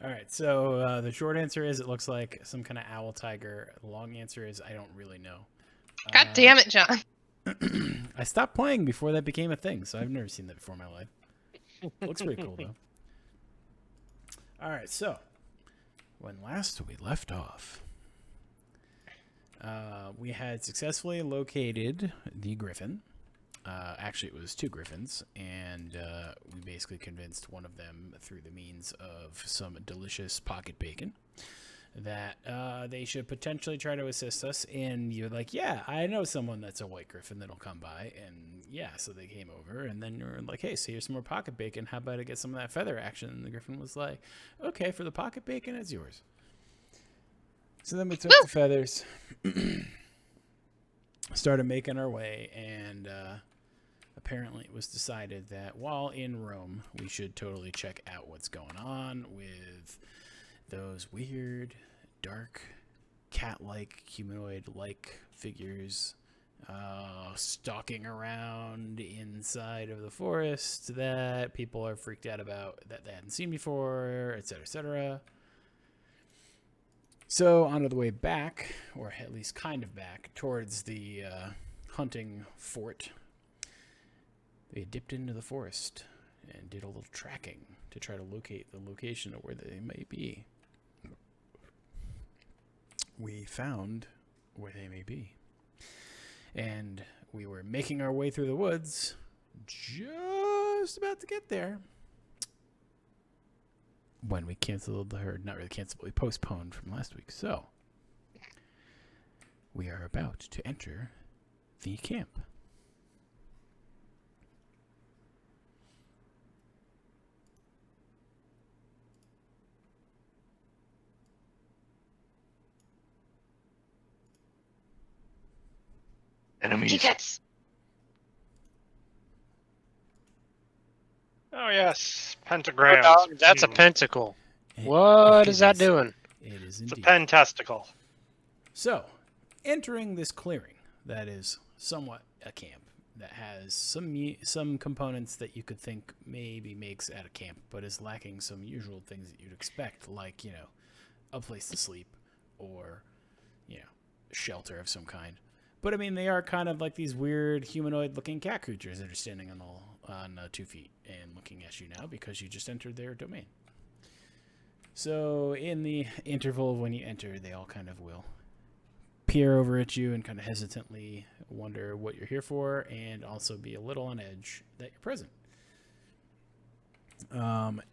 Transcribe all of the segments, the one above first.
All right, so the short answer is it looks like some kind of owl tiger. The long answer is I don't really know. God damn it, John. I stopped playing before that became a thing, so I've never seen that before in my life. Looks pretty cool, though. All right, so when last we left off, we had successfully located the griffin. Actually, it was 2 griffins, and we basically convinced one of them through the means of some delicious pocket bacon that they should potentially try to assist us. And you're like, yeah, I know someone that's a white griffin that'll come by. And yeah, so they came over, and then you're like, hey, so here's some more pocket bacon. How about I get some of that feather action? And the griffin was like, okay, for the pocket bacon, it's yours. So then we took the feathers, started making our way, and apparently it was decided that while in Rome, we should totally check out what's going on with those weird, dark, cat-like, humanoid-like figures stalking around inside of the forest that people are freaked out about that they hadn't seen before, etc., etc. So on the way back, or at least kind of back, towards the hunting fort, they dipped into the forest and did a little tracking to try to locate the location of where they may be. We found where they may be. And we were making our way through the woods, just about to get there, when we canceled, or not really canceled, but we postponed from last week. So, we are about to enter the camp. Enemies. Tickets. Oh yes, Oh, pentagrams. dog, that's a pentacle. What is that doing? It is It's a indeed. pen testicle. So, entering this clearing that is somewhat a camp that has some components that you could think maybe makes at a camp, but is lacking some usual things that you'd expect, like, a place to sleep or, shelter of some kind. But I mean, they are kind of like these weird humanoid-looking cat creatures that are standing on 2 feet and looking at you now because you just entered their domain. So in the interval of when you enter, they all kind of will peer over at you and kind of hesitantly wonder what you're here for, and also be a little on edge that you're present.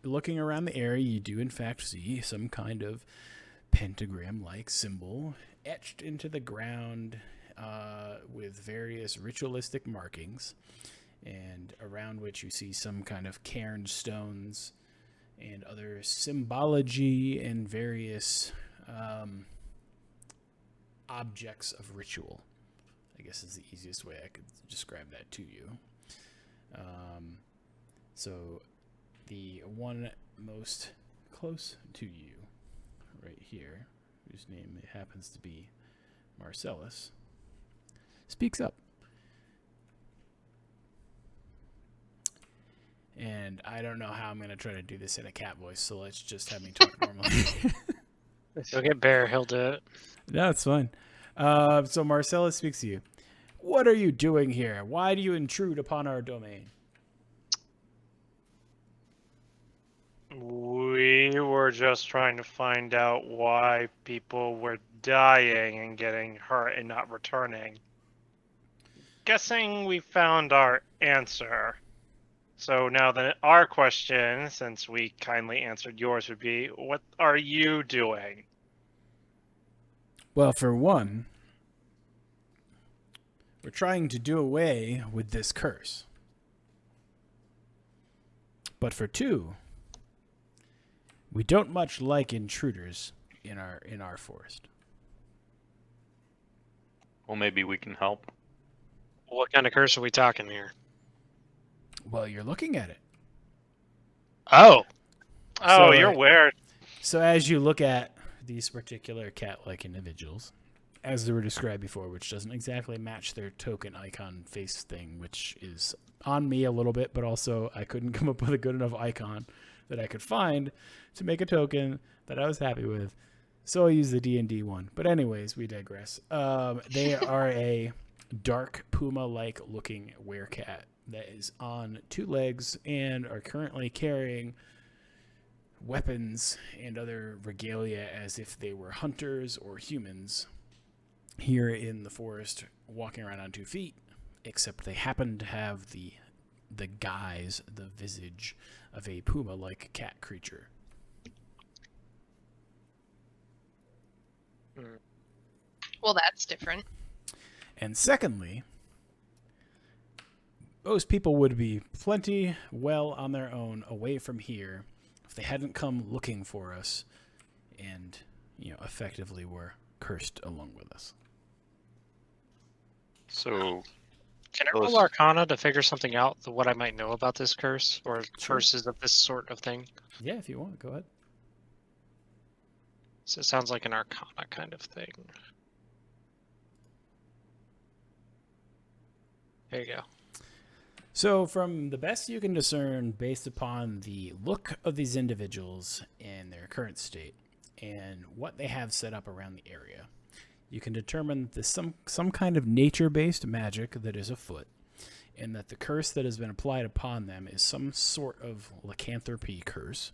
Looking around the area, you do in fact see some kind of pentagram-like symbol etched into the ground with various ritualistic markings, and around which you see some kind of cairn stones and other symbology and various objects of ritual, I guess is the easiest way I could describe that to you. So the one most close to you right here, whose name happens to be Marcellus, speaks up. And I don't know how I'm going to try to do this in a cat voice, so let's just have me talk normally. Go get Bear, he'll do it. No, it's fine. So Marcellus speaks to you. What are you doing here? Why do you intrude upon our domain? We were just trying to find out why people were dying and getting hurt and not returning. Guessing we found our answer. So now then our question, since we kindly answered yours, would be, what are you doing? Well, for one, we're trying to do away with this curse. But for two, we don't much like intruders in our forest. Well, maybe we can help. What kind of curse are we talking here? Well, you're looking at it. Oh, Oh, So, you're weird. So as you look at these particular cat-like individuals, as they were described before, which doesn't exactly match their token icon face thing, which is on me a little bit, but also I couldn't come up with a good enough icon. that I could find to make a token that I was happy with. So I used the D&D one. But anyways, we digress. They are a dark puma-like looking werecat that is on 2 legs and are currently carrying weapons and other regalia as if they were hunters or humans here in the forest, walking around on 2 feet, except they happen to have the guise, the visage of a puma-like cat creature. Well, that's different. And secondly, those people would be plenty well on their own away from here if they hadn't come looking for us and, effectively were cursed along with us. So, Can I roll Arcana to figure something out, what I might know about this curse, or Sure. curses of this sort of thing? Yeah, if you want, go ahead. So it sounds like an Arcana kind of thing. There you go. So, from the best you can discern based upon the look of these individuals in their current state and what they have set up around the area, you can determine that there's some kind of nature-based magic that is afoot, and that the curse that has been applied upon them is some sort of lycanthropy curse,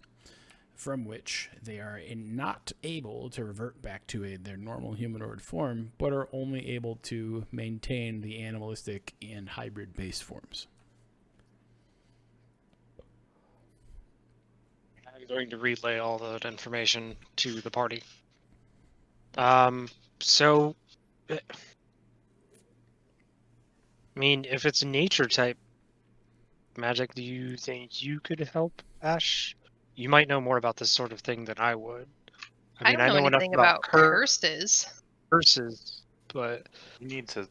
from which they are not able to revert back to their normal humanoid form, but are only able to maintain the animalistic and hybrid-based forms. I'm going to relay all that information to the party. So, I mean, if it's nature type magic, do you think you could help, Ash? You might know more about this sort of thing than I would. I don't know anything about curses. Curses, but you need to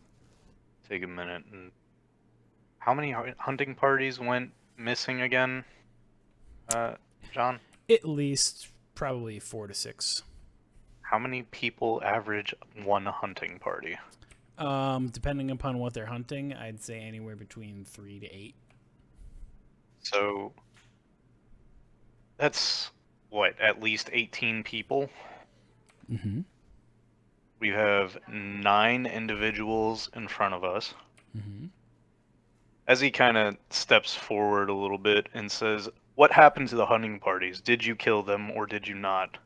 take a minute. And how many hunting parties went missing again, John? At least probably 4 to 6. How many people average one hunting party? Depending upon what they're hunting, I'd say anywhere between 3 to 8. So that's what, at least 18 people? Mm-hmm. We have 9 individuals in front of us. Mm-hmm. As he kind of steps forward a little bit and says, "What happened to the hunting parties? Did you kill them or did you not?"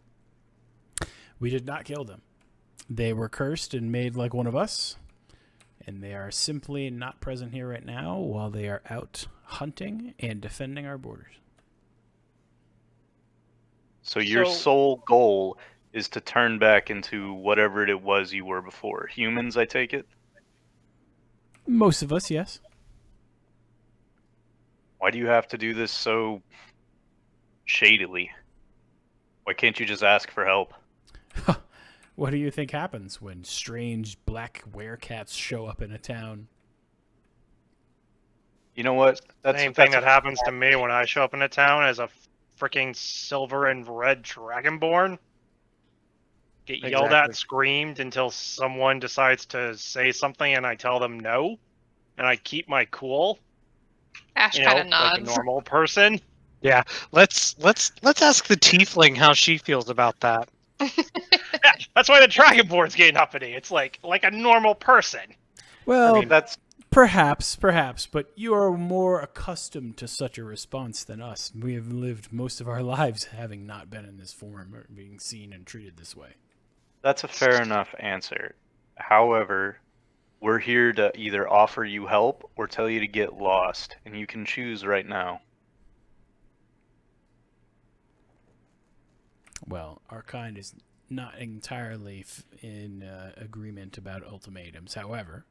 We did not kill them. They were cursed and made like one of us, and they are simply not present here right now while they are out hunting and defending our borders. So your sole goal is to turn back into whatever it was you were before. Humans, I take it? Most of us, yes. Why do you have to do this so shadily? Why can't you just ask for help? What do you think happens when strange black werecats show up in a town? You know what? Same thing that happens to me when I show up in a town as a freaking silver and red dragonborn. Get yelled at, screamed until someone decides to say something and I tell them no. And I keep my cool. Ash kind of nods. Like a normal person. Yeah, let's ask the tiefling how she feels about that. Yeah, that's why the dragonborn's getting uppity. It's like a normal person. Well, I mean, that's perhaps, but you are more accustomed to such a response than us. We have lived most of our lives having not been in this form or being seen and treated this way. That's a fair enough answer. However, we're here to either offer you help or tell you to get lost, and you can choose right now. Well, our kind is not entirely in agreement about ultimatums. However,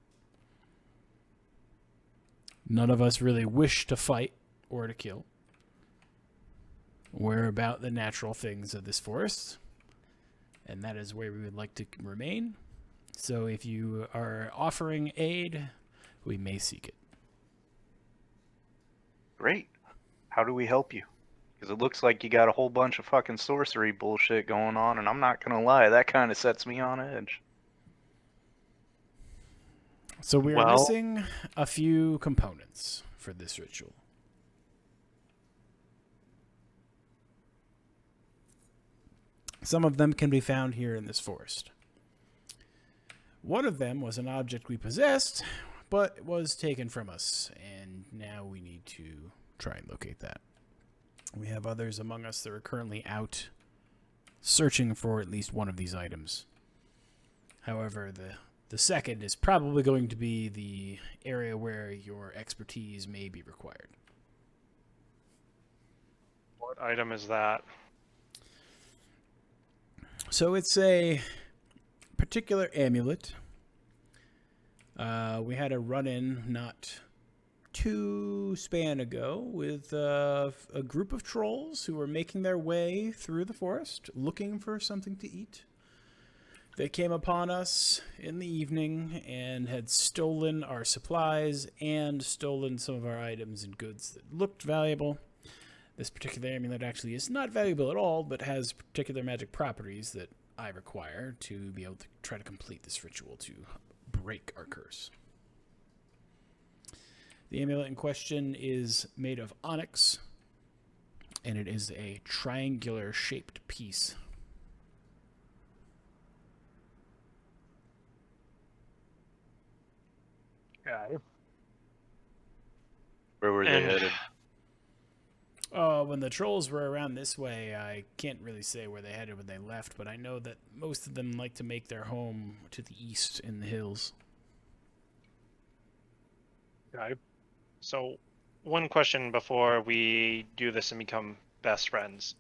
none of us really wish to fight or to kill. We're about the natural things of this forest, and that is where we would like to remain. So if you are offering aid, we may seek it. Great. How do we help you? Because it looks like you got a whole bunch of fucking sorcery bullshit going on, and I'm not gonna lie, that kind of sets me on edge. So we are missing a few components for this ritual. Some of them can be found here in this forest. One of them was an object we possessed, but it was taken from us, and now we need to try and locate that. We have others among us that are currently out searching for at least one of these items. However, the second is probably going to be the area where your expertise may be required. What item is that? So it's a particular amulet. We had a run-in not too span ago with a group of trolls who were making their way through the forest looking for something to eat. They came upon us in the evening and had stolen our supplies and stolen some of our items and goods that looked valuable. This particular amulet actually is not valuable at all, but has particular magic properties that I require to be able to try to complete this ritual to break our curse. The amulet in question is made of onyx, and it is a triangular-shaped piece. Okay. Where were they headed? When the trolls were around this way, I can't really say where they headed when they left, but I know that most of them like to make their home to the east in the hills. Okay. So, one question before we do this and become best friends.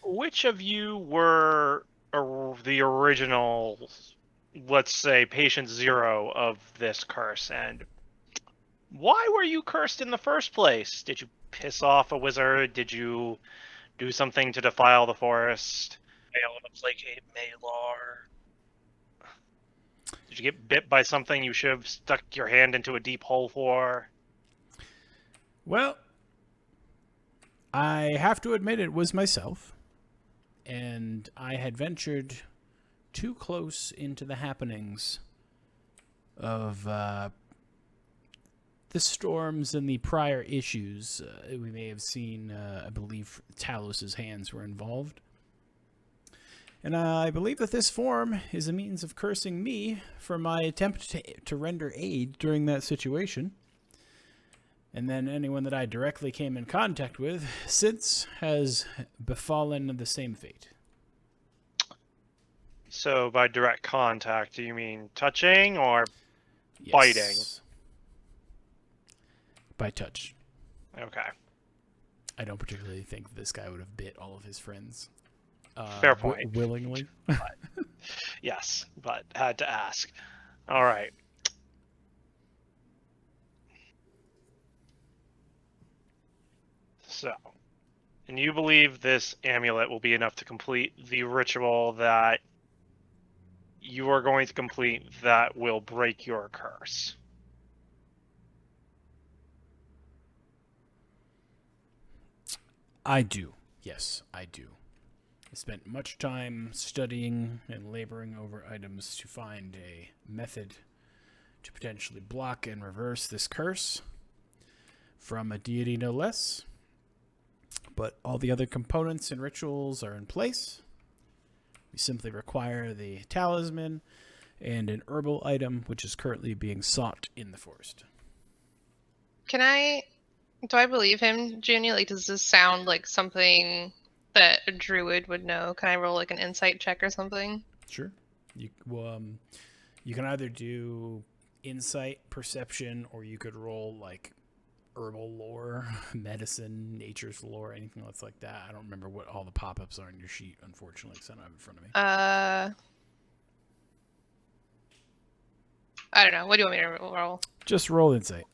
Which of you were the original, let's say, patient zero of this curse, and why were you cursed in the first place? Did you piss off a wizard? Did you do something to defile the forest? Fail to placate Malar? Did you get bit by something you should have stuck your hand into a deep hole for? Well, I have to admit it was myself, and I had ventured too close into the happenings of the storms and the prior issues. We may have seen, I believe, Talos's hands were involved. And I believe that this form is a means of cursing me for my attempt to render aid during that situation. And then anyone that I directly came in contact with since has befallen the same fate. So by direct contact, do you mean touching or Yes. biting? By touch. Okay. I don't particularly think this guy would have bit all of his friends. Fair point. Willingly. Yes, but had to ask. All right. So, and you believe this amulet will be enough to complete the ritual that you are going to complete that will break your curse? I do. Yes, I do. I spent much time studying and laboring over items to find a method to potentially block and reverse this curse from a deity no less. But all the other components and rituals are in place. We simply require the talisman and an herbal item, which is currently being sought in the forest. Do I believe him, Junie? Like, does this sound like something that a druid would know? Can I roll like an insight check or something? Sure. You can either do insight, perception, or you could roll like herbal lore, medicine, nature's lore, anything else like that. I don't remember what all the pop-ups are on your sheet, unfortunately, because I don't have it in front of me. I don't know. What do you want me to roll? Just roll insight.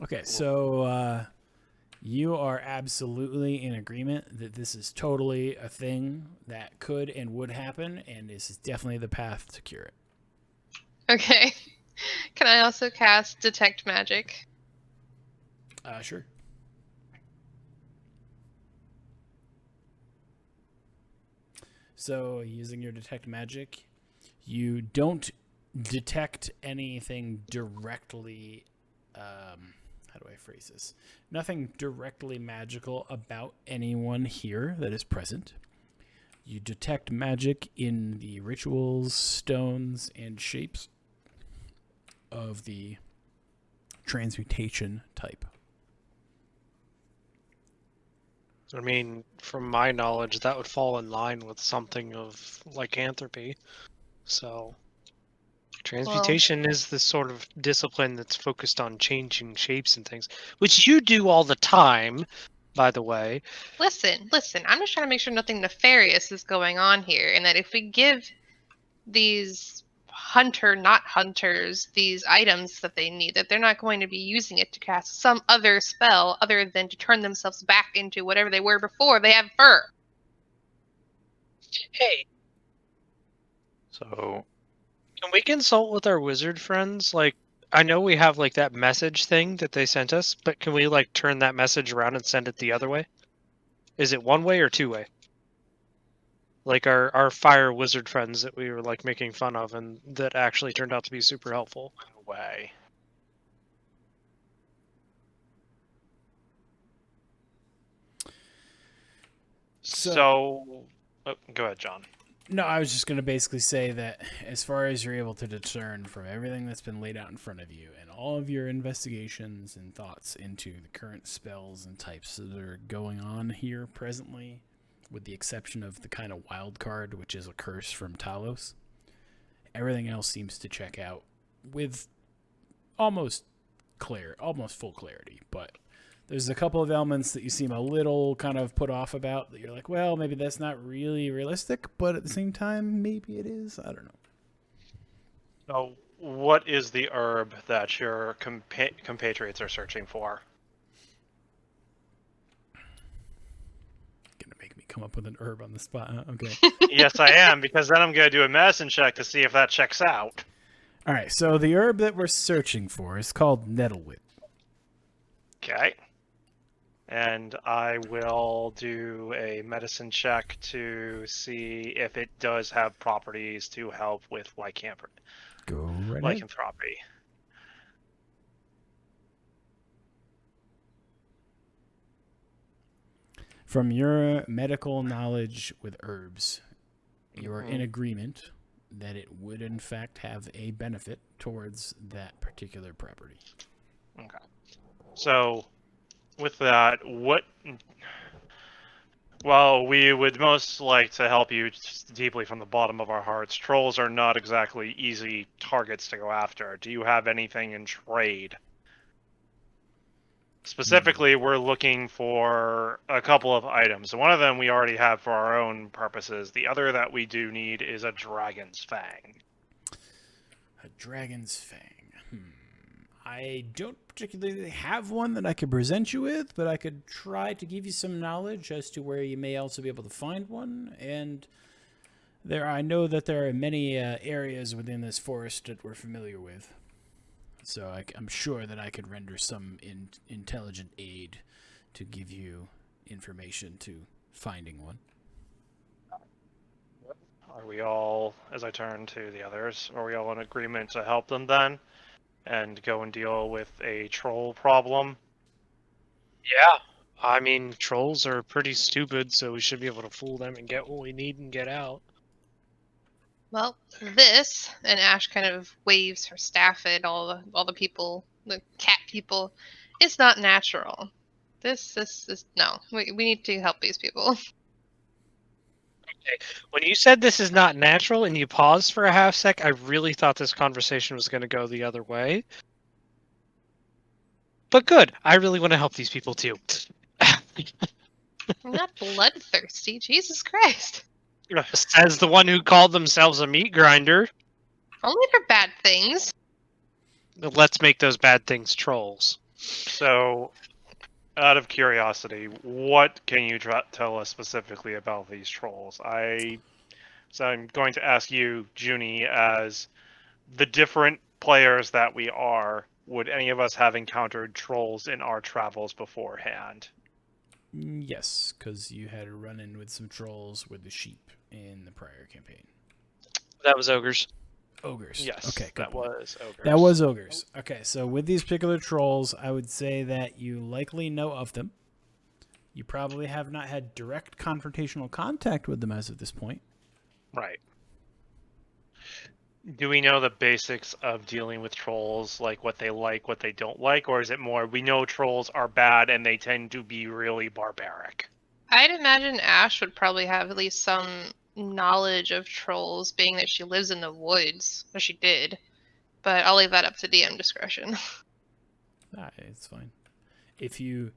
Okay, so you are absolutely in agreement that this is totally a thing that could and would happen, and this is definitely the path to cure it. Okay. Can I also cast Detect Magic? Sure. So, using your Detect Magic, you don't detect anything directly how do I phrase this? Nothing directly magical about anyone here that is present. You detect magic in the rituals, stones, and shapes of the transmutation type. I mean, from my knowledge, that would fall in line with something of lycanthropy. So, transmutation is the sort of discipline that's focused on changing shapes and things, which you do all the time, by the way. Listen. I'm just trying to make sure nothing nefarious is going on here, and that if we give these not hunters, these items that they need, that they're not going to be using it to cast some other spell other than to turn themselves back into whatever they were before they have fur. Hey, So, can we consult with our wizard friends? Like, I know we have like that message thing that they sent us, but can we like turn that message around and send it the other way? Is it one way or two way? Like our fire wizard friends that we were like making fun of and that actually turned out to be super helpful. No way. So go ahead, John. No, I was just going to basically say that as far as you're able to discern from everything that's been laid out in front of you and all of your investigations and thoughts into the current spells and types that are going on here presently, with the exception of the kind of wild card, which is a curse from Talos, everything else seems to check out with almost full clarity. But there's a couple of elements that you seem a little kind of put off about that you're like, well, maybe that's not really realistic, but at the same time, maybe it is. I don't know. So, what is the herb that your compatriots are searching for? Gonna make me come up with an herb on the spot, huh? Okay. Yes, I am, because then I'm going to do a medicine check to see if that checks out. All right, so the herb that we're searching for is called Nettlewit. Okay. And I will do a medicine check to see if it does have properties to help with lycanthropy. Go right ahead. Lycanthropy. From your medical knowledge with herbs, you're in agreement that it would in fact have a benefit towards that particular property. Okay. So, with that, while we would most like to help you deeply from the bottom of our hearts, trolls are not exactly easy targets to go after. Do you have anything in trade? Specifically, we're looking for a couple of items. One of them we already have for our own purposes. The other that we do need is a dragon's fang. A dragon's fang. I don't particularly have one that I could present you with, but I could try to give you some knowledge as to where you may also be able to find one. And I know that there are many areas within this forest that we're familiar with. So I'm sure that I could render some intelligent aid to give you information to finding one. Are we all, as I turn to the others, are we all in agreement to help them then? And go and deal with a troll problem? Yeah. I mean, trolls are pretty stupid, so we should be able to fool them and get what we need and get out. Well, this, and Ash kind of waves her staff at all the people, the cat people. It's not natural. This is no. We need to help these people. Okay. When you said this is not natural and you paused for a half sec, I really thought this conversation was going to go the other way. But good. I really want to help these people too. I'm not bloodthirsty. Jesus Christ. Says the one who called themselves a meat grinder. Only for bad things. Let's make those bad things trolls. So, out of curiosity, what can you tell us specifically about these trolls? So I'm going to ask you, Junie, as the different players that we are, would any of us have encountered trolls in our travels beforehand? Yes, because you had a run-in with some trolls with the sheep in the prior campaign. That was ogres. Ogres. Yes, Okay, good that point. was ogres. That was ogres. Okay, so with these particular trolls, I would say that you likely know of them. You probably have not had direct confrontational contact with them as of this point. Right. Do we know the basics of dealing with trolls, like what they like, what they don't like, or is it more we know trolls are bad and they tend to be really barbaric? I'd imagine Ash would probably have at least some knowledge of trolls, being that she lives in the woods, or she did. But I'll leave that up to DM discretion. It's fine. If you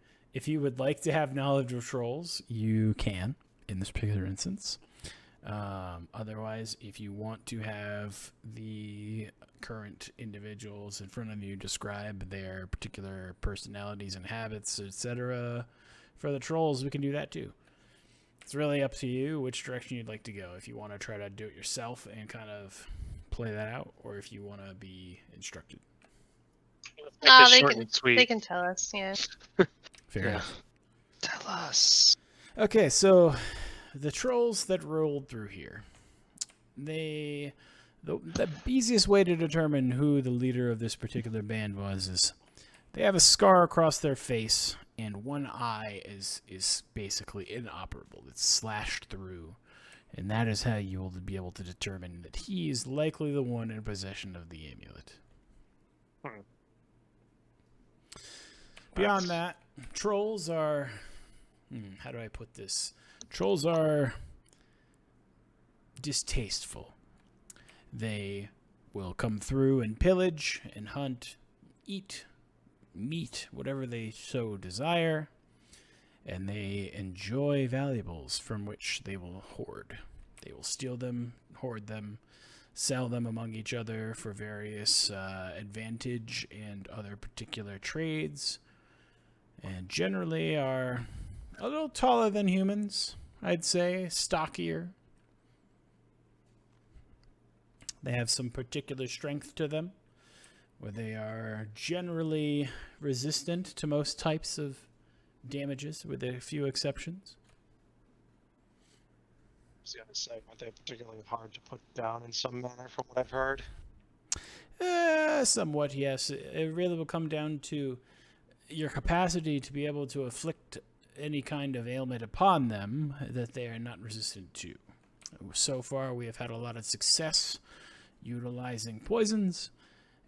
would like to have knowledge of trolls, you can in this particular instance. Otherwise, if you want to have the current individuals in front of you describe their particular personalities and habits, etc., for the trolls, we can do that too. It's really up to you which direction you'd like to go. If you want to try to do it yourself and kind of play that out, or if you want to be instructed. No, this they short can. and sweet. They can tell us. Yeah. Fair Yeah. enough. Tell us. Okay, so the trolls that rolled through here, the easiest way to determine who the leader of this particular band was is they have a scar across their face, and one eye is basically inoperable. It's slashed through, and that is how you will be able to determine that he is likely the one in possession of the amulet. Beyond that, trolls are... how do I put this? Trolls are distasteful. They will come through and pillage and hunt, eat, meat, whatever they so desire, and they enjoy valuables from which they will hoard. They will steal them, hoard them, sell them among each other for various advantage and other particular trades, and generally are a little taller than humans, I'd say, stockier. They have some particular strength to them, where they are generally resistant to most types of damages, with a few exceptions. I was gonna say, aren't they particularly hard to put down in some manner, from what I've heard? Somewhat, yes. It really will come down to your capacity to be able to afflict any kind of ailment upon them that they are not resistant to. So far, we have had a lot of success utilizing poisons,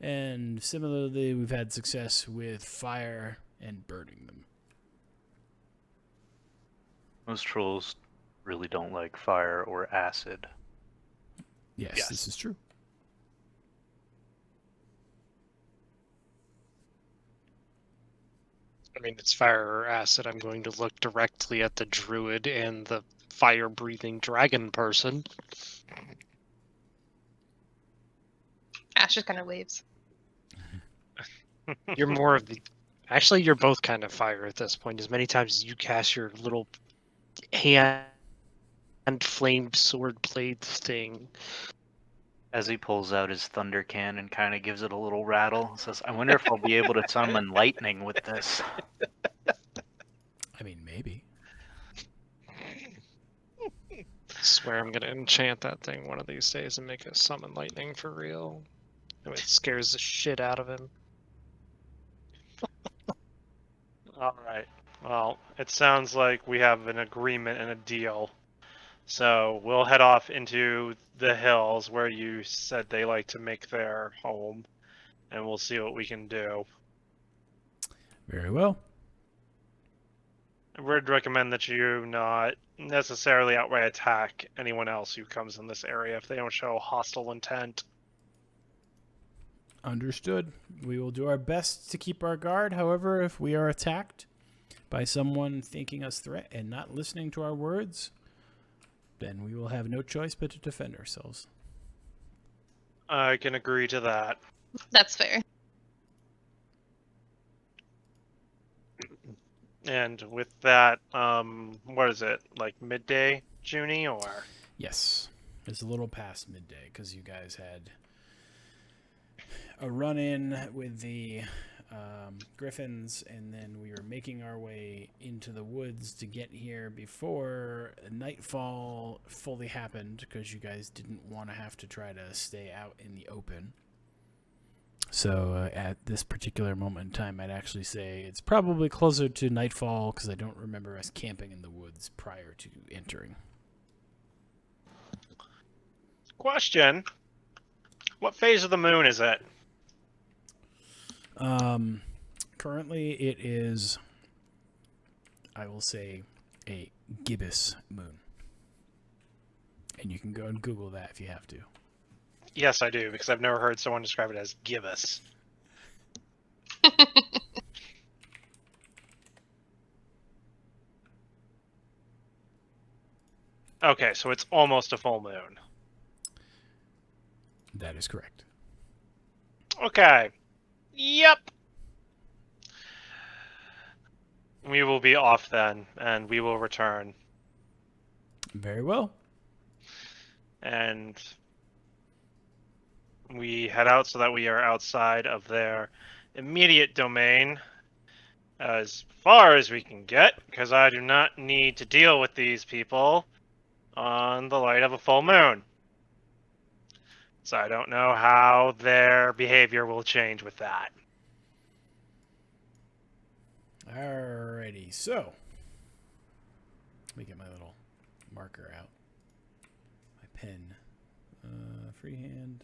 and similarly, we've had success with fire and burning them. Most trolls really don't like fire or acid. Yes, this is true. I mean, it's fire or acid. I'm going to look directly at the druid and the fire-breathing dragon person. Ash just kind of waves. You're more of the... Actually, you're both kind of fire at this point. As many times as you cast your little hand flame sword blade thing. As he pulls out his thunder can and kind of gives it a little rattle, says, I wonder if I'll be able to summon lightning with this. I mean, maybe. I swear I'm going to enchant that thing one of these days and make it summon lightning for real. It scares the shit out of him. Alright. Well, it sounds like we have an agreement and a deal. So we'll head off into the hills where you said they like to make their home, and we'll see what we can do. Very well. I would recommend that you not necessarily outright attack anyone else who comes in this area if they don't show hostile intent. Understood. We will do our best to keep our guard. However, if we are attacked by someone thinking us threat and not listening to our words, then we will have no choice but to defend ourselves. I can agree to that. That's fair. And with that, what is it, like midday, Junie, or? Yes. It's a little past midday because you guys had a run-in with the griffins, and then we were making our way into the woods to get here before nightfall fully happened, because you guys didn't want to have to try to stay out in the open. So at this particular moment in time, I'd actually say it's probably closer to nightfall, because I don't remember us camping in the woods prior to entering. Question. What phase of the moon is it? Currently it is, I will say, a gibbous moon. And you can go and Google that if you have to. Yes, I do, because I've never heard someone describe it as gibbous. Okay, so it's almost a full moon. That is correct. Okay. Yep. We will be off then, and we will return. Very well. And we head out so that we are outside of their immediate domain as far as we can get, because I do not need to deal with these people on the light of a full moon. So I don't know how their behavior will change with that. Alrighty, so let me get my little marker out. My pen. Freehand.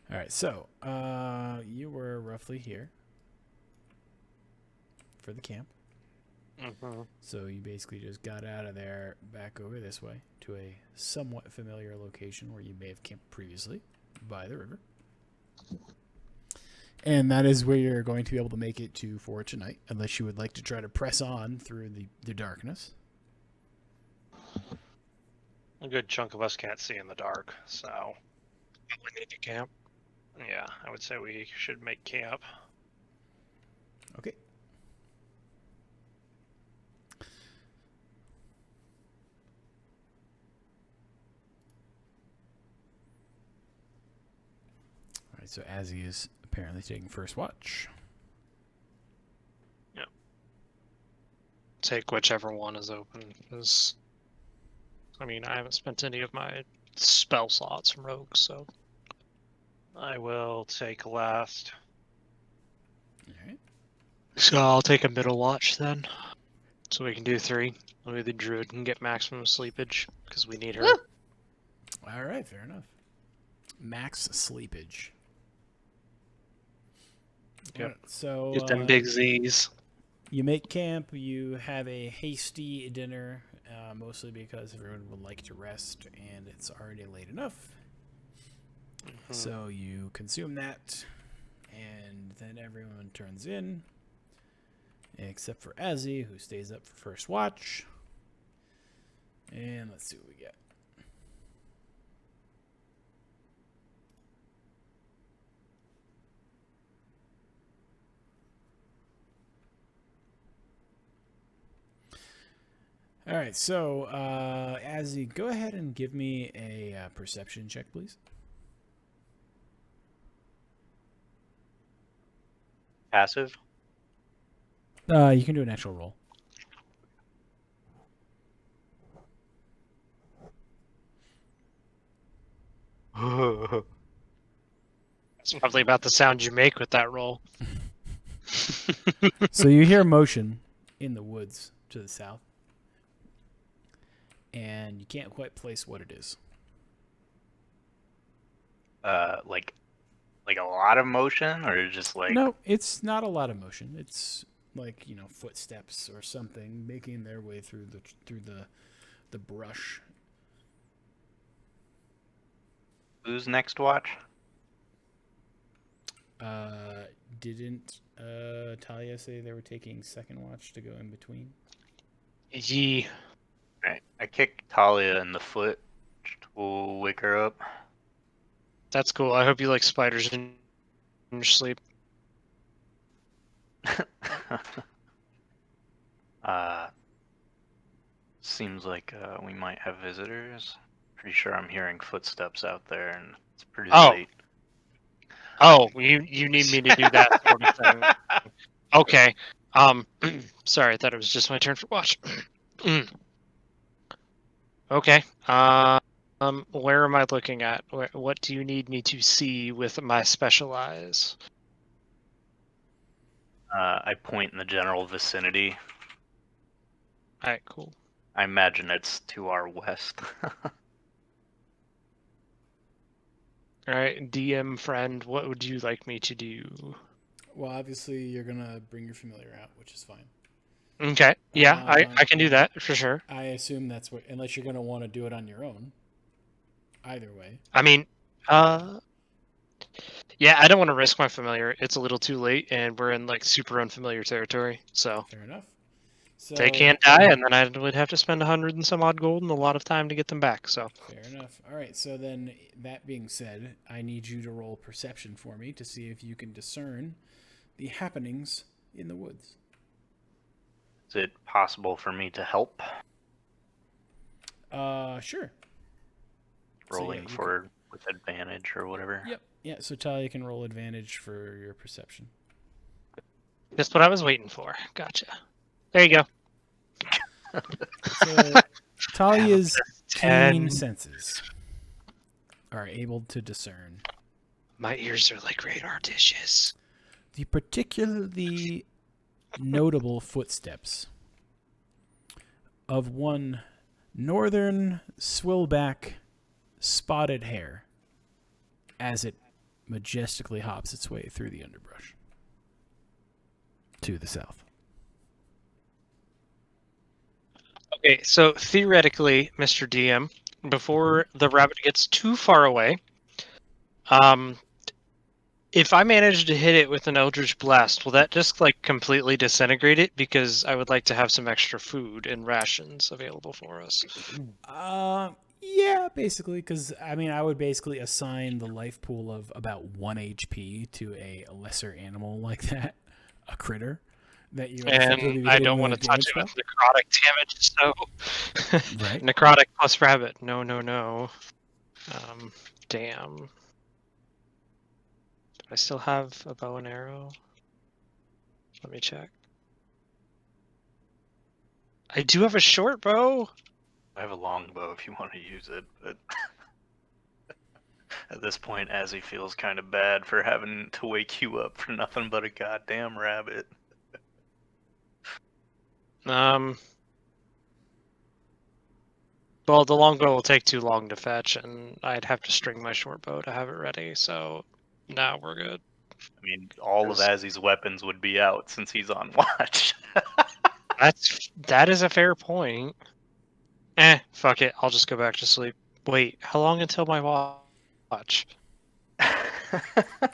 Alright, so you were roughly here for the camp. Mm-hmm. So you basically just got out of there back over this way to a somewhat familiar location where you may have camped previously by the river. And that is where you're going to be able to make it to for tonight, unless you would like to try to press on through the darkness. A good chunk of us can't see in the dark, so We need to camp. yeah, I would say we should make camp. Okay. All right, so Azzy is apparently taking first watch. Take whichever one is open, because I mean, I haven't spent any of my spell slots from Rogue, so I will take last. All right. so I'll take a middle watch then, so we can do 3. Maybe the druid can get maximum sleepage because we need her. Woo! All right, fair enough. Max sleepage. Yep. All right, so Get them big Z's. you make camp. You have a hasty dinner, mostly because everyone would like to rest, and it's already late enough. Mm-hmm. So you consume that, and then everyone turns in, except for Azzy, who stays up for first watch. And let's see what we get. All right, so Azzy, go ahead and give me a perception check, please. Passive? You can do an actual roll. It's probably about the sound you make with that roll. So you hear motion in the woods to the south, and you can't quite place what it is. Like a lot of motion, or just like No, it's not a lot of motion. It's like, footsteps or something making their way through the brush. who's next watch? Didn't Talia say they were taking second watch to go in between? Yee. Right. I kick Talia in the foot to wake her up. That's cool. I hope you like spiders in your sleep. uh, Seems like we might have visitors. Pretty sure I'm hearing footsteps out there, and it's pretty Oh. late. Oh, you need me to do that sort of thing. Okay. Sorry, I thought it was just my turn for watch. Okay. Where am I looking at? What do you need me to see with my special eyes? I point in the general vicinity. All right, cool. I imagine it's to our west. All right, DM friend, what would you like me to do? Well, obviously you're gonna bring your familiar out, which is fine. Okay. Yeah, I can do that for sure. I assume that's what, unless you're gonna want to do it on your own. Either way. I mean, yeah, I don't want to risk my familiar. It's a little too late, and we're in like super unfamiliar territory. So Fair enough. So they can't die, and then I would have to spend 100 and some odd gold and a lot of time to get them back. So fair enough. All right. So then, that being said, I need you to roll perception for me to see if you can discern the happenings in the woods. Is it possible for me to help? Sure. Rolling with advantage or whatever. Yep. Yeah. So Talia can roll advantage for your perception. that's what I was waiting for. Gotcha. There you go. So Talia's 10. keen senses are able to discern My ears are like radar dishes. the particularly notable footsteps of one northern swillback spotted hare as it majestically hops its way through the underbrush to the south. Okay, so theoretically, Mr. DM, before the rabbit gets too far away, if I manage to hit it with an Eldritch Blast, will that just like completely disintegrate it? Because I would like to have some extra food and rations available for us. Yeah, basically, because I mean, I would basically assign the life pool of about 1 HP to a lesser animal like that, a critter that you. And I don't want to touch it with necrotic damage, so Right. necrotic plus rabbit. No, no, no. Damn. Do I still have a bow and arrow? Let me check. I do have a short bow. I have a longbow if you want to use it, but at this point, Azzy feels kind of bad for having to wake you up for nothing but a goddamn rabbit. Well, the longbow will take too long to fetch, and I'd have to string my short bow to have it ready, so now we're good. I mean, all of Azzy's weapons would be out since he's on watch. That is a fair point. Fuck it. I'll just go back to sleep. Wait, how long until my watch?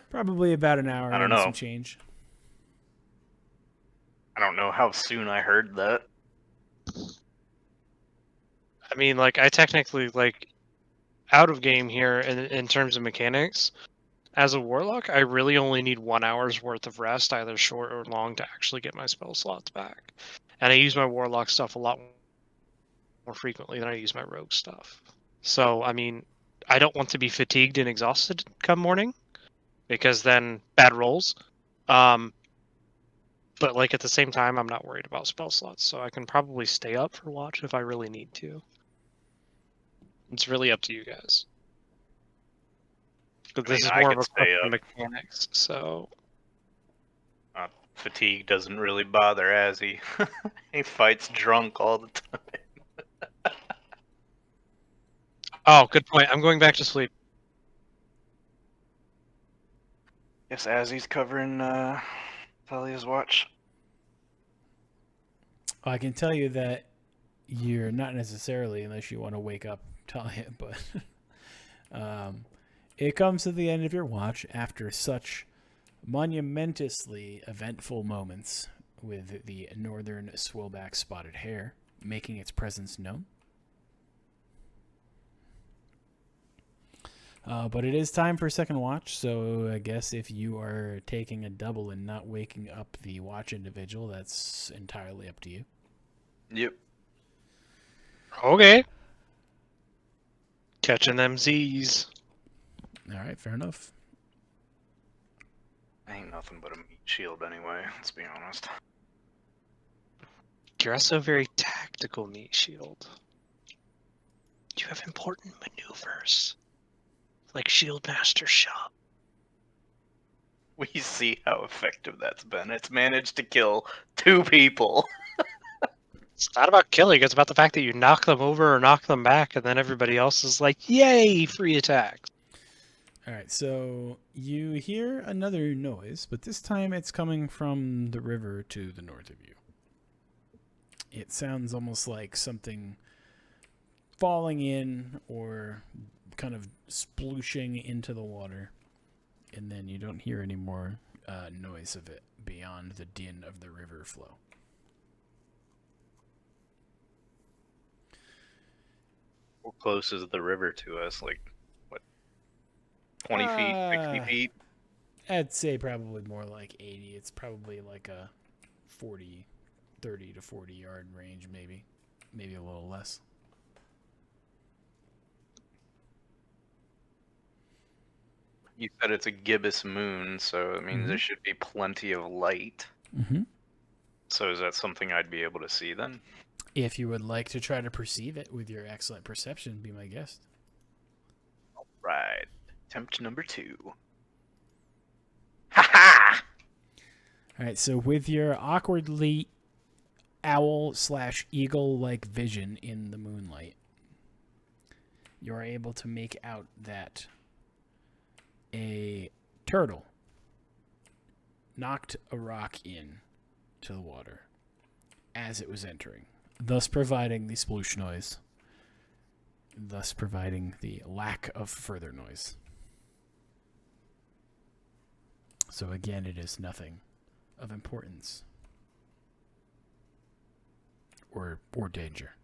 Probably about an hour. I don't and know. Some change. I don't know how soon I heard that. I mean, like, I technically, like, out of game here in terms of mechanics. As a warlock, I really only need 1 hour's worth of rest, either short or long, to actually get my spell slots back. And I use my warlock stuff a lot more frequently than I use my rogue stuff. So, I mean, I don't want to be fatigued and exhausted come morning, because then bad rolls. But, like, at the same time, I'm not worried about spell slots, so I can probably stay up for watch if I really need to. It's really up to you guys. But this is more of a question of mechanics, so... Fatigue doesn't really bother Azzy. He fights drunk all the time. Oh, good point. I'm going back to sleep. Yes, Azzy's covering Thalia's watch. I can tell you that you're not necessarily, unless you want to wake up Talia, but it comes to the end of your watch after such monumentously eventful moments with the northern swillback spotted hare making its presence known. But it is time for second watch, so I guess if you are taking a double and not waking up the watch individual, that's entirely up to you. Yep. Okay. Catching them Z's. All right, fair enough. Ain't nothing but a meat shield anyway, let's be honest. You're also very tactical, meat shield. You have important maneuvers, like Shield Master Shop. We see how effective that's been. It's managed to kill 2 people. It's not about killing, it's about the fact that you knock them over or knock them back, and then everybody else is like, yay, free attacks. All right, so you hear another noise, but this time it's coming from the river to the north of you. It sounds almost like something falling in or kind of splooshing into the water, and then you don't hear any more noise of it beyond the din of the river flow. How close is the river to us? Like, what, 20 feet, 60 feet? I'd say probably more like 80. It's probably like a 30 to 40 yard range, maybe a little less. You said it's a gibbous moon, so it means there should be plenty of light. Mm-hmm. So is that something I'd be able to see then? If you would like to try to perceive it with your excellent perception, be my guest. Right. Attempt number 2. Ha ha! All right, so with your awkwardly owl/eagle-like vision in the moonlight, you're able to make out that a turtle knocked a rock in to the water as it was entering, thus providing the sploosh noise, thus providing the lack of further noise. So again, it is nothing of importance or danger.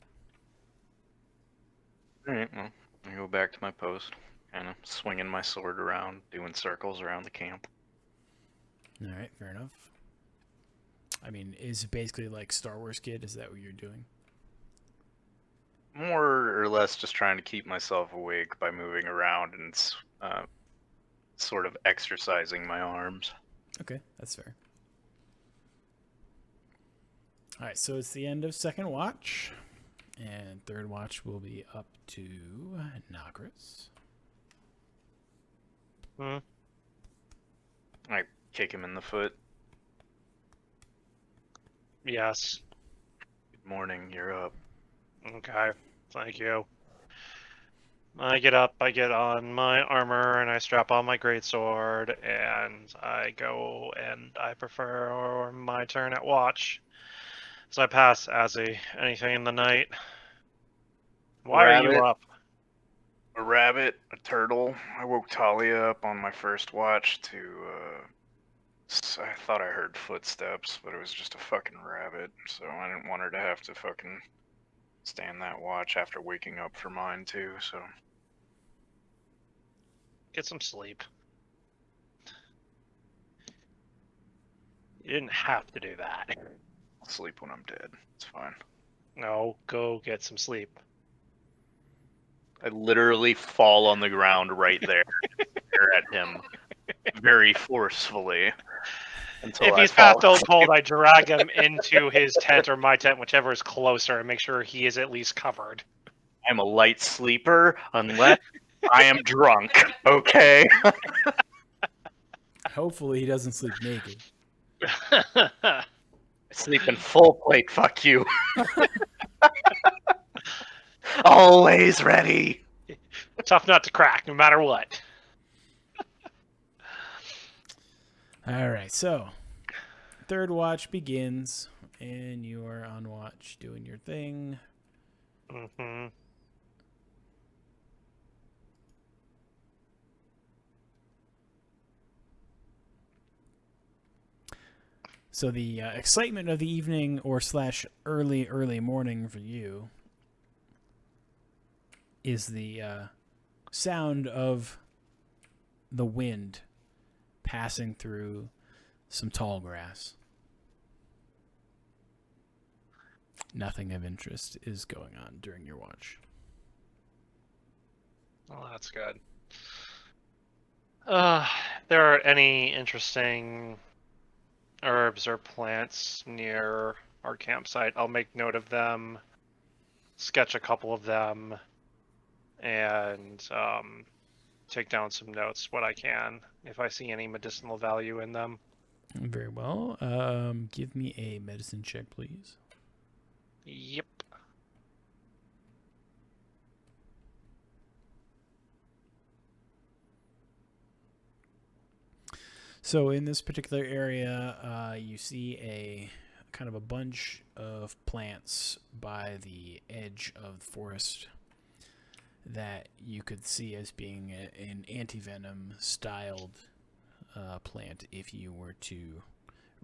Alright, well, I go back to my post, kind of swinging my sword around, doing circles around the camp. All right, fair enough. I mean, is it basically like Star Wars Kid? Is that what you're doing? More or less just trying to keep myself awake by moving around and sort of exercising my arms. Okay, that's fair. All right, so it's the end of second watch, and third watch will be up to Nagris. I kick him in the foot. Yes. Good morning, you're up. Okay. Thank you. I get up, I get on my armor, and I strap on my greatsword, and I go and I prefer my turn at watch. So I pass Azzy. Anything in the night? Why are you Rabbit. up? A rabbit, a turtle. I woke Talia up on my first watch to, I thought I heard footsteps, but it was just a fucking rabbit, so I didn't want her to have to fucking stand that watch after waking up for mine too, so. Get some sleep. You didn't have to do that. I'll sleep when I'm dead. It's fine. No, go get some sleep. I literally fall on the ground right there, stare at him very forcefully. If he's past old cold, I drag him into his tent or my tent, whichever is closer, and make sure he is at least covered. I'm a light sleeper unless I am drunk, okay? Hopefully he doesn't sleep naked. I sleep in full plate, fuck you. Always ready. Tough nut to crack, no matter what. All right, so third watch begins, and you are on watch doing your thing. Mm-hmm. So the excitement of the evening or / early morning for you is the sound of the wind passing through some tall grass. Nothing of interest is going on during your watch. Well, that's good. There are any interesting herbs or plants near our campsite, I'll make note of them, sketch a couple of them, and take down some notes what I can if I see any medicinal value in them. Very well. Give me a medicine check, please. Yep. So in this particular area, you see a kind of a bunch of plants by the edge of the forest that you could see as being an anti-venom styled plant if you were to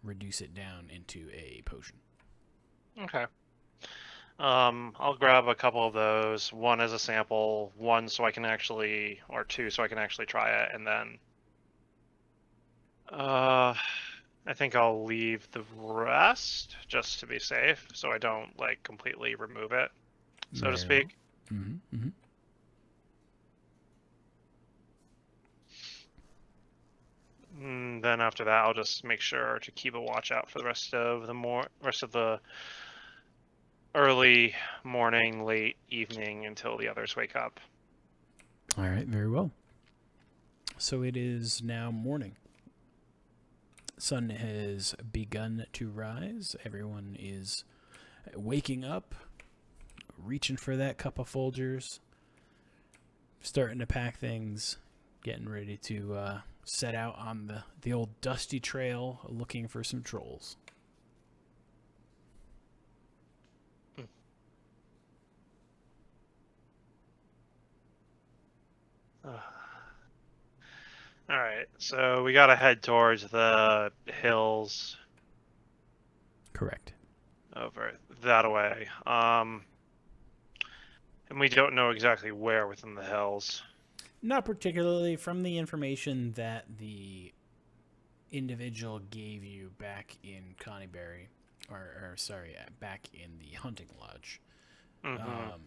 reduce it down into a potion. Okay. I'll grab a couple of those. One as a sample, one so I can actually, or two so I can actually try it, and then I think I'll leave the rest just to be safe, so I don't like completely remove it, so to speak. Well. Mm-hmm, mm-hmm. Then after that, I'll just make sure to keep a watch out for the rest of the early morning, late evening until the others wake up. All right, very well. So it is now morning. Sun has begun to rise. Everyone is waking up, reaching for that cup of Folgers, starting to pack things, getting ready to set out on the old dusty trail looking for some trolls. Alright, so we gotta head towards the hills. Correct. Over that way. And we don't know exactly where within the hills. Not particularly. From the information that the individual gave you back in Connieberry, back in the hunting lodge. Mm-hmm.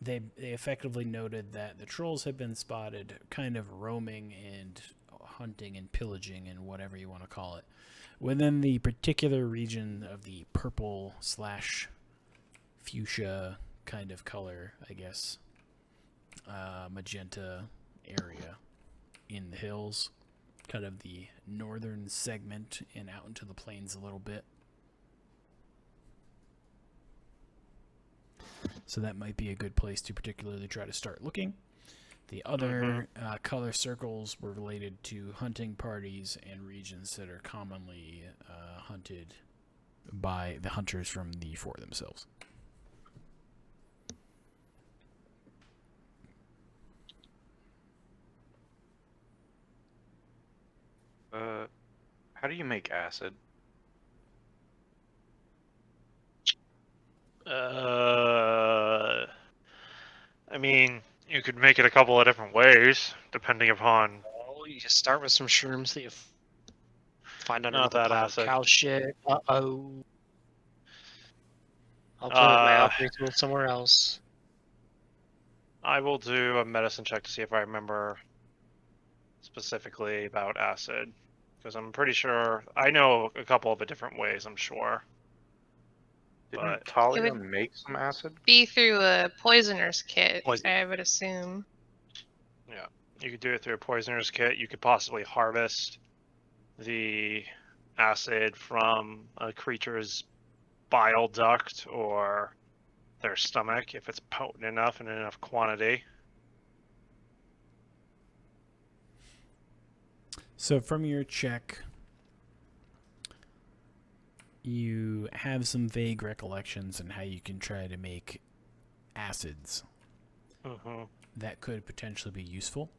They effectively noted that the trolls had been spotted kind of roaming and hunting and pillaging and whatever you want to call it within the particular region of the purple / fuchsia kind of color, I guess, magenta area in the hills, kind of the northern segment and out into the plains a little bit. So that might be a good place to particularly try to start looking. The other color circles were related to hunting parties and regions that are commonly hunted by the hunters from the fort themselves. How do you make acid? I mean, you could make it a couple of different ways, depending upon. Well, you just start with some shrooms that you find underneath Not a that pile acid. of cow shit. Uh-oh. I'll put my alchemy tool somewhere else. I will do a medicine check to see if I remember specifically about acid, because I'm pretty sure I know a couple of the different ways. I'm sure. Didn't But Talia make some acid? Be through a poisoner's kit, Poison. I would assume. yeah, you could do it through a poisoner's kit. You could possibly harvest the acid from a creature's bile duct or their stomach if it's potent enough and in enough quantity. So from your check, you have some vague recollections on how you can try to make acids that could potentially be useful.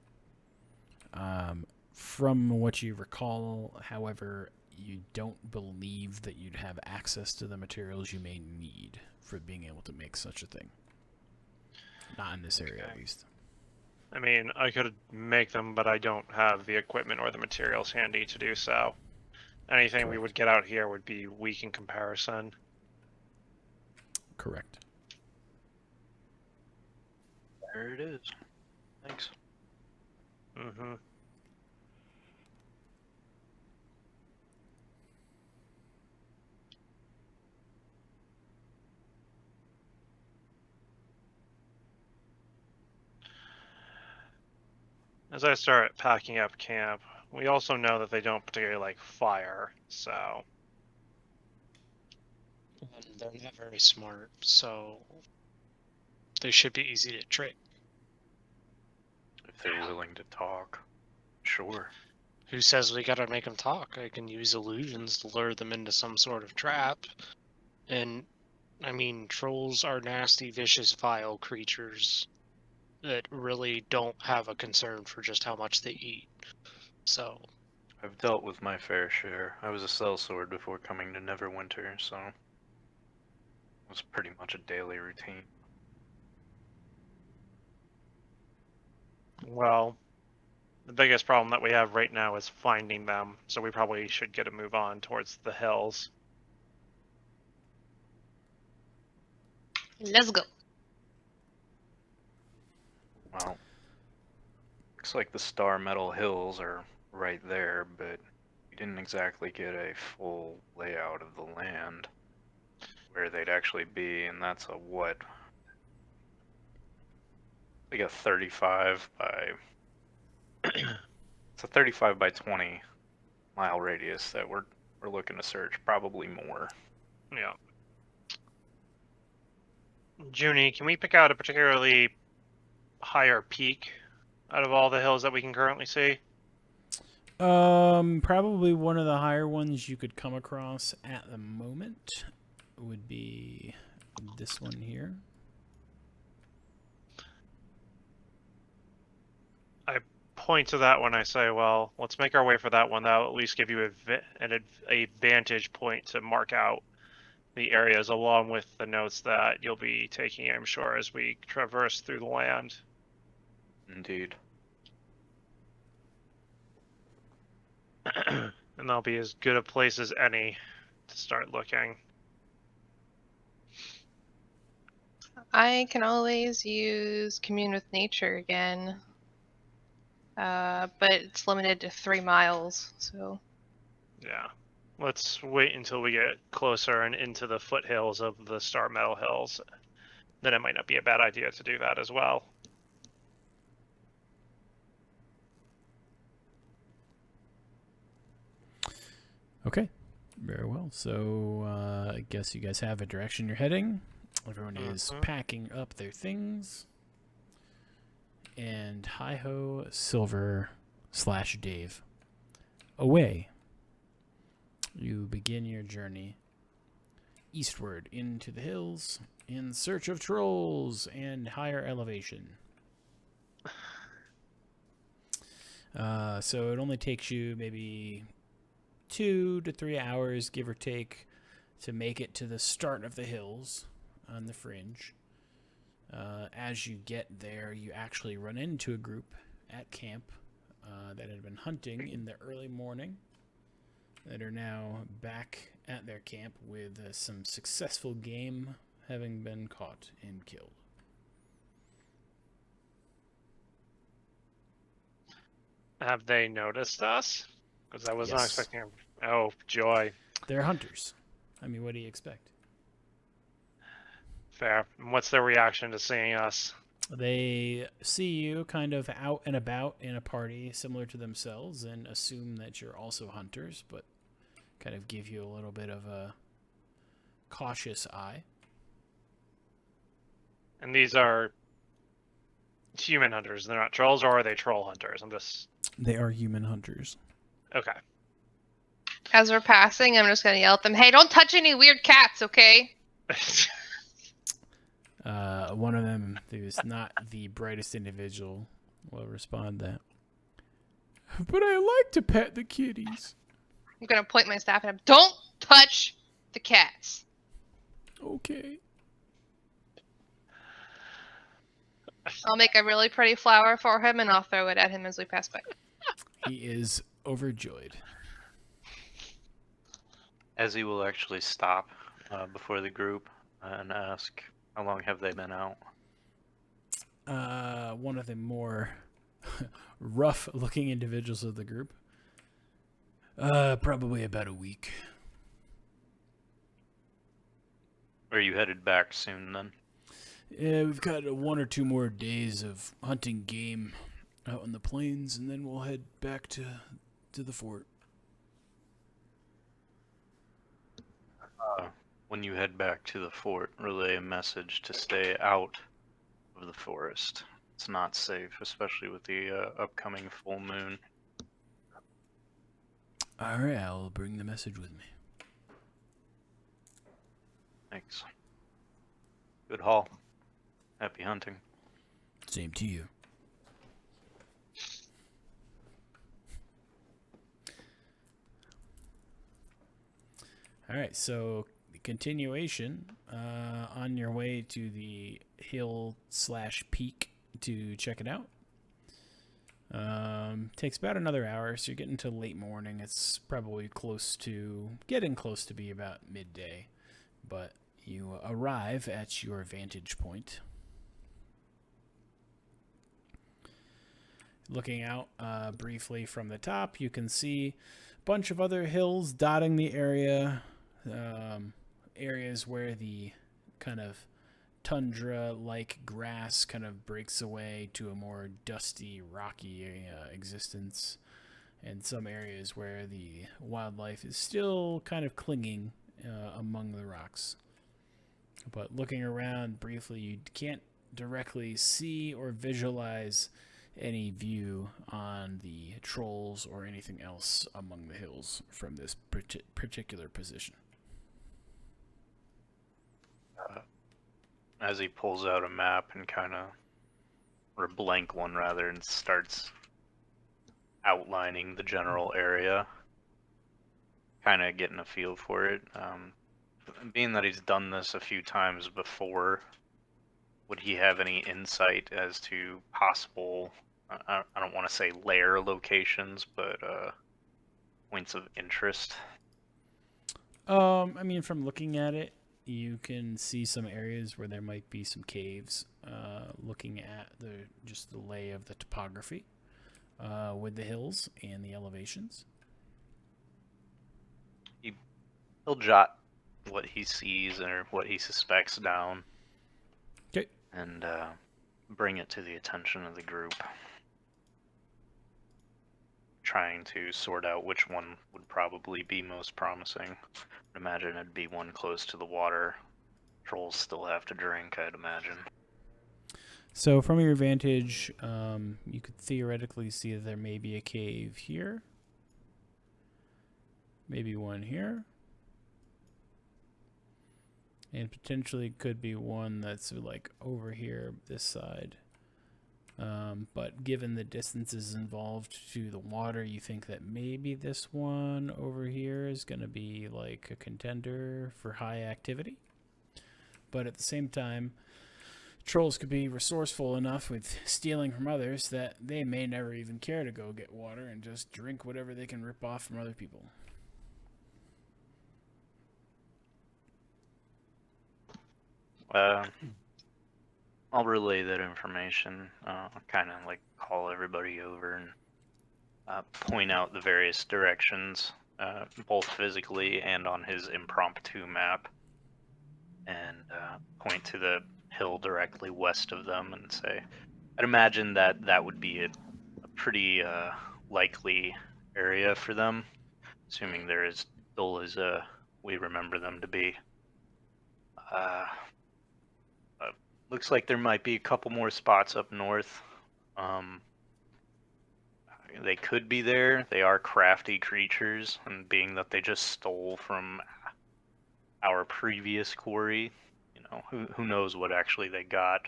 From what you recall, however, you don't believe that you'd have access to the materials you may need for being able to make such a thing. Not in this area, at least. I mean, I could make them, but I don't have the equipment or the materials handy to do so. Anything we would get out here would be weak in comparison. Correct. There it is. Thanks. Mm-hmm. As I start packing up camp, we also know that they don't particularly like fire, so And they're not very smart, so they should be easy to trick. If they're willing to talk, sure. Who says we gotta make them talk? I can use illusions to lure them into some sort of trap. And, I mean, trolls are nasty, vicious, vile creatures that really don't have a concern for just how much they eat. So, I've dealt with my fair share. I was a sellsword before coming to Neverwinter, so it was pretty much a daily routine. well, the biggest problem that we have right now is finding them, so we probably should get a move on towards the hills. Let's go. Well, looks like the Star Metal Hills are right there, but we didn't exactly get a full layout of the land where they'd actually be, and that's a what? Like a 35 by it's a 35 by 20 mile radius that we're looking to search, probably more. Yeah. Junie, can we pick out a particularly higher peak out of all the hills that we can currently see? Probably one of the higher ones you could come across at the moment would be this one here. Point to that one. I say, well, let's make our way for that one. That'll at least give you a vantage point to mark out the areas along with the notes that you'll be taking, I'm sure, as we traverse through the land. Indeed. And that'll be as good a place as any to start looking. I can always use Commune with Nature again. But it's limited to 3 miles, so. Yeah. Let's wait until we get closer and into the foothills of the Star Metal Hills. Then it might not be a bad idea to do that as well. Okay, very well. So I guess you guys have a direction you're heading. Everyone is packing up their things. And hi-ho, Silver / Dave. Away. You begin your journey eastward into the hills in search of trolls and higher elevation. So it only takes you maybe 2 to 3 hours, give or take, to make it to the start of the hills on the fringe. As you get there, you actually run into a group at camp that had been hunting in the early morning that are now back at their camp with some successful game having been caught and killed. Have they noticed us? Because I was not Yes. expecting them. Oh, joy. They're hunters. I mean, what do you expect? Fair. And what's their reaction to seeing us? They see you kind of out and about in a party similar to themselves and assume that you're also hunters, but kind of give you a little bit of a cautious eye. And these are human hunters. They're not trolls, or are they troll hunters? I'm just... They are human hunters. Okay. As we're passing, I'm just gonna yell at them, "Hey, don't touch any weird cats, okay?" One of them, who's not the brightest individual, will respond that. But I like to pet the kitties. I'm gonna point my staff at him. Don't touch the cats. Okay. I'll make a really pretty flower for him and I'll throw it at him as we pass by. He is overjoyed. As he will actually stop before the group, and ask how long have they been out? One of the more rough-looking individuals of the group. Probably about a week. Are you headed back soon then? Yeah, we've got 1 or 2 more days of hunting game out on the plains, and then we'll head back to the fort. When you head back to the fort, relay a message to stay out of the forest. It's not safe, especially with the upcoming full moon. Alright, I'll bring the message with me. Thanks. Good haul. Happy hunting. Same to you. Alright, so the continuation, on your way to the hill/peak to check it out. Takes about another hour, so you're getting to late morning. It's probably getting close to be about midday, but you arrive at your vantage point. Looking out briefly from the top, you can see a bunch of other hills dotting the area, areas where the kind of tundra-like grass kind of breaks away to a more dusty, rocky existence, and some areas where the wildlife is still kind of clinging among the rocks. But looking around briefly, you can't directly see or visualize any view on the trolls or anything else among the hills from this particular position. As he pulls out a map and or a blank one rather, and starts outlining the general area, kind of getting a feel for it. Being that he's done this a few times before, would he have any insight as to possible, I don't want to say lair locations, but points of interest? I mean, from looking at it, you can see some areas where there might be some caves. Looking at the lay of the topography with the hills and the elevations. He'll jot what he sees or what he suspects down. Okay. And bring it to the attention of the group. Trying to sort out which one would probably be most promising. I'd imagine it'd be one close to the water. Trolls still have to drink, I'd imagine. So from your vantage, you could theoretically see that there may be a cave here. Maybe one here. And potentially could be one that's like over here, this side. But given the distances involved to the water, you think that maybe this one over here is going to be like a contender for high activity. But at the same time, trolls could be resourceful enough with stealing from others that they may never even care to go get water and just drink whatever they can rip off from other people. I'll relay that information, kind of like call everybody over and point out the various directions, both physically and on his impromptu map, and point to the hill directly west of them and say, I'd imagine that would be a pretty likely area for them, assuming they're as dull as we remember them to be. Looks like there might be a couple more spots up north. They could be there. They are crafty creatures, and being that they just stole from our previous quarry, you know, who knows what actually they got.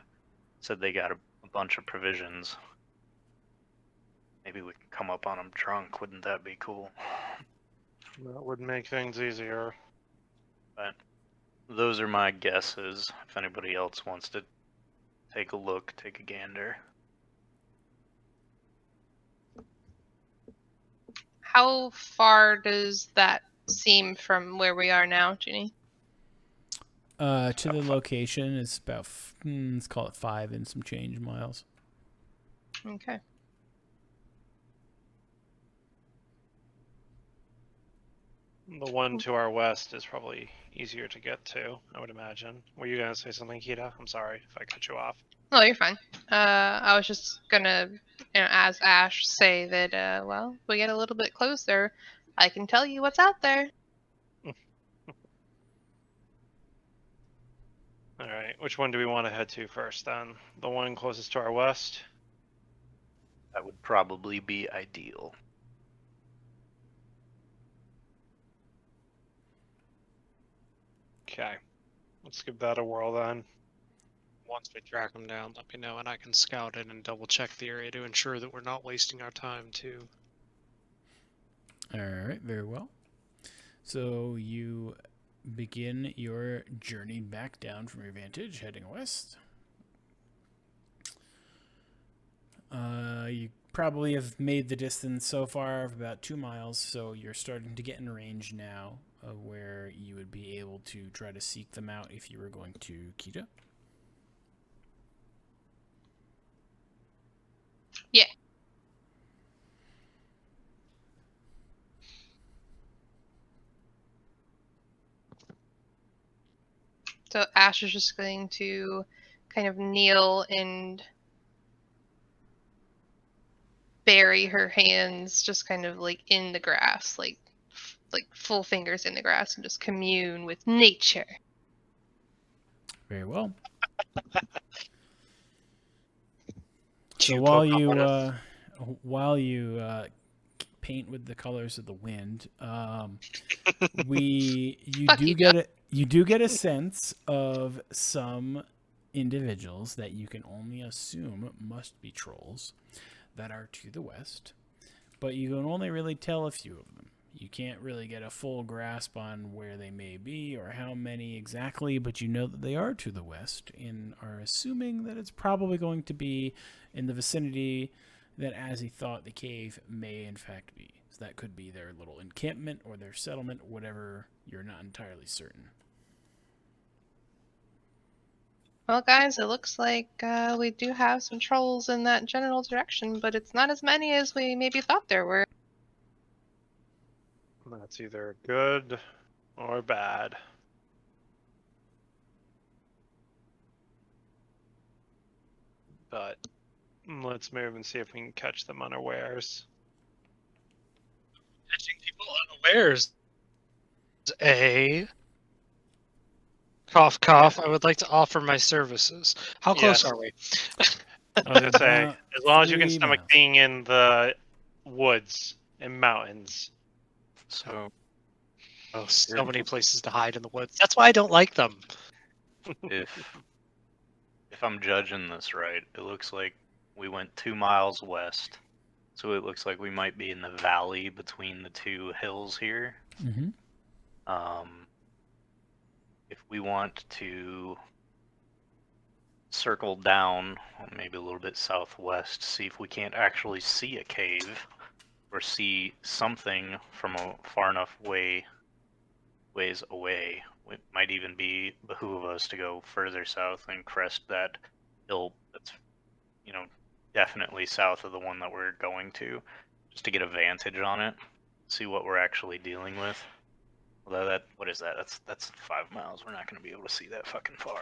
Said they got a bunch of provisions. Maybe we can come up on them drunk. Wouldn't that be cool? That would make things easier. But those are my guesses. If anybody else wants to take a look, take a gander. How far does that seem from where we are now, Ginny? To the location is about, let's call it 5 and some change miles. Okay. The one to our west is probably easier to get to, I would imagine. Were you gonna say something, Kita? I'm sorry if I cut you off. No, you're fine. I was just gonna, as Ash, say that, well, if we get a little bit closer, I can tell you what's out there. All right, which one do we want to head to first then? The one closest to our west? That would probably be ideal. Okay, let's give that a whirl then. Once we track them down, let me know, and I can scout it and double check the area to ensure that we're not wasting our time too. All right, very well. So you begin your journey back down from your vantage, heading west. You probably have made the distance so far of about 2 miles, so you're starting to get in range now of where you would be able to try to seek them out if you were going to Kita. Yeah. So Ash is just going to kind of kneel and bury her hands just kind of like in the grass, like full fingers in the grass, and just commune with nature. Very well. Do So you while poke you up on us? while you paint with the colors of the wind, you Fuck do you, get you do get a sense of some individuals that you can only assume must be trolls that are to the west, but you can only really tell a few of them. You can't really get a full grasp on where they may be or how many exactly, but you know that they are to the west and are assuming that it's probably going to be in the vicinity that as he thought the cave may in fact be. So that could be their little encampment or their settlement, whatever, you're not entirely certain. Well, guys, it looks like we do have some trolls in that general direction, but it's not as many as we maybe thought there were. That's either good or bad. But let's move and see if we can catch them unawares. Catching people unawares. Cough, cough. I would like to offer my services. How close Yes. are we? I was gonna say, About as long as you can 3 stomach miles. being in the woods and mountains. So Oh, so many places to hide in the woods. That's why I don't like them. if I'm judging this right, it looks like we went 2 miles west. So it looks like we might be in the valley between the two hills here. Mm-hmm. If we want to circle down, maybe a little bit southwest, see if we can't actually see a cave or see something from a far enough ways away. It might even behoove us to go further south and crest that hill that's, definitely south of the one that we're going to, just to get a vantage on it, see what we're actually dealing with. Although what is that? That's 5 miles. We're not going to be able to see that fucking far.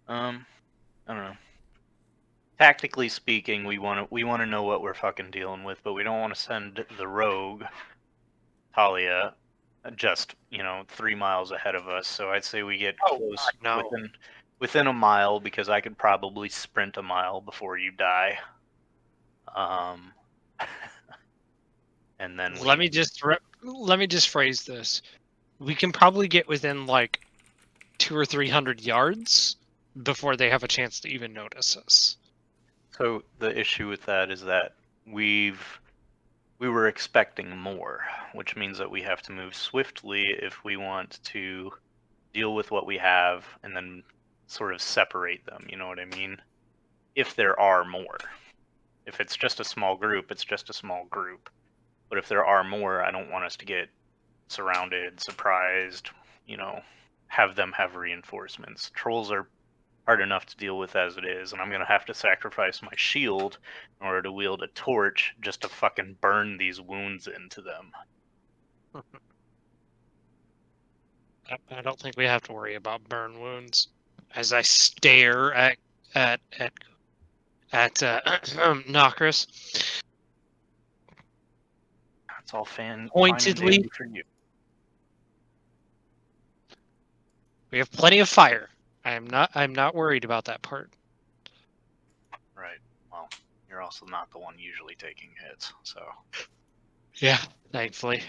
I don't know. Tactically speaking, we want to know what we're fucking dealing with, but we don't want to send the rogue Talia just 3 miles ahead of us. So I'd say we get close, no. within a mile, because I could probably sprint a mile before you die. And then Let me just phrase this. We can probably get within like 200 or 300 yards before they have a chance to even notice us. So the issue with that is that we were expecting more, which means that we have to move swiftly if we want to deal with what we have and then sort of separate them, you know what I mean? If there are more. If it's just a small group, it's just a small group. But if there are more, I don't want us to get surrounded, surprised, have them have reinforcements. Trolls are hard enough to deal with as it is, and I'm gonna have to sacrifice my shield in order to wield a torch just to fucking burn these wounds into them. I don't think we have to worry about burn wounds. As I stare at Nokris, It's all fine and Pointedly. dandy for you. we have plenty of fire. I'm not worried about that part. Right. Well, you're also not the one usually taking hits, so. Yeah, thankfully.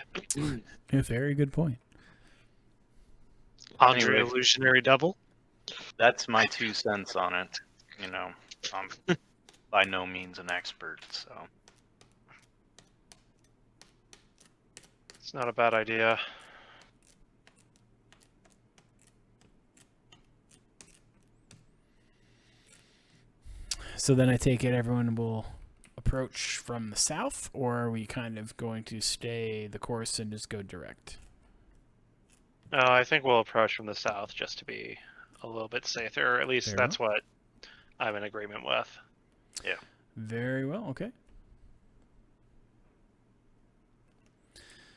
A very good point. Andre Anyway. illusionary double. That's my 2 cents on it. You know, I'm by no means an expert, so. It's not a bad idea. So then I take it everyone will approach from the south, or are we kind of going to stay the course and just go direct? I think we'll approach from the south just to be a little bit safer. Or at least Very that's what I'm in agreement with. Very well, okay.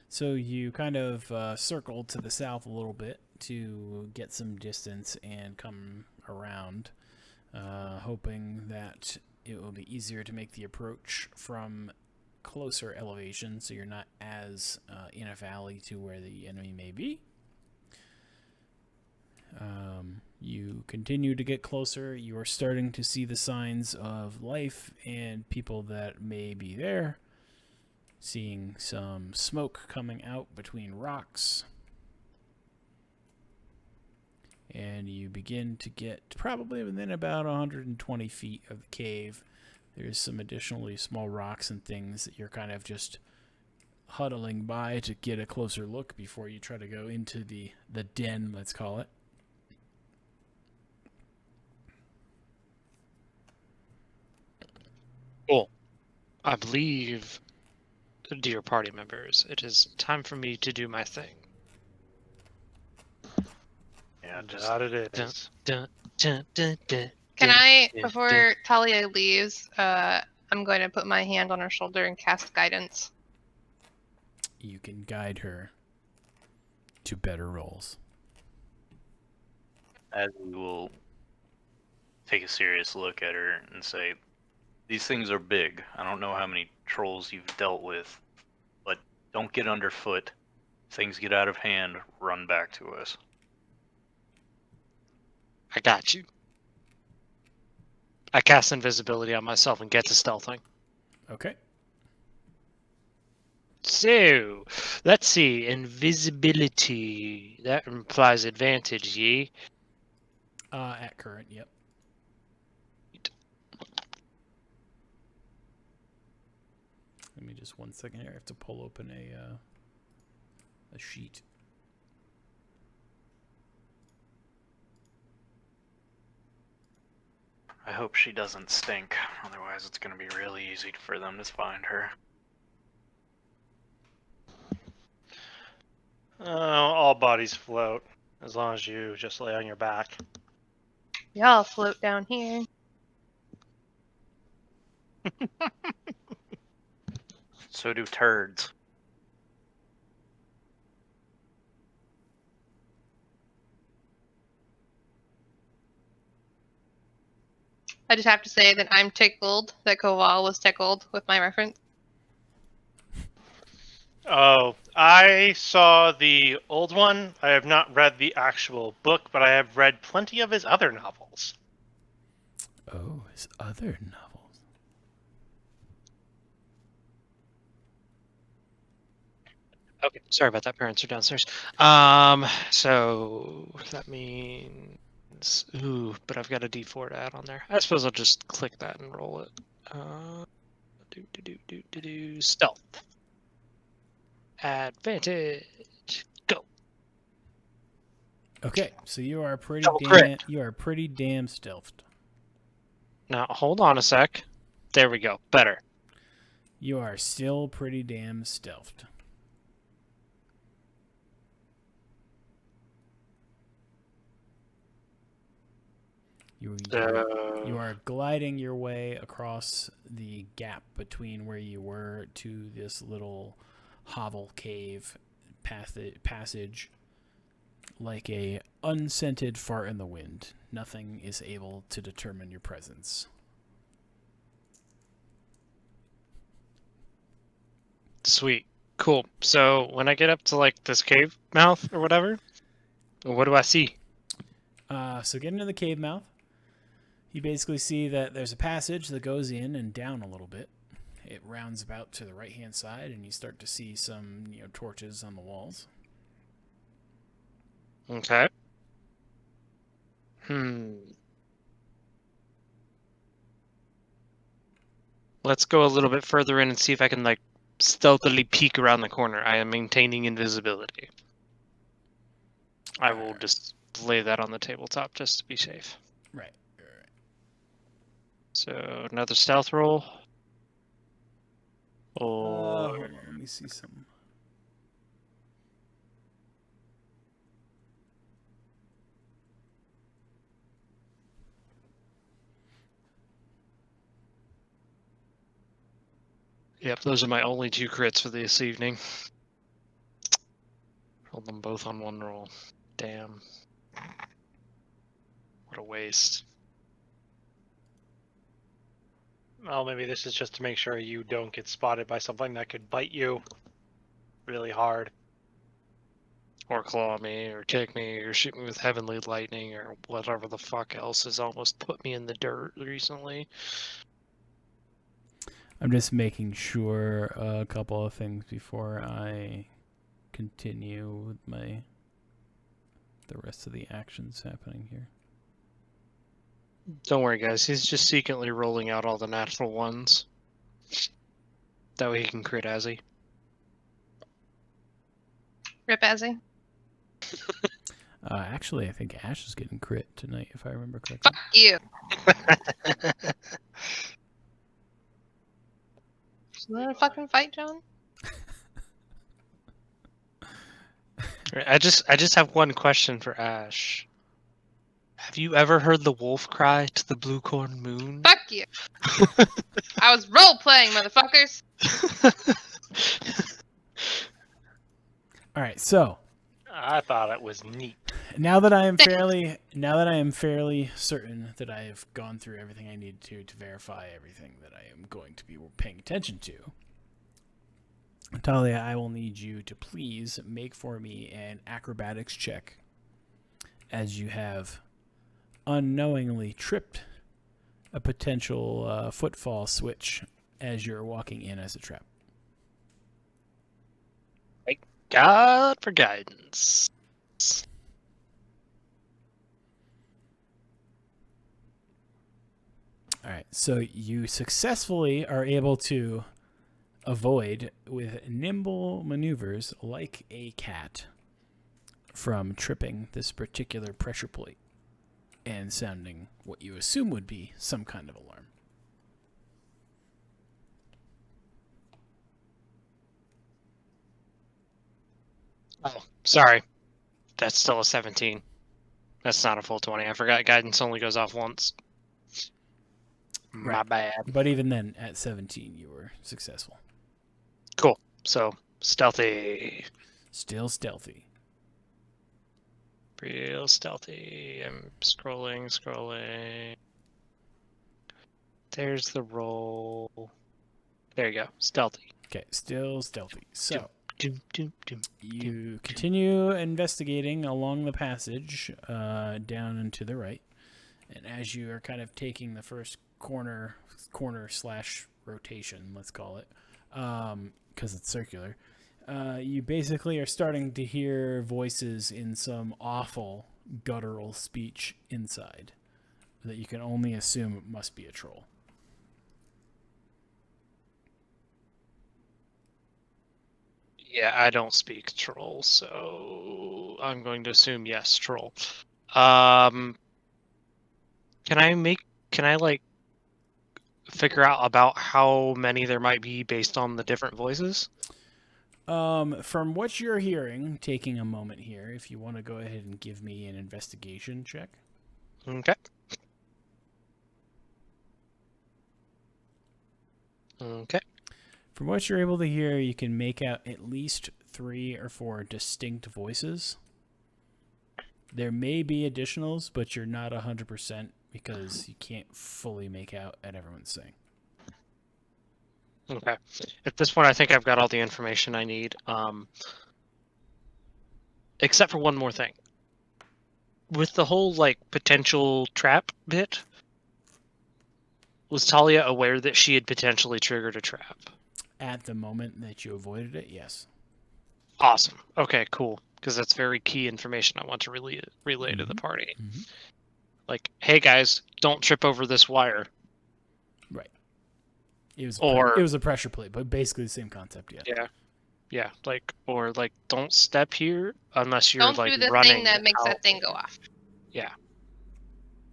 So you kind of circle to the south a little bit to get some distance and come around, hoping that it will be easier to make the approach from closer elevation, so you're not as in a valley to where the enemy may be. You continue to get closer. You are starting to see the signs of life and people that may be there. Seeing some smoke coming out between rocks. And you begin to get probably within about 120 feet of the cave. There's some additionally small rocks and things that you're kind of just huddling by to get a closer look before you try to go into the den, let's call it. Cool. I believe, dear party members, it is time for me to do my thing. Yeah, just That it is. Dun, dun, dun, dun, Can dun, I, dun, before Talia leaves, I'm going to put my hand on her shoulder and cast guidance. You can guide her to better roles. as we will take a serious look at her and say, these things are big. I don't know how many trolls you've dealt with, but don't get underfoot. Things get out of hand, run back to us. I got you. I cast invisibility on myself and get to stealthing. Okay. So, let's see. Invisibility. That implies advantage, ye? At current, yep. Let me just 1 second here. I have to pull open a sheet. I hope she doesn't stink, otherwise it's going to be really easy for them to find her. All bodies float, as long as you just lay on your back. Y'all float down here. So do turds. I just have to say that I'm tickled that Koval was tickled with my reference. Oh, I saw the old one. I have not read the actual book, but I have read plenty of his other novels. Oh, his other novels. Okay, sorry about that. Parents are downstairs. So that means... Ooh, but I've got a D4 to add on there. I suppose I'll just click that and roll it. Stealth. Advantage. Go. Okay, so you are pretty Double damn crit. stealthed. Now, hold on a sec. There we go. Better. You are still pretty damn stealthed. You are gliding your way across the gap between where you were to this little hovel cave passage like a unscented fart in the wind. Nothing is able to determine your presence. Sweet. Cool. So when I get up to like this cave mouth or whatever, what do I see? So get into the cave mouth. You basically see that there's a passage that goes in and down a little bit. It rounds about to the right-hand side, and you start to see some, torches on the walls. Okay. Let's go a little bit further in and see if I can like stealthily peek around the corner. I am maintaining invisibility. I will just lay that on the tabletop just to be safe. Right. So another stealth roll. Hold on, let me see something. Yep, those are my only 2 crits for this evening. Rolled them both on one roll. Damn. What a waste. Well, maybe this is just to make sure you don't get spotted by something that could bite you really hard. Or claw me, or kick me, or shoot me with heavenly lightning, or whatever the fuck else has almost put me in the dirt recently. I'm just making sure a couple of things before I continue with the rest of the actions happening here. Don't worry, guys. He's just secretly rolling out all the natural ones. That way he can crit Azzy. Rip Azzy. Actually, I think Ash is getting crit tonight, if I remember correctly. Fuck you. You wanna fucking fight, John? I just have one question for Ash. Have you ever heard the wolf cry to the blue corn moon? Fuck you. I was role playing, motherfuckers. All right, so I thought it was neat. now that I am fairly certain that I have gone through everything I need to verify everything that I am going to be paying attention to, Talia, I will need you to please make for me an acrobatics check, as you have unknowingly tripped a potential footfall switch as you're walking in as a trap. Thank God for guidance. All right, so you successfully are able to avoid, with nimble maneuvers like a cat, from tripping this particular pressure plate and sounding what you assume would be some kind of alarm. Oh, sorry. That's still a 17. That's not a full 20. I forgot guidance only goes off once. My Right. bad. But even then, at 17, you were successful. Cool. So, stealthy. Still stealthy. Real stealthy. I'm scrolling. There's the roll. There you go. Stealthy. Okay, still stealthy. So, Doom, doom, doom. you continue investigating along the passage down and to the right. And as you are kind of taking the first corner slash rotation, let's call it, because it's circular, you basically are starting to hear voices in some awful guttural speech inside that you can only assume it must be a troll. Yeah, I don't speak troll, so I'm going to assume yes, troll. Can I like figure out about how many there might be based on the different voices? From what you're hearing, taking a moment here, if you want to go ahead and give me an investigation check. Okay. Okay. From what you're able to hear, you can make out at least 3 or 4 distinct voices. There may be additionals, but you're not 100% because you can't fully make out what everyone's saying. Okay. At this point, I think I've got all the information I need. Except for one more thing. With the whole potential trap bit, was Talia aware that she had potentially triggered a trap? At the moment that you avoided it, yes. Awesome. Okay, cool. Because that's very key information I want to relay to the party. Mm-hmm. Hey guys, don't trip over this wire. Right. It was a pressure plate, but basically the same concept. Yeah. Yeah. Don't step here unless you're Don't do the running thing that makes out. that thing go off. Yeah.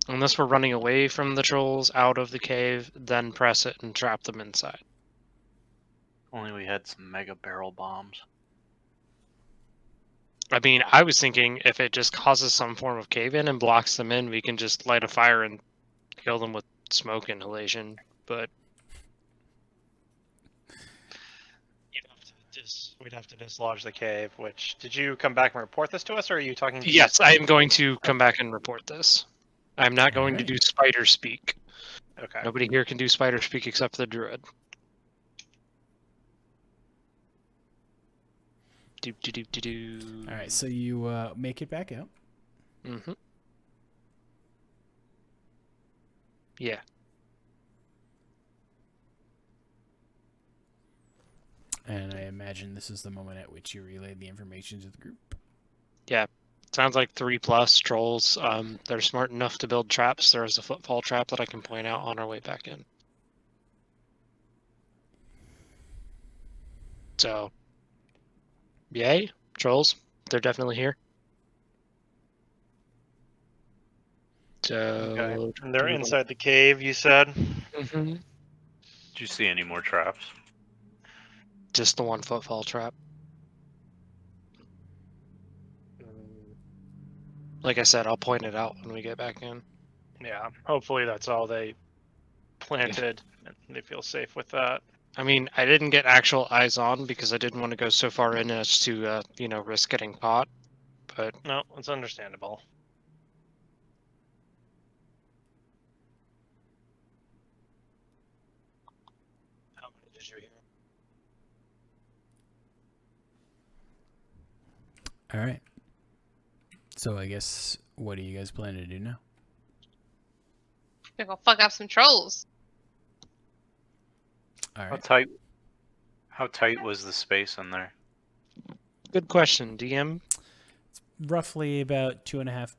Unless we're running away from the trolls out of the cave, then press it and trap them inside. Only we had some mega barrel bombs. I mean, I was thinking if it just causes some form of cave-in and blocks them in, we can just light a fire and kill them with smoke inhalation. But we'd have to dislodge the cave. Which, did you come back and report this to us, or are you talking to yes, I am going to come back and report this. I'm not going to do spider speak. Okay. Nobody here can do spider speak except for the druid. All right, so you make it back out. Mm-hmm. Yeah. And I imagine this is the moment at which you relay the information to the group. Yeah. Sounds like 3+ trolls. They're smart enough to build traps. There is a footfall trap that I can point out on our way back in. So, yay, trolls. They're definitely here. So, Okay. And they're inside the cave, you said? Mm-hmm. Did you see any more traps? Just the one footfall trap. Like I said, I'll point it out when we get back in. Yeah. Hopefully that's all they planted. And they feel safe with that. I mean, I didn't get actual eyes on because I didn't want to go so far in as to, risk getting caught. But No, it's understandable. How many did you hear? All right. So I guess, what do you guys plan to do now? We're gonna fuck up some trolls. All right. How tight was the space in there? good question, DM. Roughly about 2.5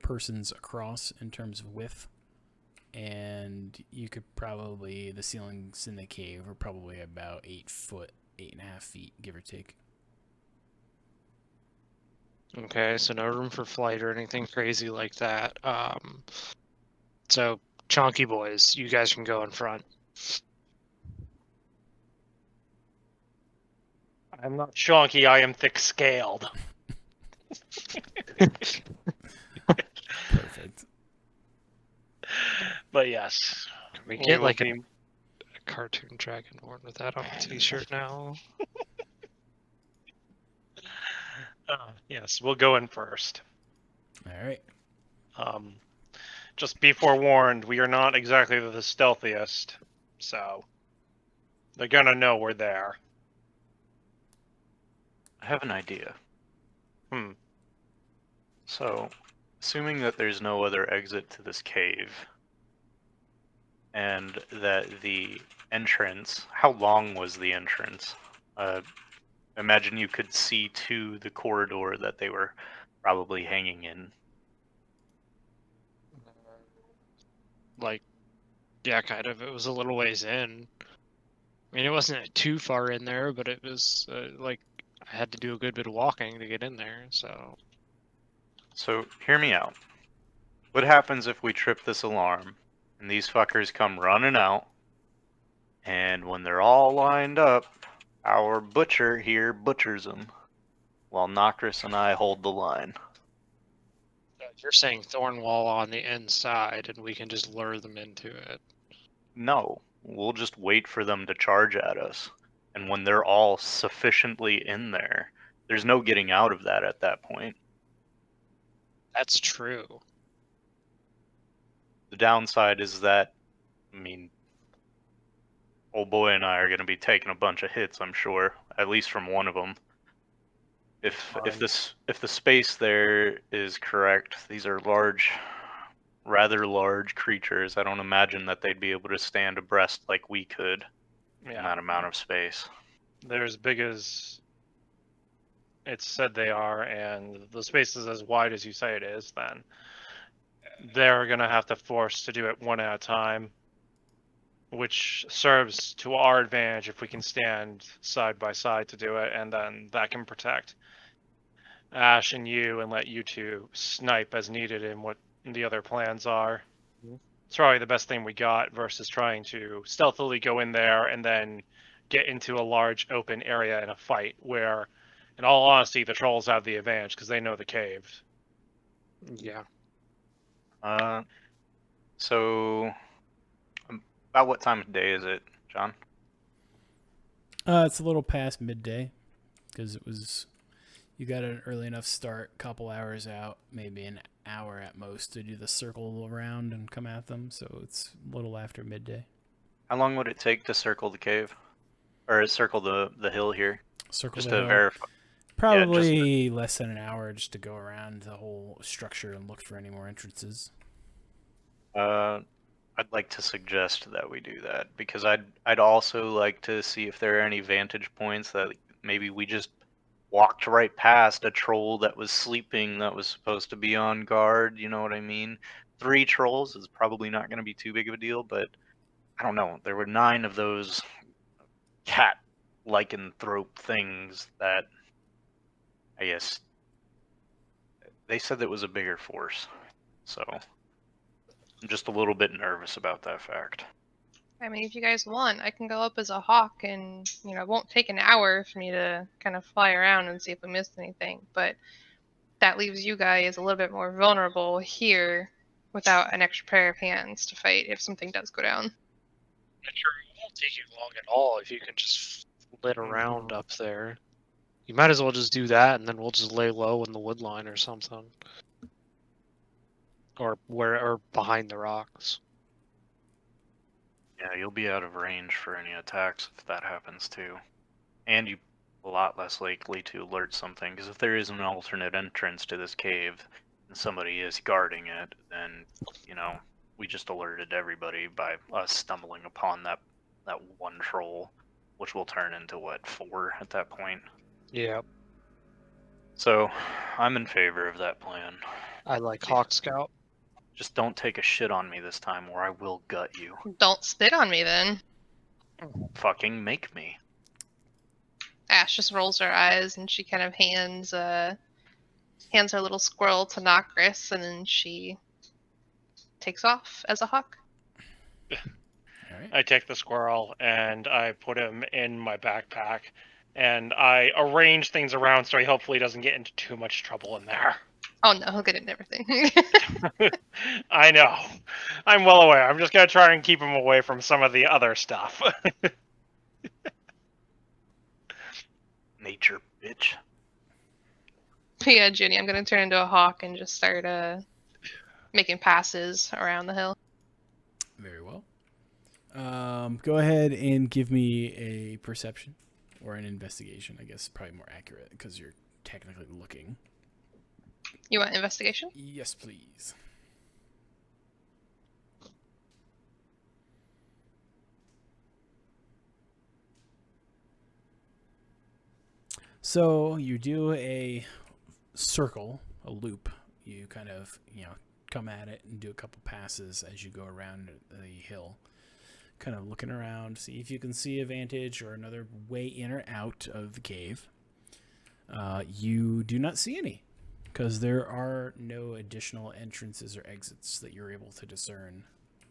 persons across in terms of width. And you could probably, the ceilings in the cave are probably about 8.5 feet, give or take. Okay, so no room for flight or anything crazy like that. So chonky boys, you guys can go in front. I'm not chonky, I am thick-scaled. Perfect. But yes. Can we we get will like be- a cartoon dragonborn with that on a t-shirt now? Yes, we'll go in first. All right. Just be forewarned, we are not exactly the stealthiest, so they're gonna know we're there. I have an idea. Hmm. So, assuming that there's no other exit to this cave, and that the entrance, how long was the entrance? Imagine you could see to the corridor that they were probably hanging in. Like, yeah, kind of. It was a little ways in. I mean, it wasn't too far in there, but it was I had to do a good bit of walking to get in there. So Hear me out. What happens if we trip this alarm, and these fuckers come running out, and when they're all lined up, our butcher here butchers them, while Nocris and I hold the line? you're saying thorn wall on the inside, and we can just lure them into it. No, We'll just wait for them to charge at us. And when they're all sufficiently in there, there's no getting out of that at that point. That's true. The downside is that, I mean, old boy and I are going to be taking a bunch of hits, I'm sure, at least from one of them. If the space there is correct, these are large, rather large creatures. I don't imagine that they'd be able to stand abreast like we could in that amount of space. They're as big as it's said they are, and the space is as wide as you say it is, then they're going to have to force to do it one at a time, which serves to our advantage if we can stand side by side to do it, and then that can protect Ash and you and let you two snipe as needed in what the other plans are. It's probably the best thing we got versus trying to stealthily go in there and then get into a large open area in a fight where, in all honesty, the trolls have the advantage because they know the cave. Yeah. So about what time of day is it, John? It's a little past midday because you got an early enough start, couple hours out, maybe an hour at most to do the circle around and come at them. So it's a little after midday. How long would it take to circle the cave, or circle the hill here? Circle Just the to hill. verify. Probably less than an hour just to go around the whole structure and look for any more entrances. I'd like to suggest that we do that because I'd also like to see if there are any vantage points that maybe we just walked right past a troll that was sleeping that was supposed to be on guard. You know what I mean? 3 trolls is probably not going to be too big of a deal, but I don't know. There were 9 of those cat lycanthrope things that I guess they said that was a bigger force. So I'm just a little bit nervous about that fact. I mean, if you guys want, I can go up as a hawk and, it won't take an hour for me to kind of fly around and see if we missed anything. But that leaves you guys a little bit more vulnerable here without an extra pair of hands to fight if something does go down. Sure, it won't take you long at all if you can just flit around up there. You might as well just do that, and then we'll just lay low in the wood line or something, or behind the rocks. Yeah, you'll be out of range for any attacks if that happens too. And you're a lot less likely to alert something, because if there is an alternate entrance to this cave and somebody is guarding it, then, we just alerted everybody by us stumbling upon that one troll, which will turn into, 4 at that point? Yeah. So, I'm in favor of that plan. I like Hawk Scout. Just don't take a shit on me this time, or I will gut you. Don't spit on me then. Fucking make me. Ash just rolls her eyes and she kind of hands her little squirrel to Nokris, and then she takes off as a hawk. All right. I take the squirrel and I put him in my backpack, and I arrange things around so he hopefully doesn't get into too much trouble in there. Oh no, he'll get into everything. I know. I'm well aware. I'm just going to try and keep him away from some of the other stuff. Nature, bitch. Yeah, Ginny, I'm going to turn into a hawk and just start making passes around the hill. Very well. Go ahead and give me a perception or an investigation. I guess probably more accurate because you're technically looking. You want investigation? Yes, please. So you do a circle, a loop. You kind of, come at it and do a couple passes as you go around the hill. Kind of looking around, see if you can see a vantage or another way in or out of the cave. You do not see any, because there are no additional entrances or exits that you're able to discern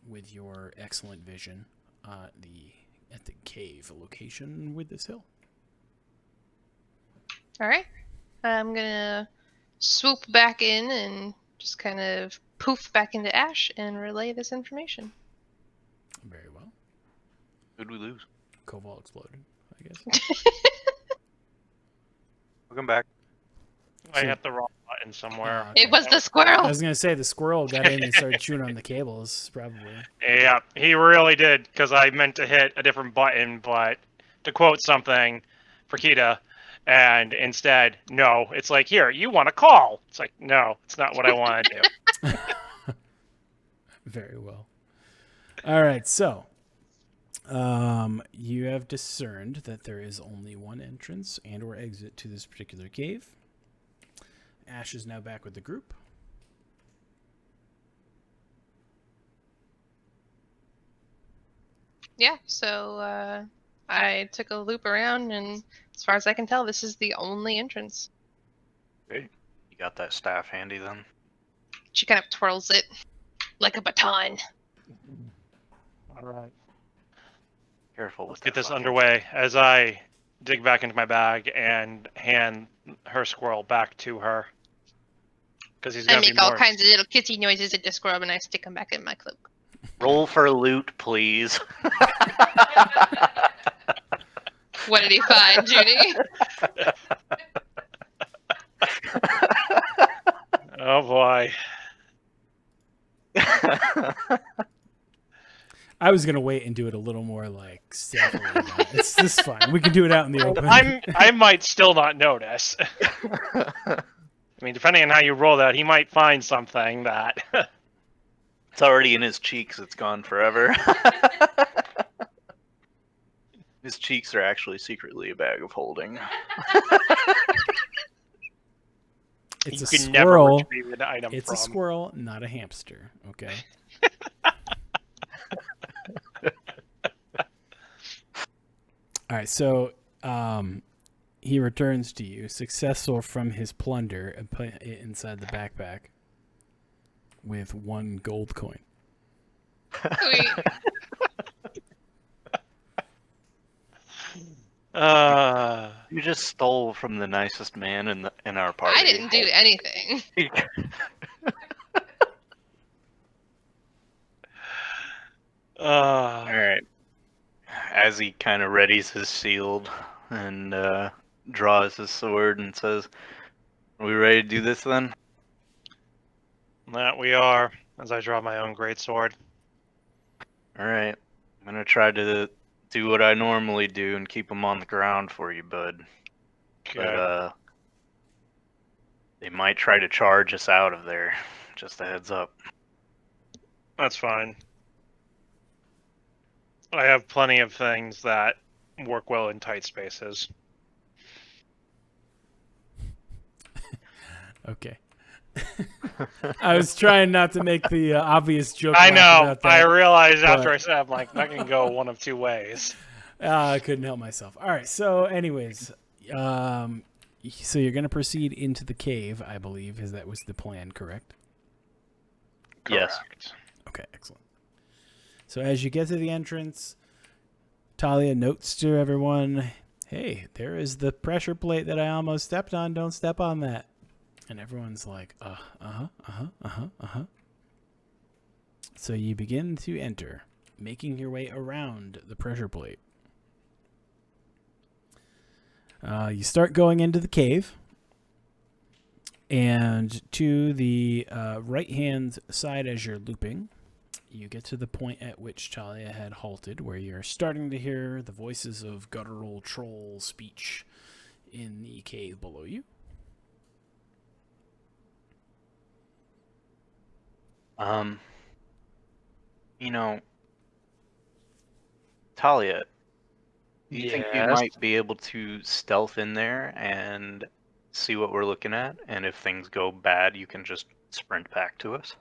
with your excellent vision at the cave location with this hill. All right. I'm going to swoop back in and just kind of poof back into Ash and relay this information. Very well. Who'd we lose? Koval exploded, I guess. Welcome back. I So- hit the wrong button somewhere. It was the I squirrel. was gonna say the squirrel got in and started chewing on the cables, probably. Yeah, he really did, because I meant to hit a different button, but to quote something for Kita, and instead, no, it's like, here, you want to call. It's like, no, it's not what I want to do. Very well. All right, so you have discerned that there is only one entrance and/or exit to this particular cave. Ash is now back with the group. Yeah, so I took a loop around, and as far as I can tell, this is the only entrance. Okay. You got that staff handy then? She kind of twirls it like a baton. All right. Careful with Let's that. get this fucking- underway as I dig back into my bag and hand her squirrel back to her. Because he's I going to be make all more... kinds of little kissy noises at the squirrel, and I stick them back in my cloak. Roll for loot, please. What did he find, Judy? Oh, boy. I was gonna wait and do it a little more like stealthily. It's this fine. We can do it out in the open. Oh, I might still not notice. I mean, depending on how you roll that, he might find something that... It's already in his cheeks. It's gone forever. His cheeks are actually secretly a bag of holding. It's you a can never squirrel. retrieve an item It's from. a squirrel, not a hamster. Okay. All right. So, he returns to you, successful from his plunder, and put it inside the backpack with 1 gold coin. Sweet. You just stole from the nicest man in our party. I didn't do anything. All right. As he kind of readies his shield and draws his sword and says, "Are we ready to do this then?" That we are, as I draw my own greatsword. All right. I'm gonna try to do what I normally do and keep them on the ground for you, bud. But they might try to charge us out of there. Just a heads up. That's fine. I have plenty of things that work well in tight spaces. Okay. I was trying not to make the obvious joke. I laugh know. about that. I realized after but- I said, I'm like, that can go one of two ways. I couldn't help myself. All right. So, anyways, so you're going to proceed into the cave, I believe, as that was the plan, correct? Yes. Correct. Okay, excellent. So as you get to the entrance, Talia notes to everyone, "Hey, there is the pressure plate that I almost stepped on. Don't step on that." And everyone's like, So you begin to enter, making your way around the pressure plate. You start going into the cave, and to the right-hand side as you're looping, you get to the point at which Talia had halted, where you're starting to hear the voices of guttural troll speech in the cave below you. You know, Talia, do you think you Yes. might be able to stealth in there and see what we're looking at? And if things go bad, you can just sprint back to us?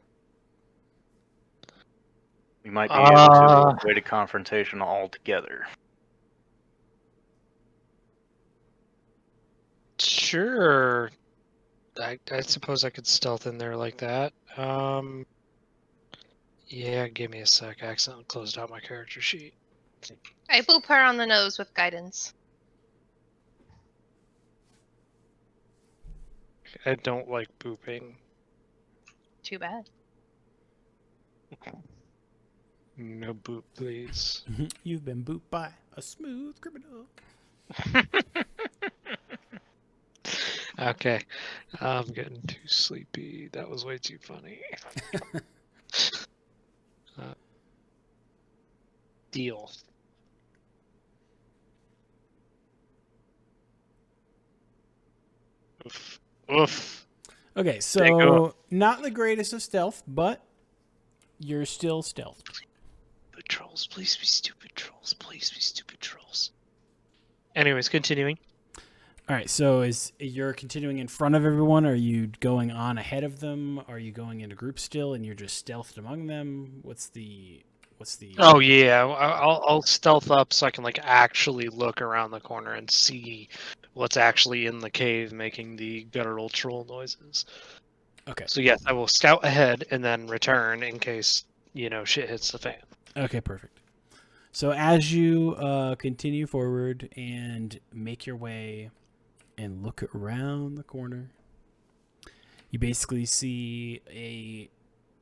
We might be able to avoid a confrontation altogether. Sure. I suppose I could stealth in there like that. Yeah, give me a sec. I accidentally closed out my character sheet. I boop her on the nose with guidance. I don't like booping. Too bad. No boot, please. You've been booped by a smooth criminal. Okay. I'm getting too sleepy. That was way too funny. Deal. Oof. Oof. Okay, go. so not the greatest of stealth, but you're still stealth. But trolls, please be stupid trolls. Please be stupid trolls. Anyways, continuing. All right, so you're continuing in front of everyone? Are you going on ahead of them? Are you going in a group still, and you're just stealthed among them? What's the? Oh yeah, I'll stealth up so I can like actually look around the corner and see what's actually in the cave making the guttural troll noises. Okay. So yes, I will scout ahead and then return in case shit hits the fan. Okay, perfect. So as you continue forward and make your way and look around the corner, you basically see a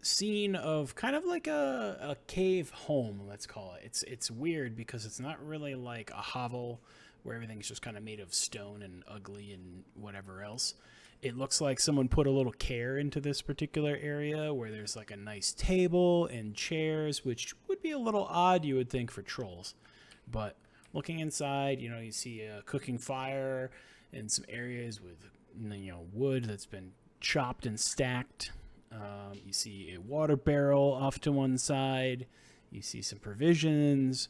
scene of kind of like a cave home, let's call it. It's weird because it's not really like a hovel where everything's just kind of made of stone and ugly and whatever else. It looks like someone put a little care into this particular area where there's like a nice table and chairs, which would be a little odd, you would think, for trolls. But looking inside, you see a cooking fire and some areas with wood that's been chopped and stacked. You see a water barrel off to one side. You see some provisions.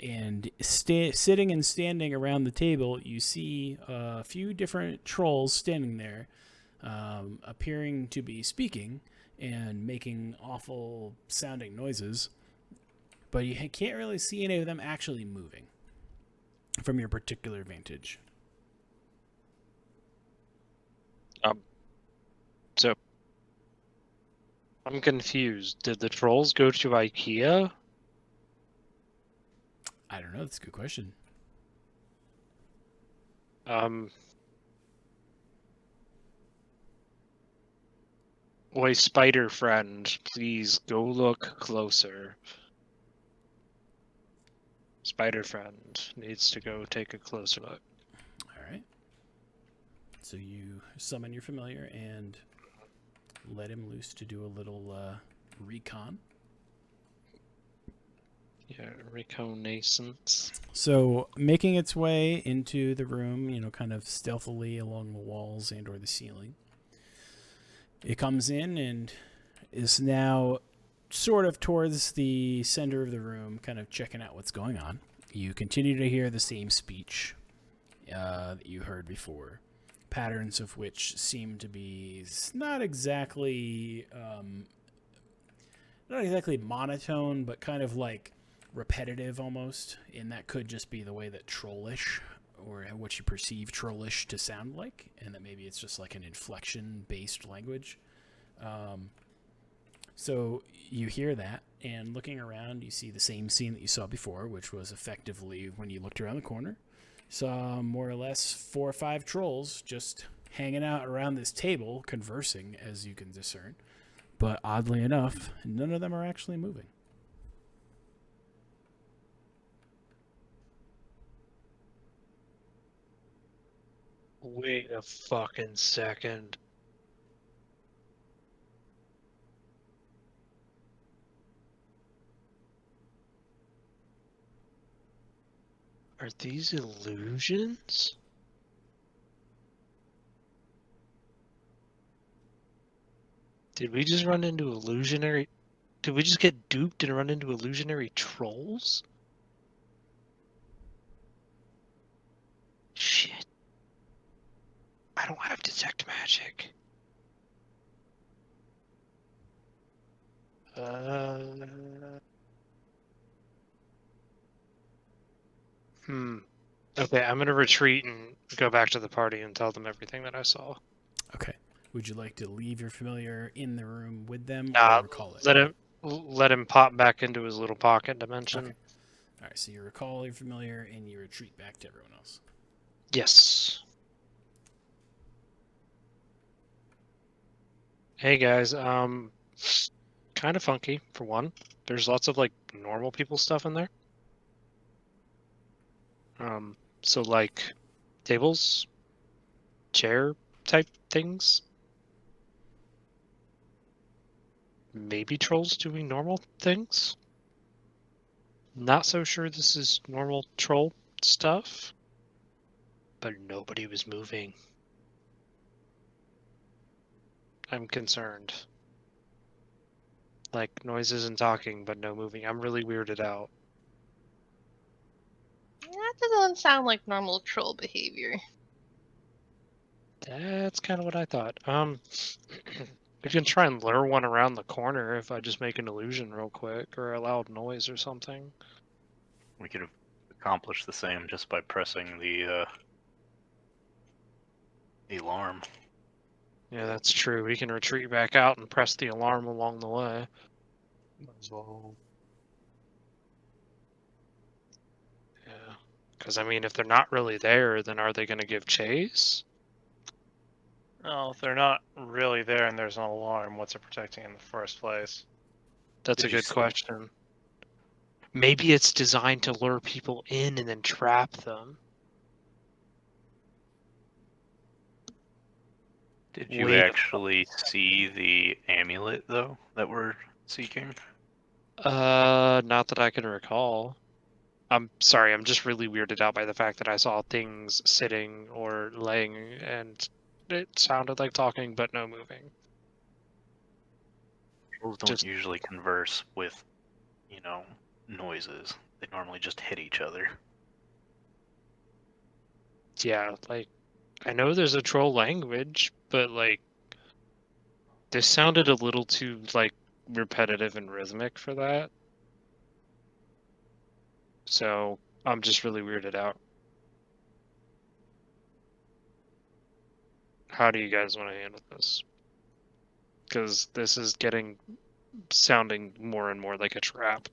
And sitting and standing around the table, you see a few different trolls standing there, appearing to be speaking and making awful sounding noises. But you can't really see any of them actually moving from your particular vantage. So I'm confused. Did the trolls go to IKEA? I don't know. That's a good question. Oi, spider friend, please go look closer. Spider friend needs to go take a closer look. All right. So you summon your familiar and let him loose to do a little recon. Yeah, reconnaissance. So making its way into the room, kind of stealthily along the walls and or the ceiling. It comes in and is now sort of towards the center of the room, kind of checking out what's going on. You continue to hear the same speech that you heard before, patterns of which seem to be not exactly monotone, but kind of like repetitive almost, and that could just be the way that trollish, or what you perceive trollish to sound like, and that maybe it's just like an inflection-based language. So you hear that, and looking around, you see the same scene that you saw before, which was effectively when you looked around the corner. Saw more or less 4 or 5 trolls just hanging out around this table, conversing, as you can discern. But oddly enough, none of them are actually moving. Wait a fucking second. Are these illusions? Did we just run into illusionary... Did we just get duped and run into illusionary trolls? Shit. I don't have detect magic. Okay, I'm gonna retreat and go back to the party and tell them everything that I saw. Okay. Would you like to leave your familiar in the room with them, or recall it? Let him pop back into his little pocket dimension. Okay. All right, so you recall your familiar and you retreat back to everyone else. Yes. Hey guys, kind of funky for one. There's lots of like normal people stuff in there. So like tables, chair type things. Maybe trolls doing normal things. Not so sure this is normal troll stuff. But nobody was moving. I'm concerned. Like noises and talking, but no moving. I'm really weirded out. That doesn't sound like normal troll behavior. That's kind of what I thought. We can try and lure one around the corner if I just make an illusion real quick, or a loud noise or something. We could have accomplished the same just by pressing the alarm. Yeah, that's true. We can retreat back out and press the alarm along the way. Might as well. Yeah. Because, I mean, if they're not really there, then are they going to give chase? Well, if they're not really there and there's an alarm, what's it protecting in the first place? That's Did a you good say- question. Maybe it's designed to lure people in and then trap them. Did you Wait. actually see the amulet, though, that we're seeking? Not that I can recall. I'm sorry, I'm just really weirded out by the fact that I saw things sitting or laying and it sounded like talking but no moving. Trolls don't Just- usually converse with, noises. They normally just hit each other. Yeah, like, I know there's a troll language, but like, this sounded a little too, like, repetitive and rhythmic for that. So, I'm just really weirded out. How do you guys want to handle this? Because this is sounding more and more like a trap.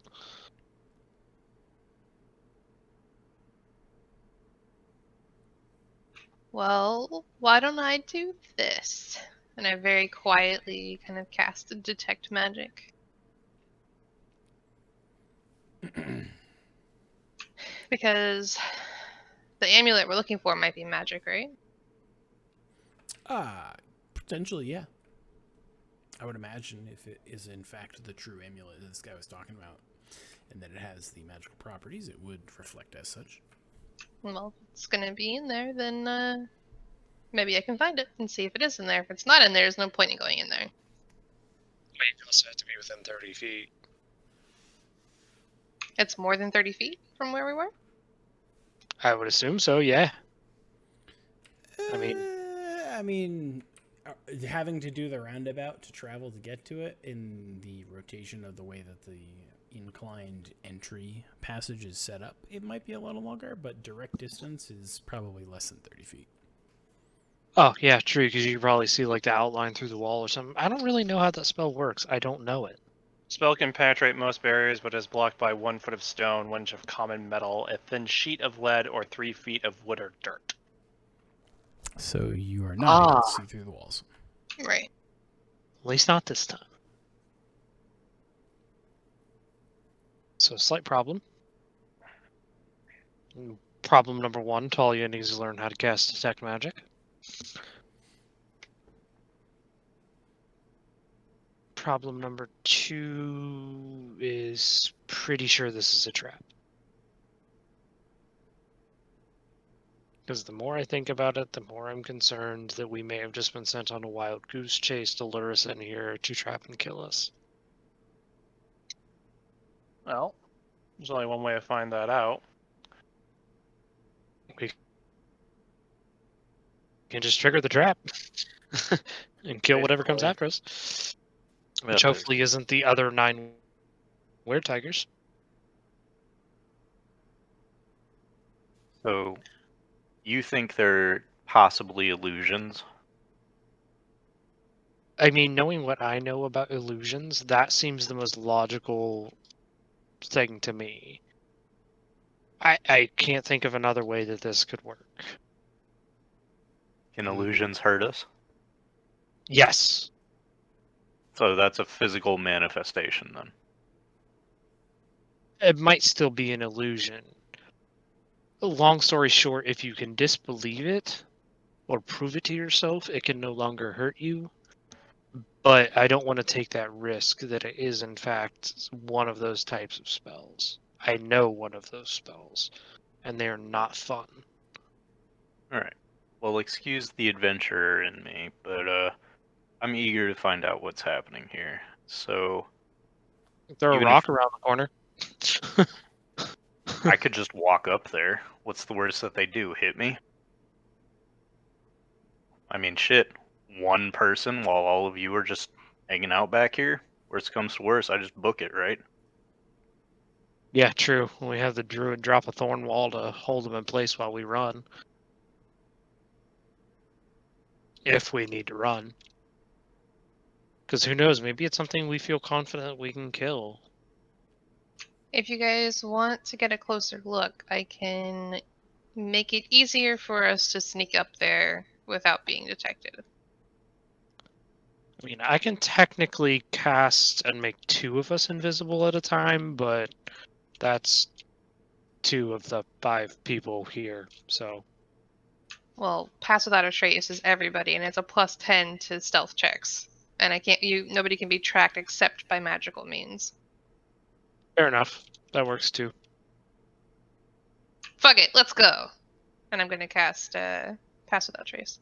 Well, why don't I do this? And I very quietly kind of cast a detect magic. Because the amulet we're looking for might be magic, right? Potentially, yeah. I would imagine if it is in fact the true amulet that this guy was talking about, and that it has the magical properties, it would reflect as such. Well, if it's gonna be in there, then maybe I can find it and see if it is in there. If it's not in there, there's no point in going in there. But you also have to be within 30 feet. It's more than 30 feet from where we were? I would assume so, yeah. I mean- Having to do the roundabout to travel to get to it in the rotation of the way that the inclined entry passage is set up, it might be a little longer, but direct distance is probably less than 30 feet. Oh, yeah, true, because you can probably see like the outline through the wall or something. I don't really know how that spell works. I don't know it. Spell can penetrate most barriers, but is blocked by 1 foot of stone, 1 inch of common metal, a thin sheet of lead, or 3 feet of wood or dirt. So you are not able to see through the walls. Right. At least not this time. So, slight problem. Problem number 1, Talia needs to learn how to cast Detect Magic. Problem number 2 is pretty sure this is a trap. Because the more I think about it, the more I'm concerned that we may have just been sent on a wild goose chase to lure us in here to trap and kill us. Well, there's only one way to find that out. We can just trigger the trap and kill whatever comes Basically. after us. Yeah, Which hopefully isn't the other 9 were-tigers. So, you think they're possibly illusions? I mean, knowing what I know about illusions, that seems the most logical thing to me. I can't think of another way that this could work. Can illusions hurt us? Yes. So that's a physical manifestation then. it might still be an illusion. Long story short, if you can disbelieve it or prove it to yourself, it can no longer hurt you. But I don't want to take that risk that it is, in fact, one of those types of spells. I know one of those spells, and they're not fun. Alright. Well, excuse the adventurer in me, but I'm eager to find out what's happening here. So Throw a Even rock if- around the corner. I could just walk up there. What's the worst that they do? Hit me? I mean, shit. One person while all of you are just hanging out back here? Worst comes to worst, I just book it, right? Yeah, true. We have the druid drop a thorn wall to hold them in place while we run. If we need to run. Because who knows, maybe it's something we feel confident we can kill. If you guys want to get a closer look, I can make it easier for us to sneak up there without being detected. I mean, I can technically cast and make 2 of us invisible at a time, but that's 2 of the 5 people here, so... Well, pass without a trace is everybody, and it's a +10 to stealth checks. And nobody can be tracked except by magical means. Fair enough. That works too. Fuck it, let's go. And I'm gonna cast pass without trace.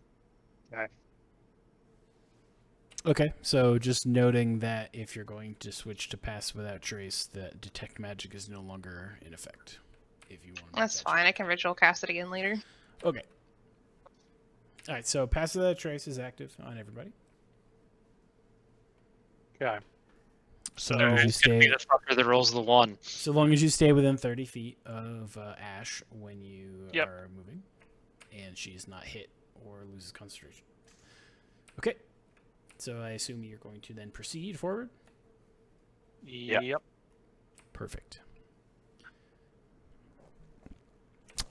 Okay, so just noting that if you're going to switch to pass without trace, that detect magic is no longer in effect. If you want. That's fine. I can ritual cast it again later. Okay. All right, so pass without trace is active on everybody. Okay. So long as you It's gonna be stay, the fucker that rolls the 1. so long as you stay within 30 feet of Ash when you Yep. are moving, and she's not hit or loses concentration. Okay. So I assume you're going to then proceed forward. Yep. Perfect.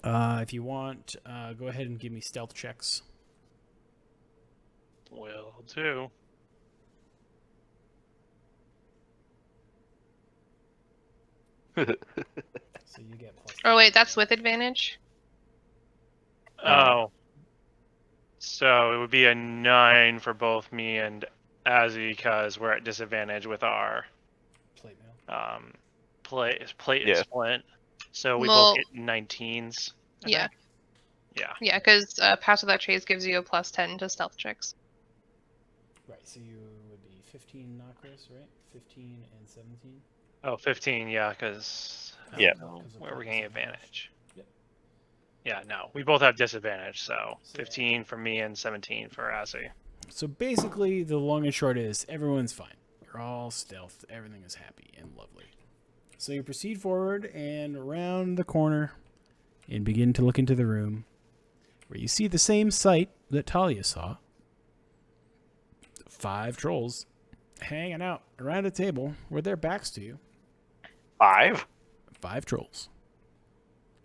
If you want, go ahead and give me stealth checks. Will do. So you get plus. Oh wait, that's with advantage? Oh. So it would be a 9 for both me and Azzy because we're at disadvantage with our plate mail. plate Yeah. and splint. So we Well, both get 19s. I Yeah. think. Yeah. Yeah, because pass without trace gives you a +10 to stealth checks. Right. So you would be 15 knockers, right? 15 and 17. Oh, 15, yeah, because Yeah. where we're getting advantage. Yep. Yeah, no, we both have disadvantage, so So- 15 for me and 17 for Azzy. So basically, the long and short is everyone's fine. You're all stealth. Everything is happy and lovely. So you proceed forward and around the corner and begin to look into the room where you see the same sight that Talia saw. 5 trolls hanging out around a table with their backs to you. 5? 5 trolls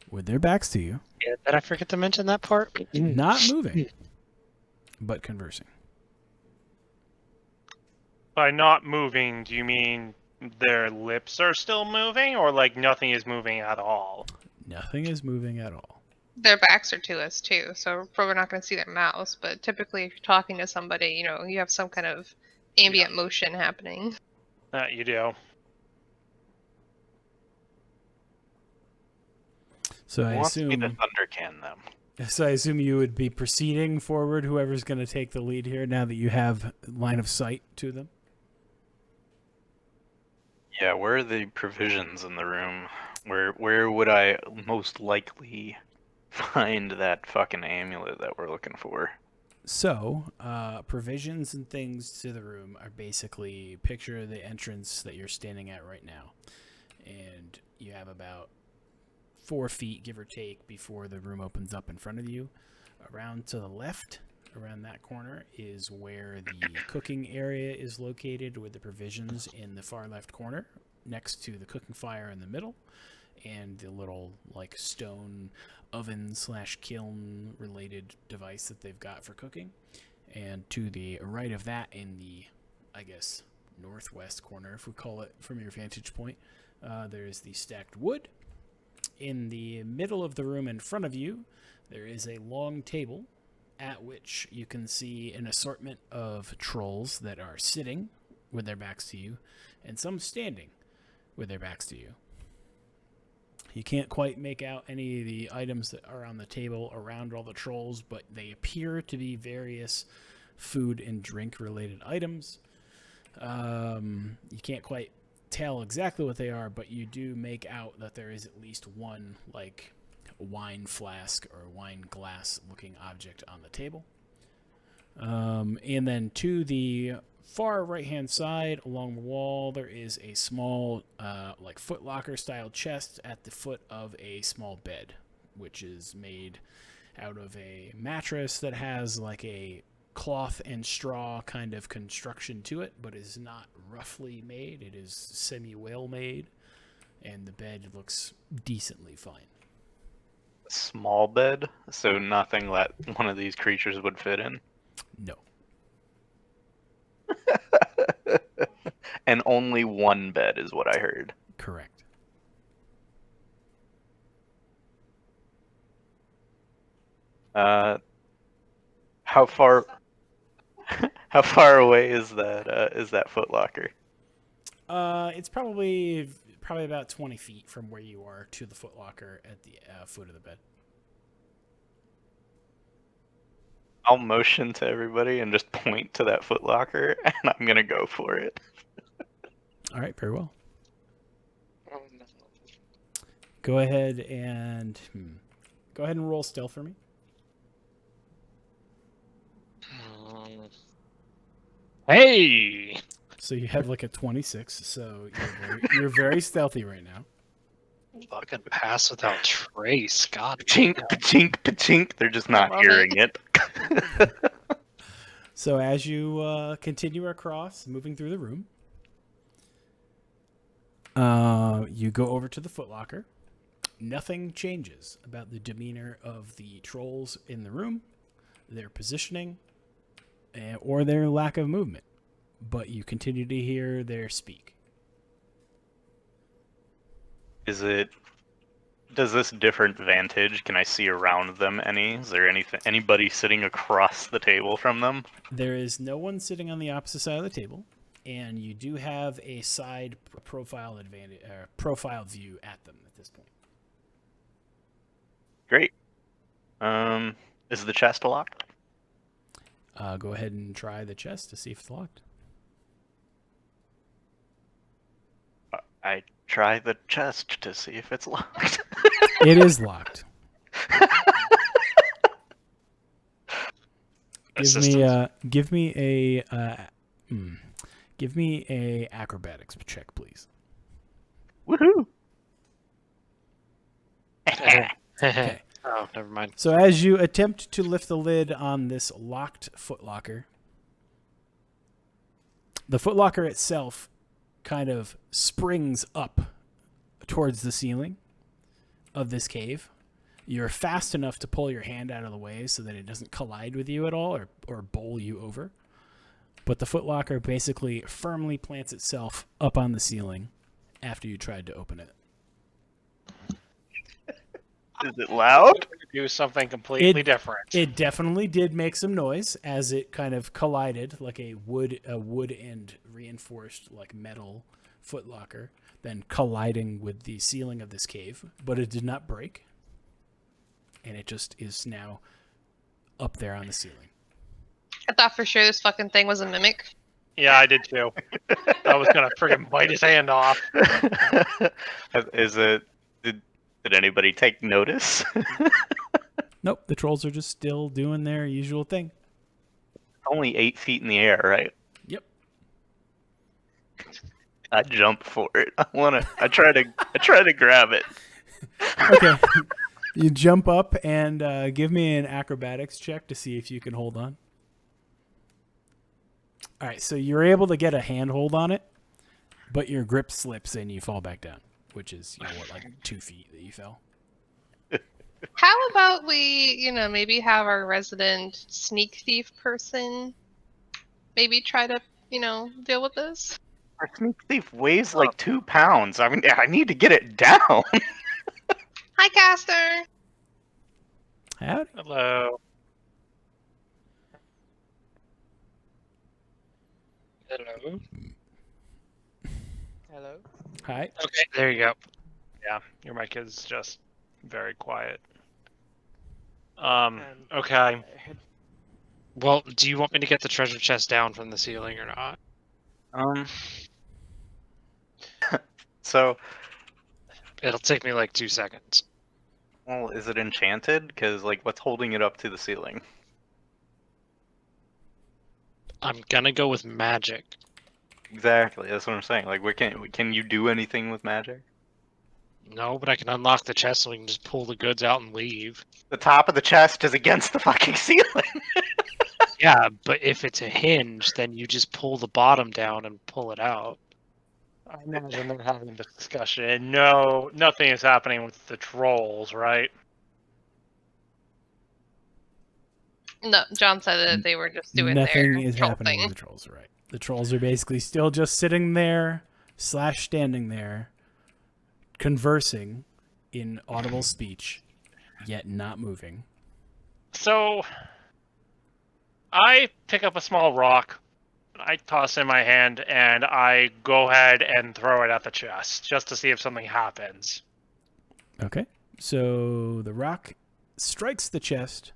with their backs to you, Yeah, did I forget to mention that part? not moving, but conversing. By not moving, do you mean their lips are still moving, or like nothing is moving at all? Nothing is moving at all. Their backs are to us too, so we're probably not going to see their mouths. But typically, if you're talking to somebody, you have some kind of ambient motion happening. You do. So I Who wants me to assume. thundercan them? So I assume you would be proceeding forward. Whoever's going to take the lead here, now that you have line of sight to them. Yeah, where are the provisions in the room? Where would I most likely find that fucking amulet that we're looking for? So, provisions and things to the room are basically picture the entrance that you're standing at right now, and you have about 4 feet, give or take, before the room opens up in front of you. Around to the left, around that corner, is where the cooking area is located, with the provisions in the far left corner, next to the cooking fire in the middle, and the little like stone oven / kiln related device that they've got for cooking. And to the right of that, in the, I guess, northwest corner, if we call it from your vantage point, There's the stacked wood. In the middle of the room in front of you, there is a long table at which you can see an assortment of trolls that are sitting with their backs to you, and some standing with their backs to you. You can't quite make out any of the items that are on the table around all the trolls, but they appear to be various food and drink related items. You can't quite tell exactly what they are, but you do make out that there is at least one, like, wine flask or wine glass looking object on the table. And then to the far right hand side along the wall, there is a small like Foot Locker style chest at the foot of a small bed, which is made out of a mattress that has like a cloth and straw kind of construction to it, but is not roughly made. It is semi well made, and the bed looks decently fine. Small bed, so nothing that one of these creatures would fit in. No. And only one bed is what I heard. Correct. How far away is that Foot Locker? It's probably about 20 feet from where you are to the Foot Locker at the foot of the bed. I'll motion to everybody and just point to that Foot Locker, and I'm gonna go for it. All right, very well. Oh, no. Go ahead and roll stealth for me. Hey! So you have like a 26, so you're very stealthy right now. Fucking pass without trace. God. Pachink, pachink, pachink. They're just not hearing it. So as you continue across, moving through the room, you go over to the Foot Locker. Nothing changes about the demeanor of the trolls in the room, their positioning, or their lack of movement. But you continue to hear their speak. Does this different vantage? Can I see around them any? Is there anybody sitting across the table from them? There is no one sitting on the opposite side of the table, and you do have a side profile view at them at this point. Great. Is the chest locked? Go ahead and try the chest to see if it's locked. I try the chest to see if it's locked. It is locked. Give me a acrobatics check, please. Woohoo! Okay. Oh, never mind. So as you attempt to lift the lid on this locked Foot Locker, the Foot Locker itself kind of springs up towards the ceiling of this cave. You're fast enough to pull your hand out of the way so that it doesn't collide with you at all or bowl you over. But the Foot Locker basically firmly plants itself up on the ceiling after you tried to open it. Is it loud? Do something completely different. It definitely did make some noise as it kind of collided like a wood and reinforced like metal Foot Locker, then colliding with the ceiling of this cave, but it did not break. And it just is now up there on the ceiling. I thought for sure this fucking thing was a mimic. Yeah, I did too. I was gonna friggin' bite his hand off. Did anybody take notice? Nope, the trolls are just still doing their usual thing. Only 8 feet in the air, right? Yep. I jump for it. I try to grab it. Okay. You jump up and give me an acrobatics check to see if you can hold on. All right, so you're able to get a handhold on it, but your grip slips and you fall back down, which is, like 2 feet that you fell. How about we, maybe have our resident sneak thief person maybe try to, deal with this? Our sneak thief weighs like 2 pounds. I mean, I need to get it down. Hi, Caster. Howdy. Hello. Hello. Hello. Hi. Okay, there you go. Yeah, your mic is just very quiet. And Okay. I had- Well, do you want me to get the treasure chest down from the ceiling or not? So, It'll take me like 2 seconds. well, is it enchanted? Because, like, what's holding it up to the ceiling? I'm gonna go with magic. Exactly, that's what I'm saying. Like, can you do anything with magic? No, but I can unlock the chest so we can just pull the goods out and leave. The top of the chest is against the fucking ceiling. Yeah, but if it's a hinge, then you just pull the bottom down and pull it out. I imagine they're having a discussion. No, nothing is happening with the trolls, right? No, John said that they were just doing Nothing their is troll happening thing. with the trolls, right? The trolls are basically still just sitting there / standing there, conversing in audible speech, yet not moving. So, I pick up a small rock, I toss it in my hand, and I go ahead and throw it at the chest, just to see if something happens. Okay. So the rock strikes the chest,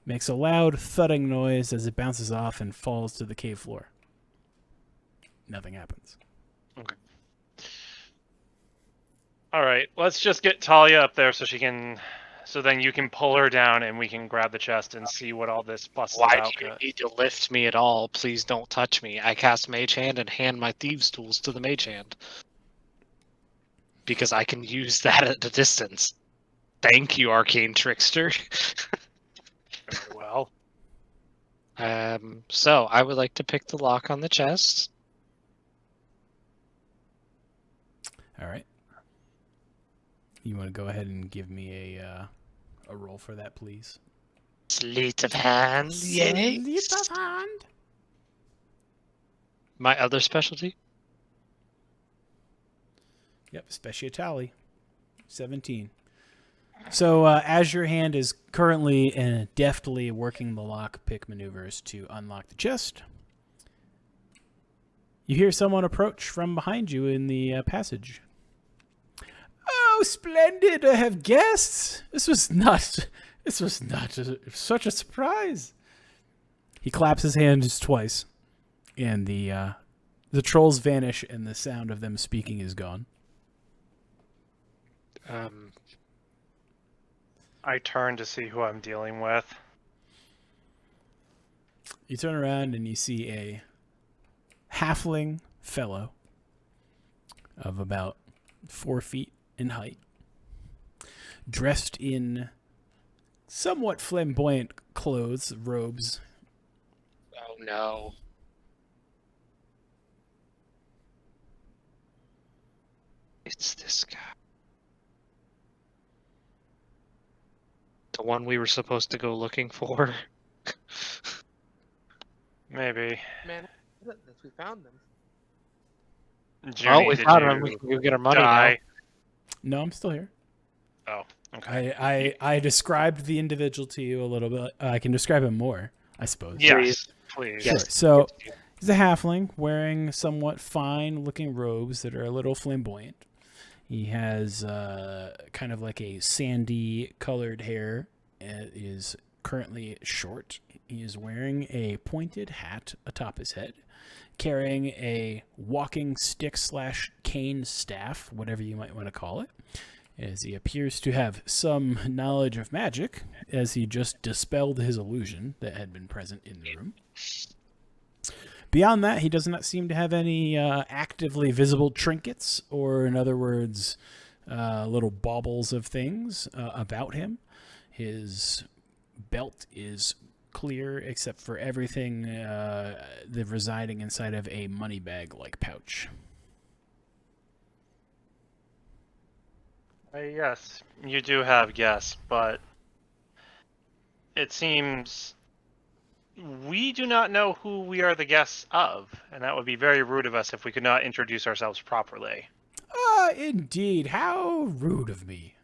makes a loud thudding noise as it bounces off and falls to the cave floor. Nothing happens. Alright, let's just get Talia up there so then you can pull her down and we can grab the chest and see what all this fuss is Why about. do you need to lift me at all? Please don't touch me. I cast Mage Hand and hand my Thieves' Tools to the Mage Hand. Because I can use that at a distance. Thank you, Arcane Trickster. Very well. So, I would like to pick the lock on the chest. All right. You want to go ahead and give me a roll for that, please? Sleight of hand, yay! Sleight of hand. My other specialty? Yep, Speciatali. 17. So as your hand is currently and deftly working the lockpick maneuvers to unlock the chest, you hear someone approach from behind you in the passage. Oh, splendid to have guests. This was not such a surprise. He claps his hands twice, and the trolls vanish, and the sound of them speaking is gone. I turn to see who I'm dealing with. You turn around and you see a halfling fellow of about 4 feet in height, dressed in somewhat flamboyant clothes, robes. Oh no. It's this guy. The one we were supposed to go looking for. Maybe. Man, we found them. Junie, We did found you him. We can go get our money die? No, I'm still here. Oh, okay. I described the individual to you a little bit. I can describe him more, I suppose. Yes, please. Sure. So he's a halfling wearing somewhat fine-looking robes that are a little flamboyant. He has kind of like a sandy-colored hair. It is currently short. He is wearing a pointed hat atop his head, carrying a walking stick / cane staff, whatever you might want to call it, as he appears to have some knowledge of magic, as he just dispelled his illusion that had been present in the room. Beyond that, he does not seem to have any actively visible trinkets, or in other words, little baubles of things about him. His belt is clear except for everything residing inside of a money bag-like pouch. Yes, you do have guests, but it seems We do not know who we are the guests of, and that would be very rude of us if we could not introduce ourselves properly. Ah, indeed. How rude of me.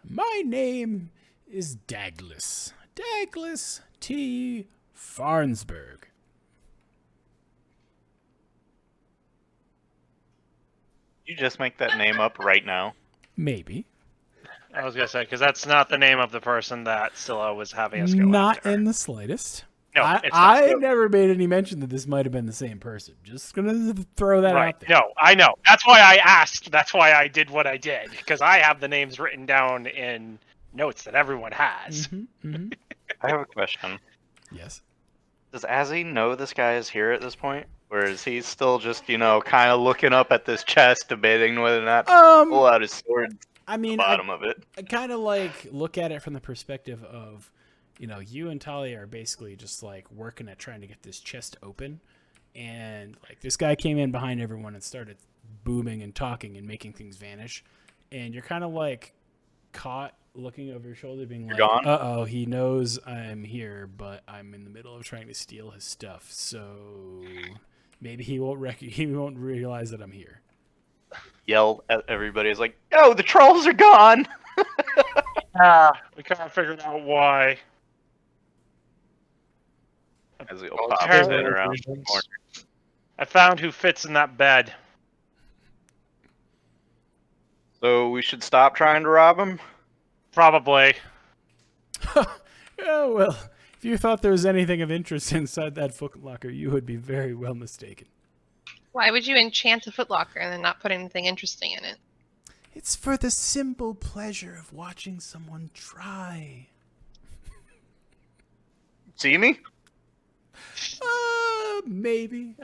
My name is Douglas. Douglas T. Farnsburg. You just make that name up right now. Maybe. I was gonna say, because that's not the name of the person that Scylla was having us go Not after. in the slightest. No, I it's not. never made any mention that this might have been the same person. Just gonna throw that Right. out there. No, I know. That's why I asked. That's why I did what I did, because I have the names written down in notes that everyone has. I have a question. Yes. Does Azzy know this guy is here at this point? Or is he still just, kind of looking up at this chest, debating whether or not to pull out his sword I mean, bottom of it? I kind of like look at it from the perspective of, you and Talia are basically just like working at trying to get this chest open, and like this guy came in behind everyone and started booming and talking and making things vanish, and you're kind of like caught looking over your shoulder, being like, gone? "Uh-oh, he knows I'm here, but I'm in the middle of trying to steal his stuff, so maybe he won't realize that I'm here." Yell at everybody. It's like, yo, the trolls are gone! We can't figure out why. As he'll Well, pop his terrible head around the illusions. corner. I found who fits in that bed. So we should stop trying to rob him? Probably. Oh, well, if you thought there was anything of interest inside that footlocker, you would be very well mistaken. Why would you enchant a footlocker and then not put anything interesting in it? It's for the simple pleasure of watching someone try. See me? Maybe.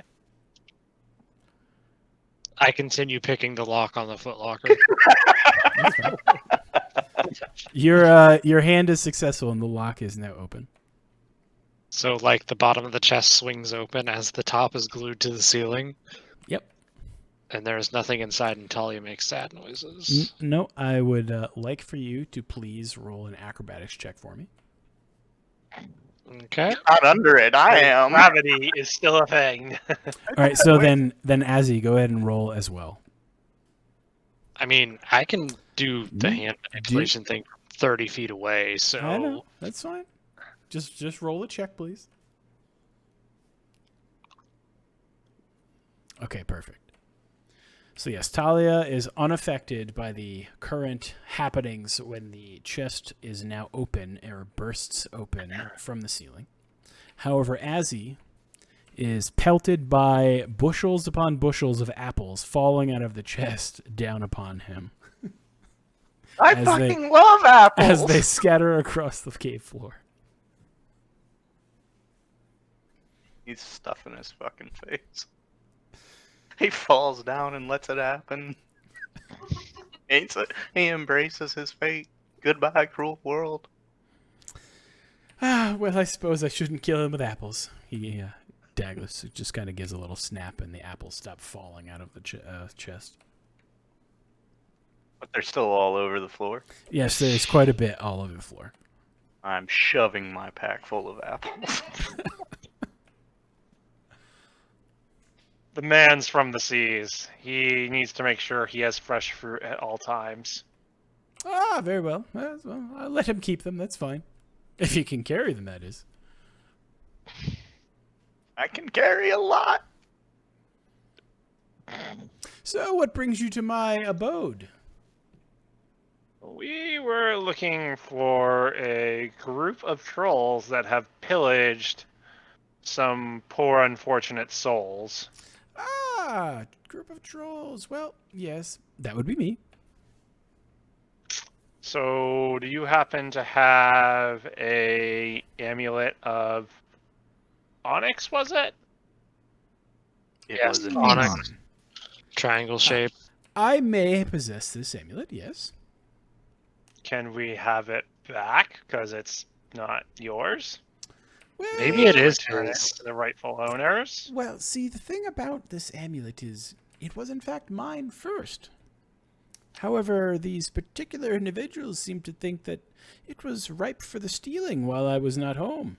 I continue picking the lock on the footlocker. Your hand is successful and the lock is now open. So, like, the bottom of the chest swings open as the top is glued to the ceiling. Yep. And there's nothing inside, and Talia makes sad noises. No, I would like for you to please roll an acrobatics check for me. Okay. Not under it, I am. Gravity is still a thing. All right, so then Azzy, go ahead and roll as well. I mean, I can do the hand manipulation thing from 30 feet away, so... I know, that's fine. Just roll a check, please. Okay, perfect. So yes, Talia is unaffected by the current happenings when the chest is now open or bursts open from the ceiling. However, Azzy is pelted by bushels upon bushels of apples falling out of the chest down upon him. I fucking love apples! As they scatter across the cave floor. He's stuffing his fucking face. He falls down and lets it happen. He embraces his fate. Goodbye, cruel world. Well, I suppose I shouldn't kill him with apples. Douglas just kind of gives a little snap, and the apples stop falling out of the chest. But they're still all over the floor. Yes, there's quite a bit all over the floor. I'm shoving my pack full of apples. The man's from the seas. He needs to make sure he has fresh fruit at all times. Ah, very well. Well, I'll let him keep them. That's fine. If he can carry them, that is. I can carry a lot. So, what brings you to my abode? We were looking for a group of trolls that have pillaged some poor unfortunate souls. Ah, group of trolls. Well, yes, that would be me. So, do you happen to have a amulet of onyx, was it? It Yes, was an onyx. Triangle shape. I may possess this amulet, yes. Can we have it back? Because it's not yours. Well, Maybe it is Return it his. to the rightful owners. Well, see, the thing about this amulet is it was in fact mine first. However, these particular individuals seemed to think that it was ripe for the stealing while I was not home.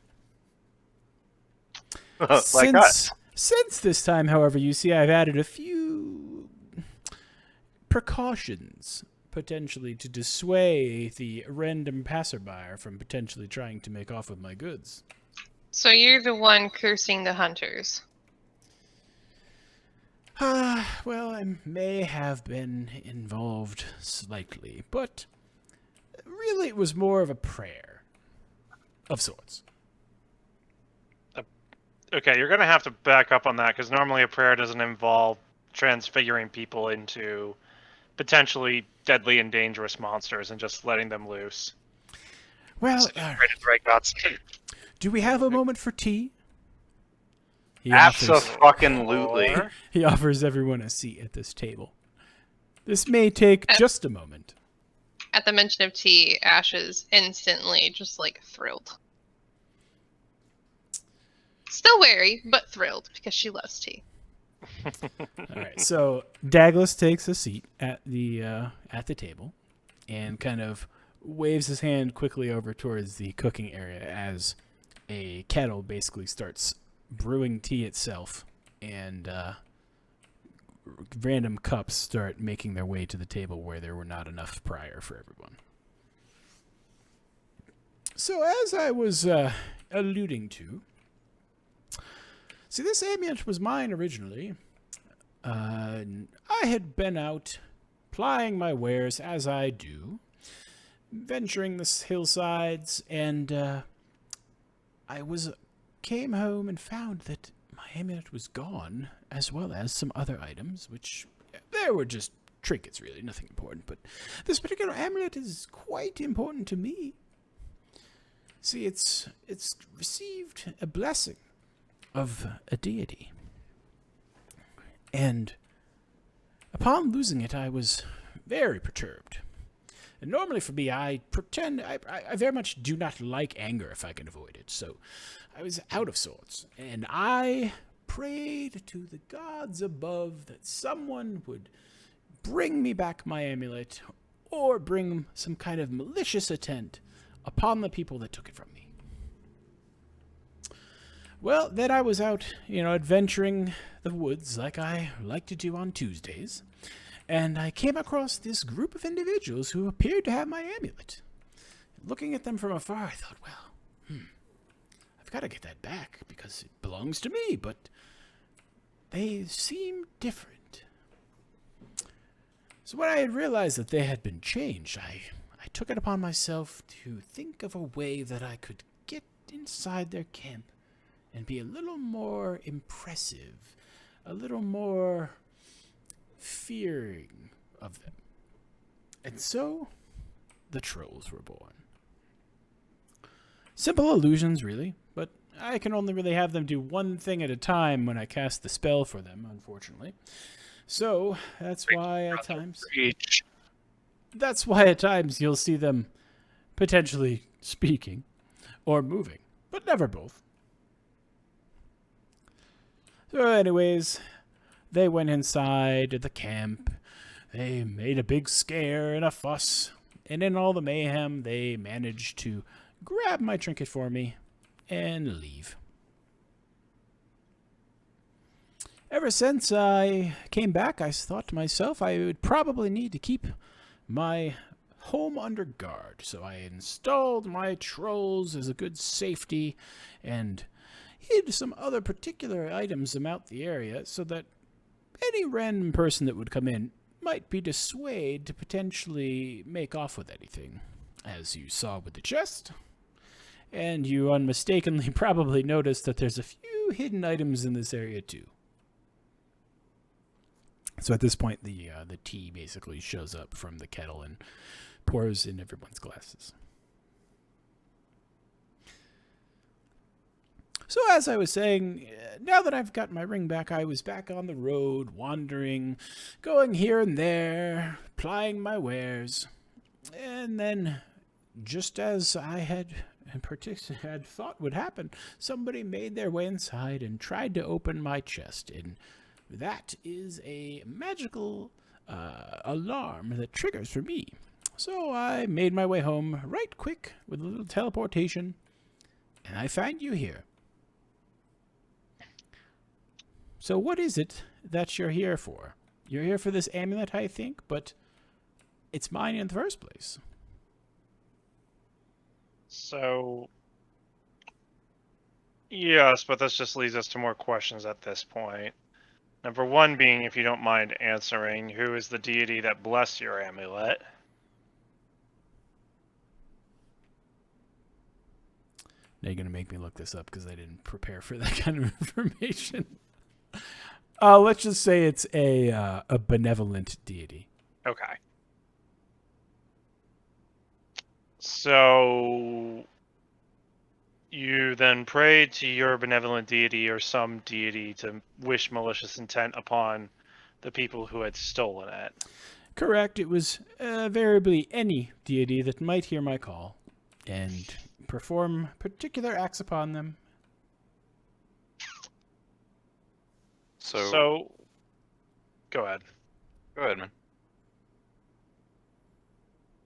Like us. Since this time, however, you see, I've added a few precautions, potentially to dissuade the random passerby from potentially trying to make off with my goods. So you're the one cursing the hunters. Well, I may have been involved slightly, but really it was more of a prayer of sorts. Okay, you're gonna have to back up on that because normally a prayer doesn't involve transfiguring people into potentially deadly and dangerous monsters and just letting them loose. Well, Right, gods. do we have a moment for tea? He Abso-fucking-lutely. He offers everyone a seat at this table. This may take just a moment. At the mention of tea, Ash is instantly just like thrilled. Still wary, but thrilled because she loves tea. All right, so Douglas takes a seat at the table and kind of waves his hand quickly over towards the cooking area as a kettle basically starts brewing tea itself, and random cups start making their way to the table where there were not enough prior for everyone. So as I was alluding to, see, this amulet was mine originally. I had been out plying my wares as I do, venturing the hillsides, and I came home and found that my amulet was gone, as well as some other items, which they were just trinkets, really, nothing important. But this particular amulet is quite important to me. See, it's received a blessing of a deity. And upon losing it, I was very perturbed. And normally for me, I very much do not like anger if I can avoid it. So I was out of sorts. And I prayed to the gods above that someone would bring me back my amulet or bring some kind of malicious intent upon the people that took it from me. Well, then I was out, adventuring the woods like I like to do on Tuesdays, and I came across this group of individuals who appeared to have my amulet. Looking at them from afar, I thought, well, I've got to get that back because it belongs to me, but they seemed different. So when I had realized that they had been changed, I took it upon myself to think of a way that I could get inside their camp and be a little more impressive, a little more fearing of them. And so, the trolls were born. Simple illusions, really, but I can only really have them do one thing at a time when I cast the spell for them, unfortunately. So, that's why at times you'll see them potentially speaking or moving, but never both. So anyways, they went inside the camp. They made a big scare and a fuss. And in all the mayhem, they managed to grab my trinket for me and leave. Ever since I came back, I thought to myself I would probably need to keep my home under guard. So I installed my trolls as a good safety and hid some other particular items about the area so that any random person that would come in might be dissuaded to potentially make off with anything, as you saw with the chest. And you unmistakably probably noticed that there's a few hidden items in this area too. So at this point, the tea basically shows up from the kettle and pours in everyone's glasses. So as I was saying, now that I've got my ring back, I was back on the road, wandering, going here and there, plying my wares. And then, just as I had thought would happen, somebody made their way inside and tried to open my chest. And that is a magical alarm that triggers for me. So I made my way home right quick with a little teleportation, and I find you here. So what is it that you're here for? You're here for this amulet, I think, but it's mine in the first place. So, yes, but this just leads us to more questions at this point. Number one being, if you don't mind answering, who is the deity that blessed your amulet? Now you're going to make me look this up because I didn't prepare for that kind of information. Let's just say it's a benevolent deity. Okay. So, you then prayed to your benevolent deity or some deity to wish malicious intent upon the people who had stolen it. Correct. It was variably any deity that might hear my call and perform particular acts upon them. So, go ahead. Go ahead, man.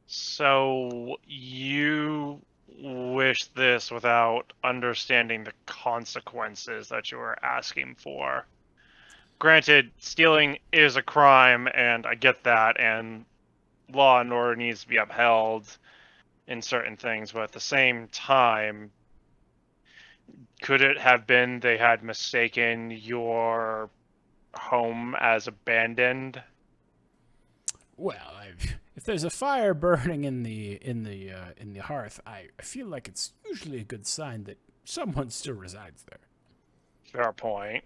So you wish this without understanding the consequences that you are asking for. Granted, stealing is a crime, and I get that, and law and order needs to be upheld in certain things, but at the same time, could it have been they had mistaken your home as abandoned? Well, if there's a fire burning in the hearth, I feel like it's usually a good sign that someone still resides there. Fair point.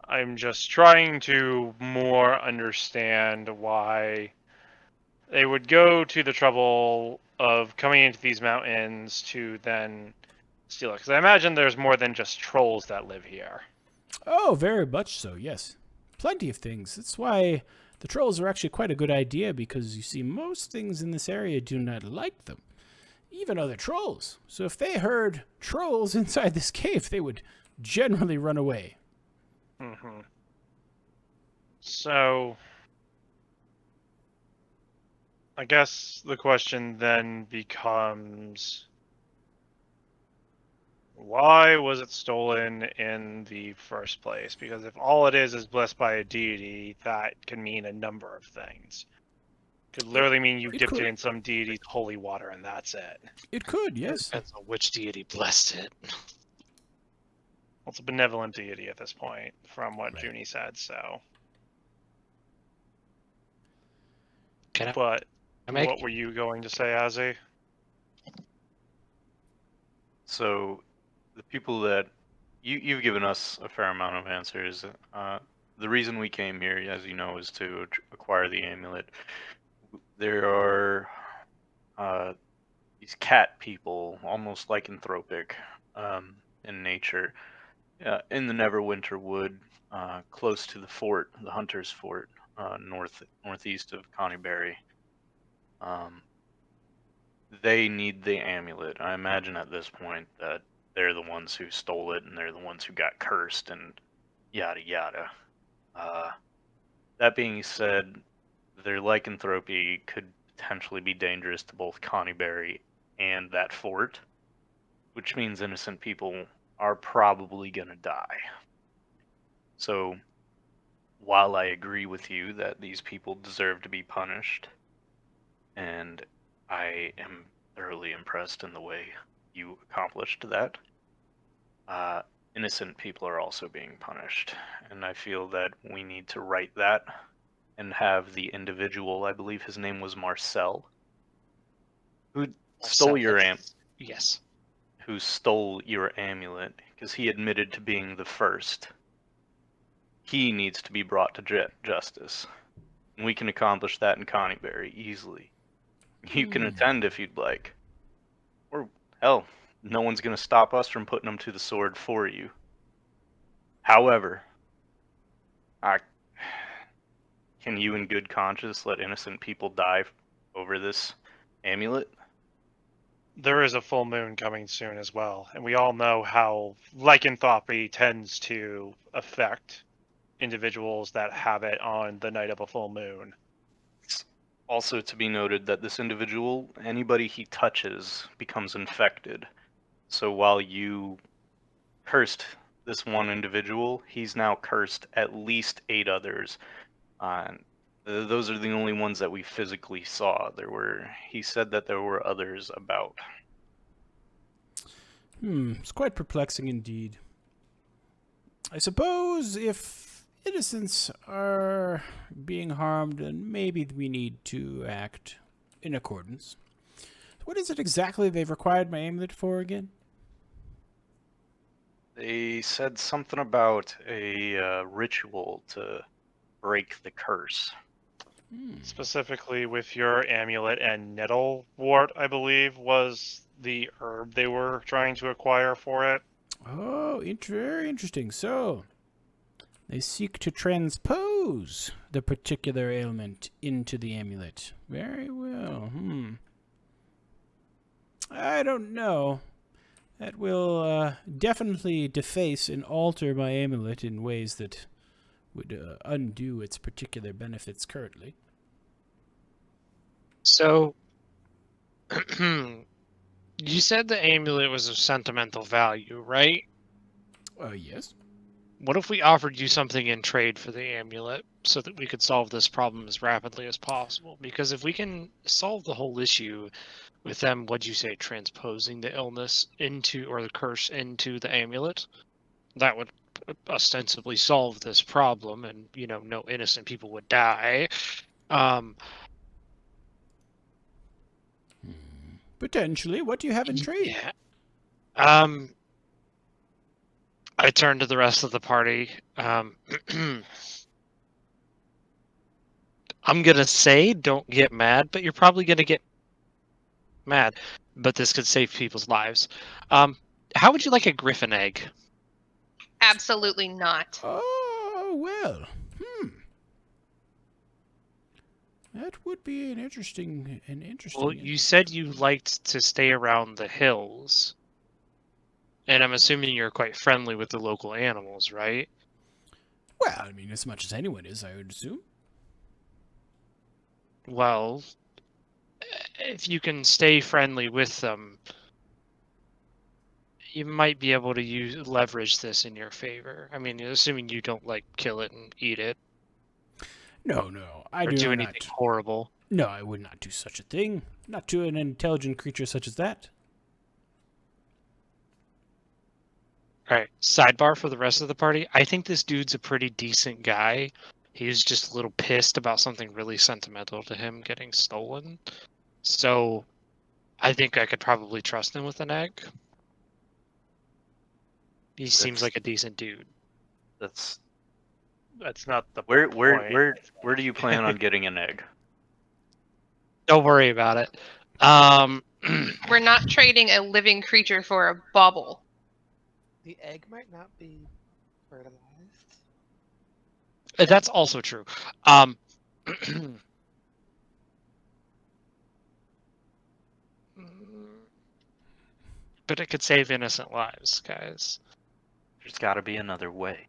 I'm just trying to more understand why they would go to the trouble of coming into these mountains to then steal it. Because I imagine there's more than just trolls that live here. Oh, very much so, yes. Plenty of things. That's why the trolls are actually quite a good idea, because you see, most things in this area do not like them. Even other trolls. So if they heard trolls inside this cave, they would generally run away. Mm-hmm. So, I guess the question then becomes, why was it stolen in the first place? Because if all it is blessed by a deity, that can mean a number of things. Could literally mean you It dipped could. it in some deity's holy water and that's it. It could, yes. Depends on which deity blessed it. Well, it's a benevolent deity at this point, from what Right. Junie said, so. Can But I make what were you going to say, Azzy? So, the people that you've given us a fair amount of answers. The reason we came here, as you know, is to acquire the amulet. There are these cat people, almost lycanthropic in nature, in the Neverwinter Wood, close to the fort, the Hunter's Fort, northeast of Connieberry. They need the amulet. I imagine at this point that they're the ones who stole it, and they're the ones who got cursed, and yada yada. That being said, their lycanthropy could potentially be dangerous to both Connieberry and that fort, which means innocent people are probably going to die. So, while I agree with you that these people deserve to be punished, and I am thoroughly impressed in the way you accomplished that, innocent people are also being punished, and I feel that we need to right that and have the individual, I believe his name was Marcel, who stole your Yes. who stole your amulet, because he admitted to being the first. He needs to be brought to justice. And we can accomplish that in Connieberry easily. You can attend if you'd like. Or, hell, no one's going to stop us from putting him to the sword for you. However, can you in good conscience let innocent people die over this amulet? There is a full moon coming soon as well, and we all know how lycanthropy tends to affect individuals that have it on the night of a full moon. It's also to be noted that this individual, anybody he touches, becomes infected. So while you cursed this one individual, he's now cursed at least 8 others. Those are the only ones that we physically saw. He said that there were others about. It's quite perplexing indeed. I suppose if innocents are being harmed, then maybe we need to act in accordance. What is it exactly they've required my amulet for again? They said something about a ritual to break the curse. Specifically with your amulet and nettle wart, I believe, was the herb they were trying to acquire for it. Oh, very interesting. So, they seek to transpose the particular ailment into the amulet. Very well. I don't know. That will definitely deface and alter my amulet in ways that would undo its particular benefits currently. So, you said the amulet was of sentimental value, right? Yes. What if we offered you something in trade for the amulet so that we could solve this problem as rapidly as possible? Because if we can solve the whole issue with them, what'd you say, transposing the illness into, or the curse into the amulet, that would ostensibly solve this problem and, no innocent people would die. Potentially. What do you have in trade? Yeah. I turn to the rest of the party. I'm going to say, don't get mad, but you're probably going to get mad. But this could save people's lives. How would you like a griffin egg? Absolutely not. Oh, well. That would be an interesting. Well, you said you liked to stay around the hills. And I'm assuming you're quite friendly with the local animals, right? Well, I mean, as much as anyone is, I would assume. Well, if you can stay friendly with them, you might be able to leverage this in your favor. I mean, assuming you don't kill it and eat it. No, I do do not. Anything horrible. No, I would not do such a thing. Not to an intelligent creature such as that. All right, sidebar for the rest of the party. I think this dude's a pretty decent guy. He's just a little pissed about something really sentimental to him getting stolen. So I think I could probably trust him with an egg. He seems like a decent dude. That's not the where point. where do you plan on getting an egg? Don't worry about it. We're not trading a living creature for a bauble. The egg might not be fertilized. That's also true. But it could save innocent lives, guys. There's got to be another way.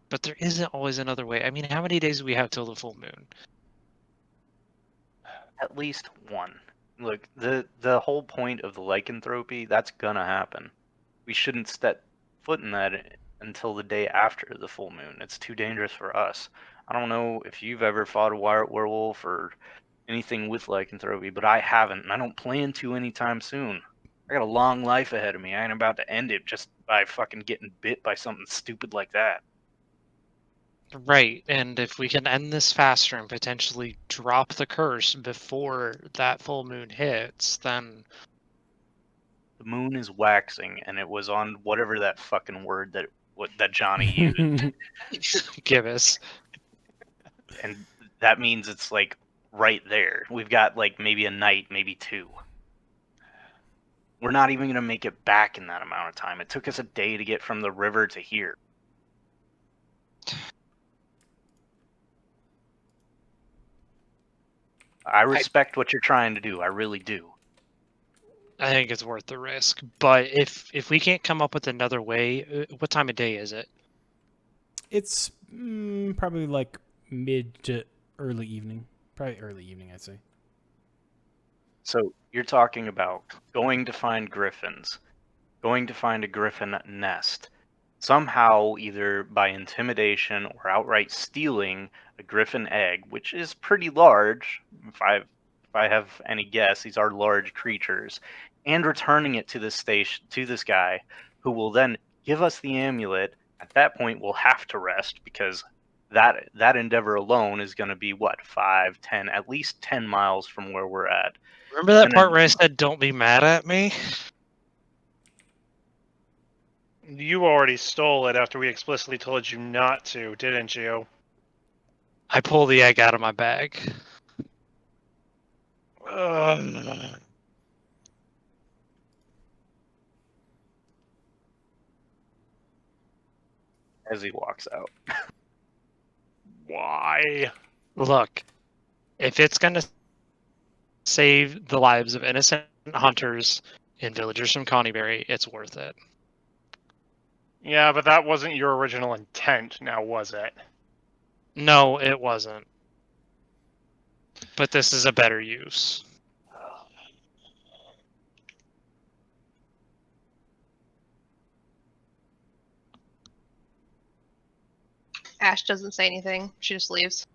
But there isn't always another way. I mean, how many days do we have till the full moon? At least one. Look, the whole point of the lycanthropy, that's gonna happen. We shouldn't step foot in that until the day after the full moon. It's too dangerous for us. I don't know if you've ever fought a werewolf or anything with lycanthropy, but I haven't, and I don't plan to anytime soon. I got a long life ahead of me. I ain't about to end it just by fucking getting bit by something stupid like that. Right, and if we can end this faster and potentially drop the curse before that full moon hits, then... The moon is waxing, and it was on whatever that fucking word that Johnny used. Give us. And that means it's right there. We've got maybe a night, maybe 2. We're not even gonna make it back in that amount of time. It took us a day to get from the river to here. I respect what you're trying to do. I really do. I think it's worth the risk. But if we can't come up with another way, what time of day is it? It's probably like mid to early evening. Probably early evening, I'd say. So you're talking about going to find griffins, going to find a griffin nest, somehow either by intimidation or outright stealing a griffin egg, which is pretty large. If I have any guess, these are large creatures, and returning it to this station to this guy, who will then give us the amulet. At that point, we'll have to rest because that endeavor alone is going to be what 5, 10, at least 10 miles from where we're at. Remember that And part then where I said, "Don't be mad at me"? You already stole it after we explicitly told you not to, didn't you? I pull the egg out of my bag. Ugh. as he walks out. Why? Look, if it's gonna save the lives of innocent hunters and villagers from Connieberry, it's worth it. Yeah, but that wasn't your original intent, now was it? No, it wasn't. But this is a better use. Ash doesn't say anything. She just leaves.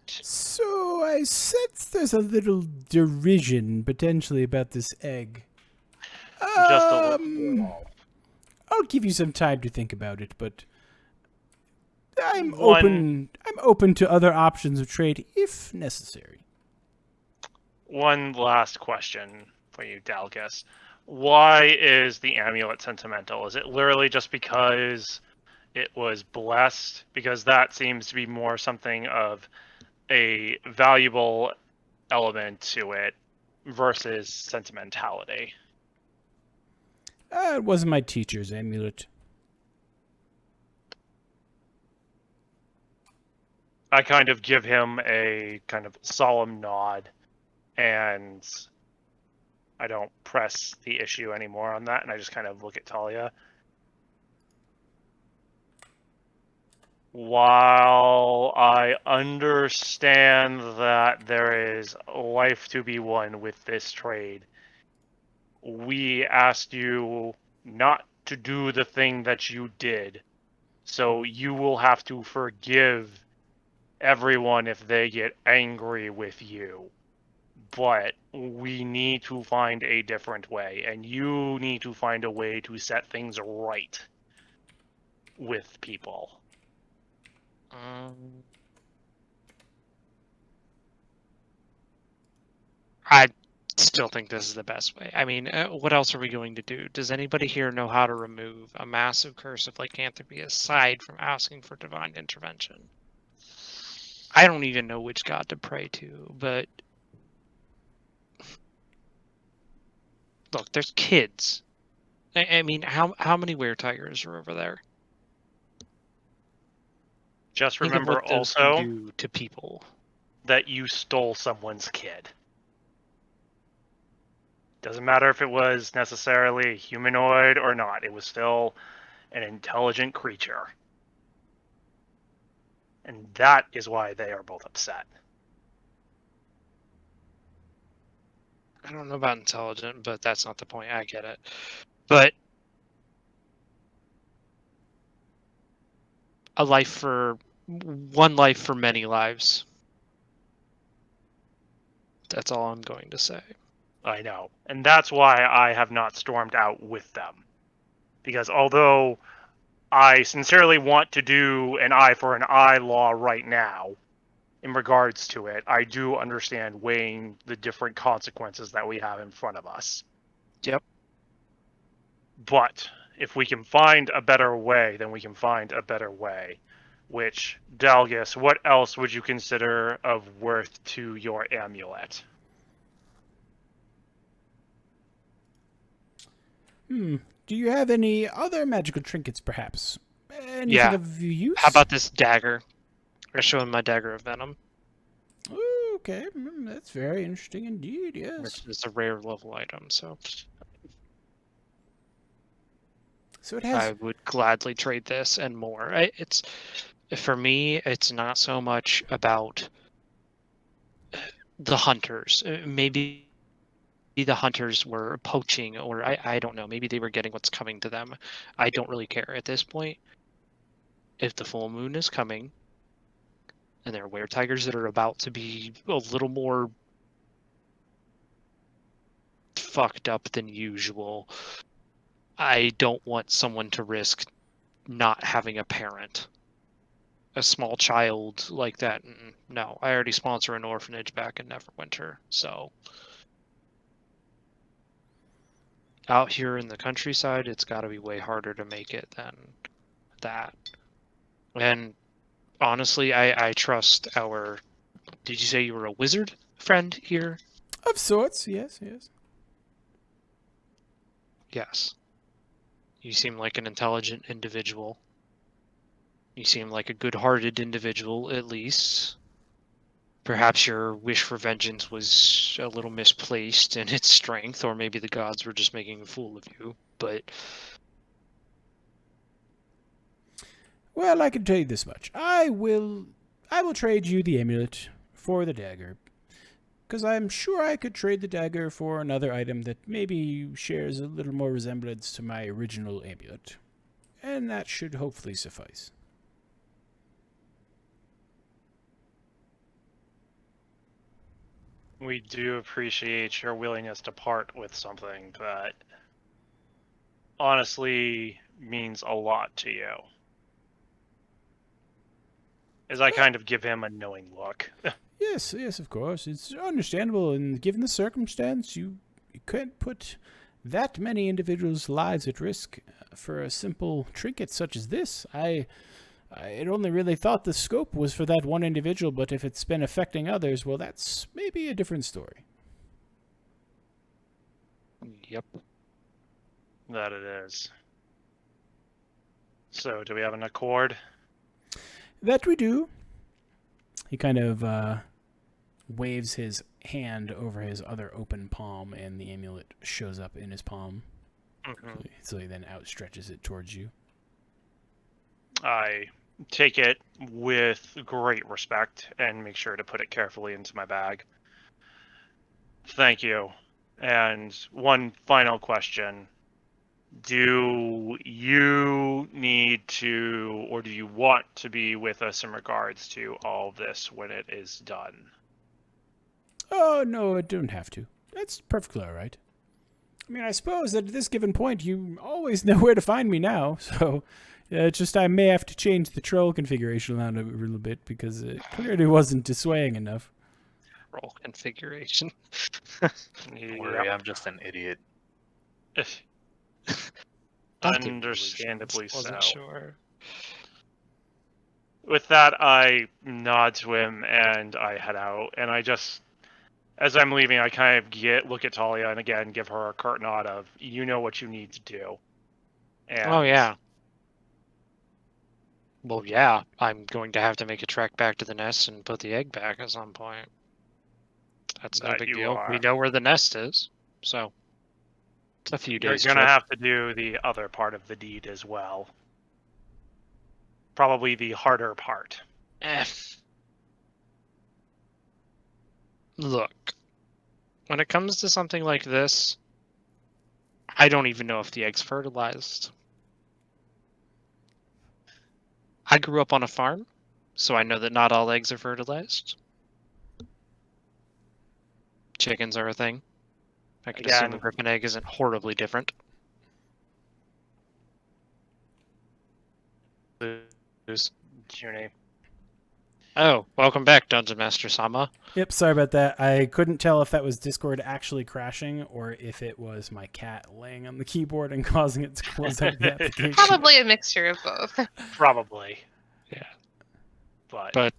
So I sense there's a little derision potentially about this egg. Just a little. I'll give you some time to think about it, but I'm One- open to other options of trade if necessary. One last question for you, Dalgus. Why is the amulet sentimental? Is it literally just because it was blessed? Because that seems to be more something of a valuable element to it versus sentimentality. It wasn't my teacher's amulet. I kind of give him a kind of solemn nod, and I don't press the issue anymore on that, and I just kind of look at Talia. While I understand that there is life to be won with this trade, we asked you not to do the thing that you did. So you will have to forgive everyone if they get angry with you. But we need to find a different way, and you need to find a way to set things right with people. I still think this is the best way. I mean, what else are we going to do? Does anybody here know how to remove a massive curse of lycanthropy aside from asking for divine intervention? I don't even know which god to pray to, but look, there's kids. I mean, how many were-tigers are over there? Just Think of remember what those can also do to people. that you stole someone's kid. Doesn't matter if it was necessarily humanoid or not, it was still an intelligent creature. And that is why they are both upset. I don't know about intelligent, but that's not the point. I get it. But one life for many lives. That's all I'm going to say. I know. And that's why I have not stormed out with them. Because although I sincerely want to do an eye for an eye law right now, in regards to it, I do understand weighing the different consequences that we have in front of us. Yep. But if we can find a better way, then we can find a better way. Which, Dalgus, what else would you consider of worth to your amulet? Do you have any other magical trinkets, perhaps? Anything Yeah. of use? How about this dagger? I show him my dagger of venom. Okay, that's very interesting indeed. Yes. Which is a rare level item, so So it I has. would gladly trade this and more. It's for me, it's not so much about the hunters. Maybe the hunters were poaching, or I don't know. Maybe they were getting what's coming to them. I don't really care at this point. If the full moon is coming, and there are were-tigers that are about to be a little more fucked up than usual, I don't want someone to risk not having a parent. A small child like that. No, I already sponsor an orphanage back in Neverwinter, so out here in the countryside, it's got to be way harder to make it than that. And honestly, I trust our. Did you say you were a wizard friend here? Of sorts, yes, yes. Yes. You seem like an intelligent individual. You seem like a good-hearted individual, at least. Perhaps your wish for vengeance was a little misplaced in its strength, or maybe the gods were just making a fool of you, but... Well, I can tell you this much. I will trade you the amulet for the dagger. Because I'm sure I could trade the dagger for another item that maybe shares a little more resemblance to my original amulet. And that should hopefully suffice. We do appreciate your willingness to part with something that honestly means a lot to you. As I kind of give him a knowing look. Yes, yes, of course. It's understandable, and given the circumstance, you can't put that many individuals' lives at risk for a simple trinket such as this. I had only really thought the scope was for that one individual, but if it's been affecting others, well, that's maybe a different story. Yep. That it is. So, do we have an accord? That we do. He kind of waves his hand over his other open palm, and the amulet shows up in his palm. Mm-hmm. So he then outstretches it towards you. I take it with great respect and make sure to put it carefully into my bag. Thank you. And one final question. Do you need to, or do you want to be with us in regards to all this when it is done? Oh, no, I don't have to. That's perfectly all right. I mean, I suppose that at this given point, you always know where to find me now, so it's just I may have to change the troll configuration around a little bit because it clearly wasn't dissuading enough. Roll configuration. Don't worry, I'm just an idiot. Understandably Wasn't so. sure. With that, I nod to him and I head out. And I just, as I'm leaving, I kind of look at Talia and again give her a curt nod of, you know what you need to do. And Oh, yeah. Well, yeah, I'm going to have to make a trek back to the nest and put the egg back at some point. That's no That big you deal. are. We know where the nest is, so it's a few You're days. going to have to do the other part of the deed as well. Probably the harder part. Look, when it comes to something like this, I don't even know if the egg's fertilized. I grew up on a farm, so I know that not all eggs are fertilized. Chickens are a thing. I could assume a Again, griffin egg isn't horribly different. Junie. Oh, welcome back, Dungeon Master Sama. Yep, sorry about that. I couldn't tell if that was Discord actually crashing or if it was my cat laying on the keyboard and causing it to close out the application. Probably a mixture of both. Probably. Yeah. But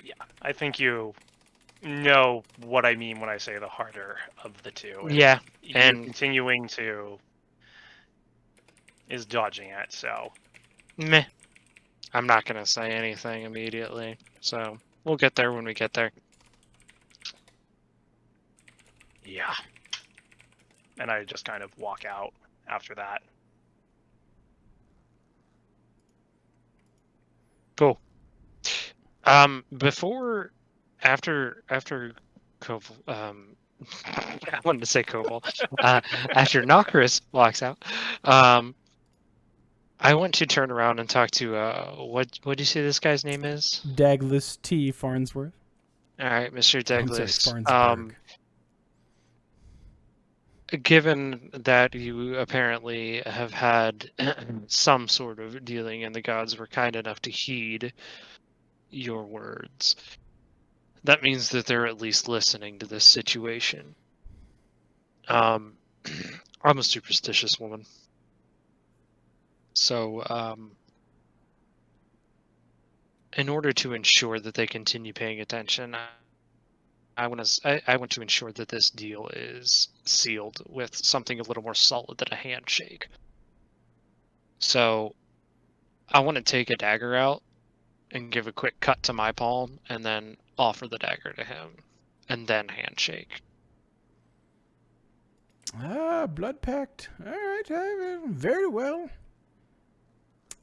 yeah, I think you know what I mean when I say the harder of the two. And Yeah, you and continuing to is dodging it, so meh. I'm not gonna say anything immediately, so We'll get there when we get there. Yeah. And I just kind of walk out after that. Cool. After Koval, I wanted to say Koval. After Nokris walks out, I want to turn around and talk to what do you say this guy's name is? Douglas T. Farnsworth. All right, Mr. I'm sorry, Douglas. Farnsburg. Given that you apparently have had some sort of dealing and the gods were kind enough to heed your words, that means that they're at least listening to this situation. I'm a superstitious woman. So, in order to ensure that they continue paying attention, I want to ensure that this deal is sealed with something a little more solid than a handshake. So, I want to take a dagger out and give a quick cut to my palm, and then offer the dagger to him, and then handshake. Blood pact. All right, very well.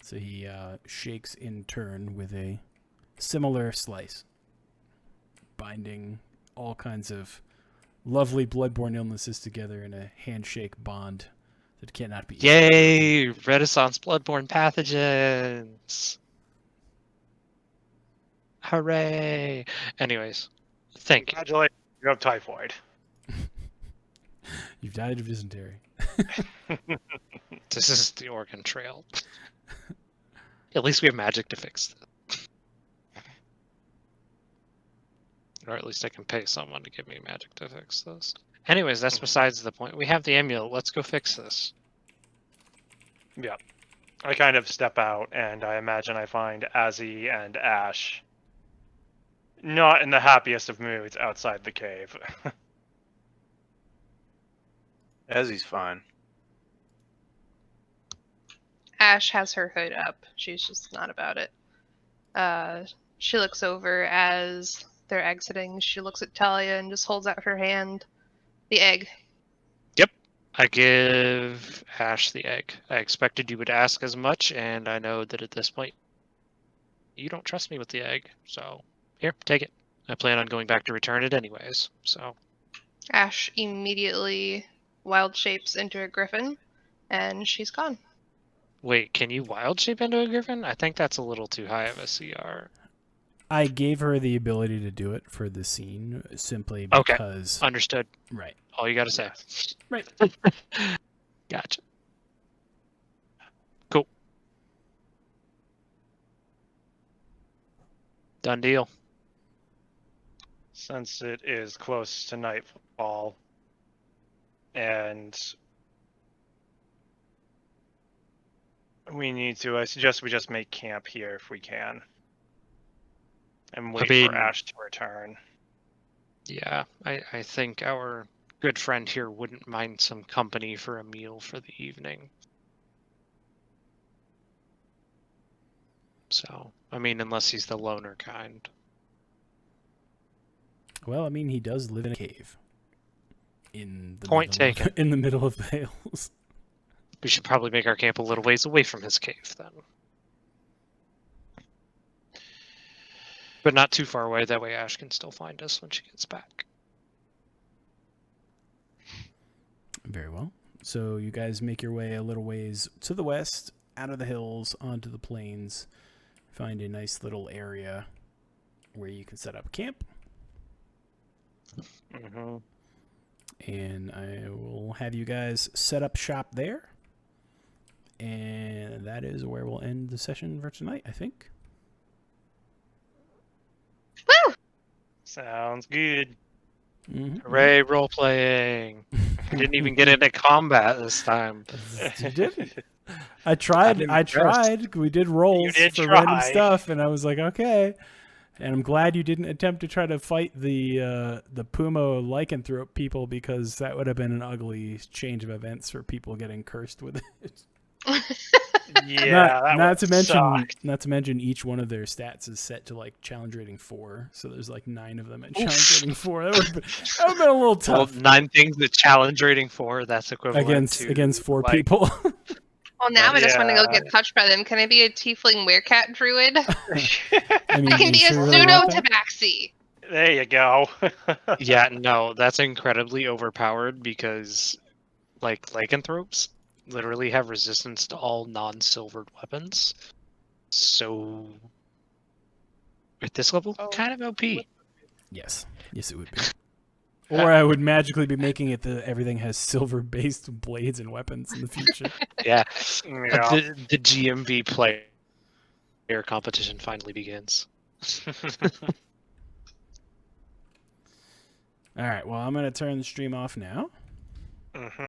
So he shakes in turn with a similar slice, binding all kinds of lovely bloodborne illnesses together in a handshake bond that cannot be. Yay! Renaissance bloodborne pathogens! Hooray! Anyways, thank you. Congratulations, you have typhoid. You've died of dysentery. This is the Oregon Trail. At least we have magic to fix this. Or at least I can pay someone to give me magic to fix this. Anyways, that's besides the point. We have the amulet. Let's go fix this. Yeah. I kind of step out, and I imagine I find Azzy and Ash not in the happiest of moods outside the cave. Azzy's fine. Ash has her hood up. She's just not about it. She looks over as they're exiting. She looks at Talia and just holds out her hand. The egg. Yep. I give Ash the egg. I expected you would ask as much, and I know that at this point you don't trust me with the egg. So, here, take it. I plan on going back to return it anyways, so. Ash immediately wild shapes into a griffin, and she's gone. Wait, can you wild shape into a griffin? I think that's a little too high of a CR. I gave her the ability to do it for the scene simply Okay. because. Understood. Right. All you gotta say. Yes. Right. Gotcha. Cool. Done deal. Since it is close to nightfall, and I suggest we just make camp here if we can. And wait mean- for Ash to return. Yeah, I think our good friend here wouldn't mind some company for a meal for the evening. So, I mean, unless he's the loner kind. Well, I mean, he does live in a cave. In the Point middle taken. in the middle of the hills. We should probably make our camp a little ways away from his cave, then. But not too far away, that way Ash can still find us when she gets back. Very well. So you guys make your way a little ways to the west, out of the hills, onto the plains. Find a nice little area where you can set up camp. Mm-hmm. And I will have you guys set up shop there. And that is where we'll end the session for tonight, I think. Woo! Sounds good. Mm-hmm. Hooray, role playing! We didn't even get into combat this time. You didn't. I tried. I'm I impressed. tried. We did rolls did for random try. stuff, and I was like, okay. And I'm glad you didn't attempt to try to fight the Puma lycanthrope people, because that would have been an ugly change of events for people getting cursed with it. Yeah, that not to would mention suck. not to mention each one of their stats is set to like challenge rating 4, so there's like 9 of them at challenge rating 4. That would have been a little Well, tough 9 things that challenge rating 4. That's equivalent to against 4 like, people. Well, now I just want to go Yeah. get touched by them. Can I be a tiefling werecat druid? I mean, I can you be sure a you really pseudo want that? tabaxi. There you go. Yeah, no, that's incredibly overpowered because, like, lycanthropes literally have resistance to all non-silvered weapons. So, at this level, Oh, kind of OP. Yes, it would be. Or I would magically be making it that everything has silver-based blades and weapons in the future. Yeah, Yeah. the GMV player competition finally begins. All right, well, I'm going to turn the stream off now. Mhm.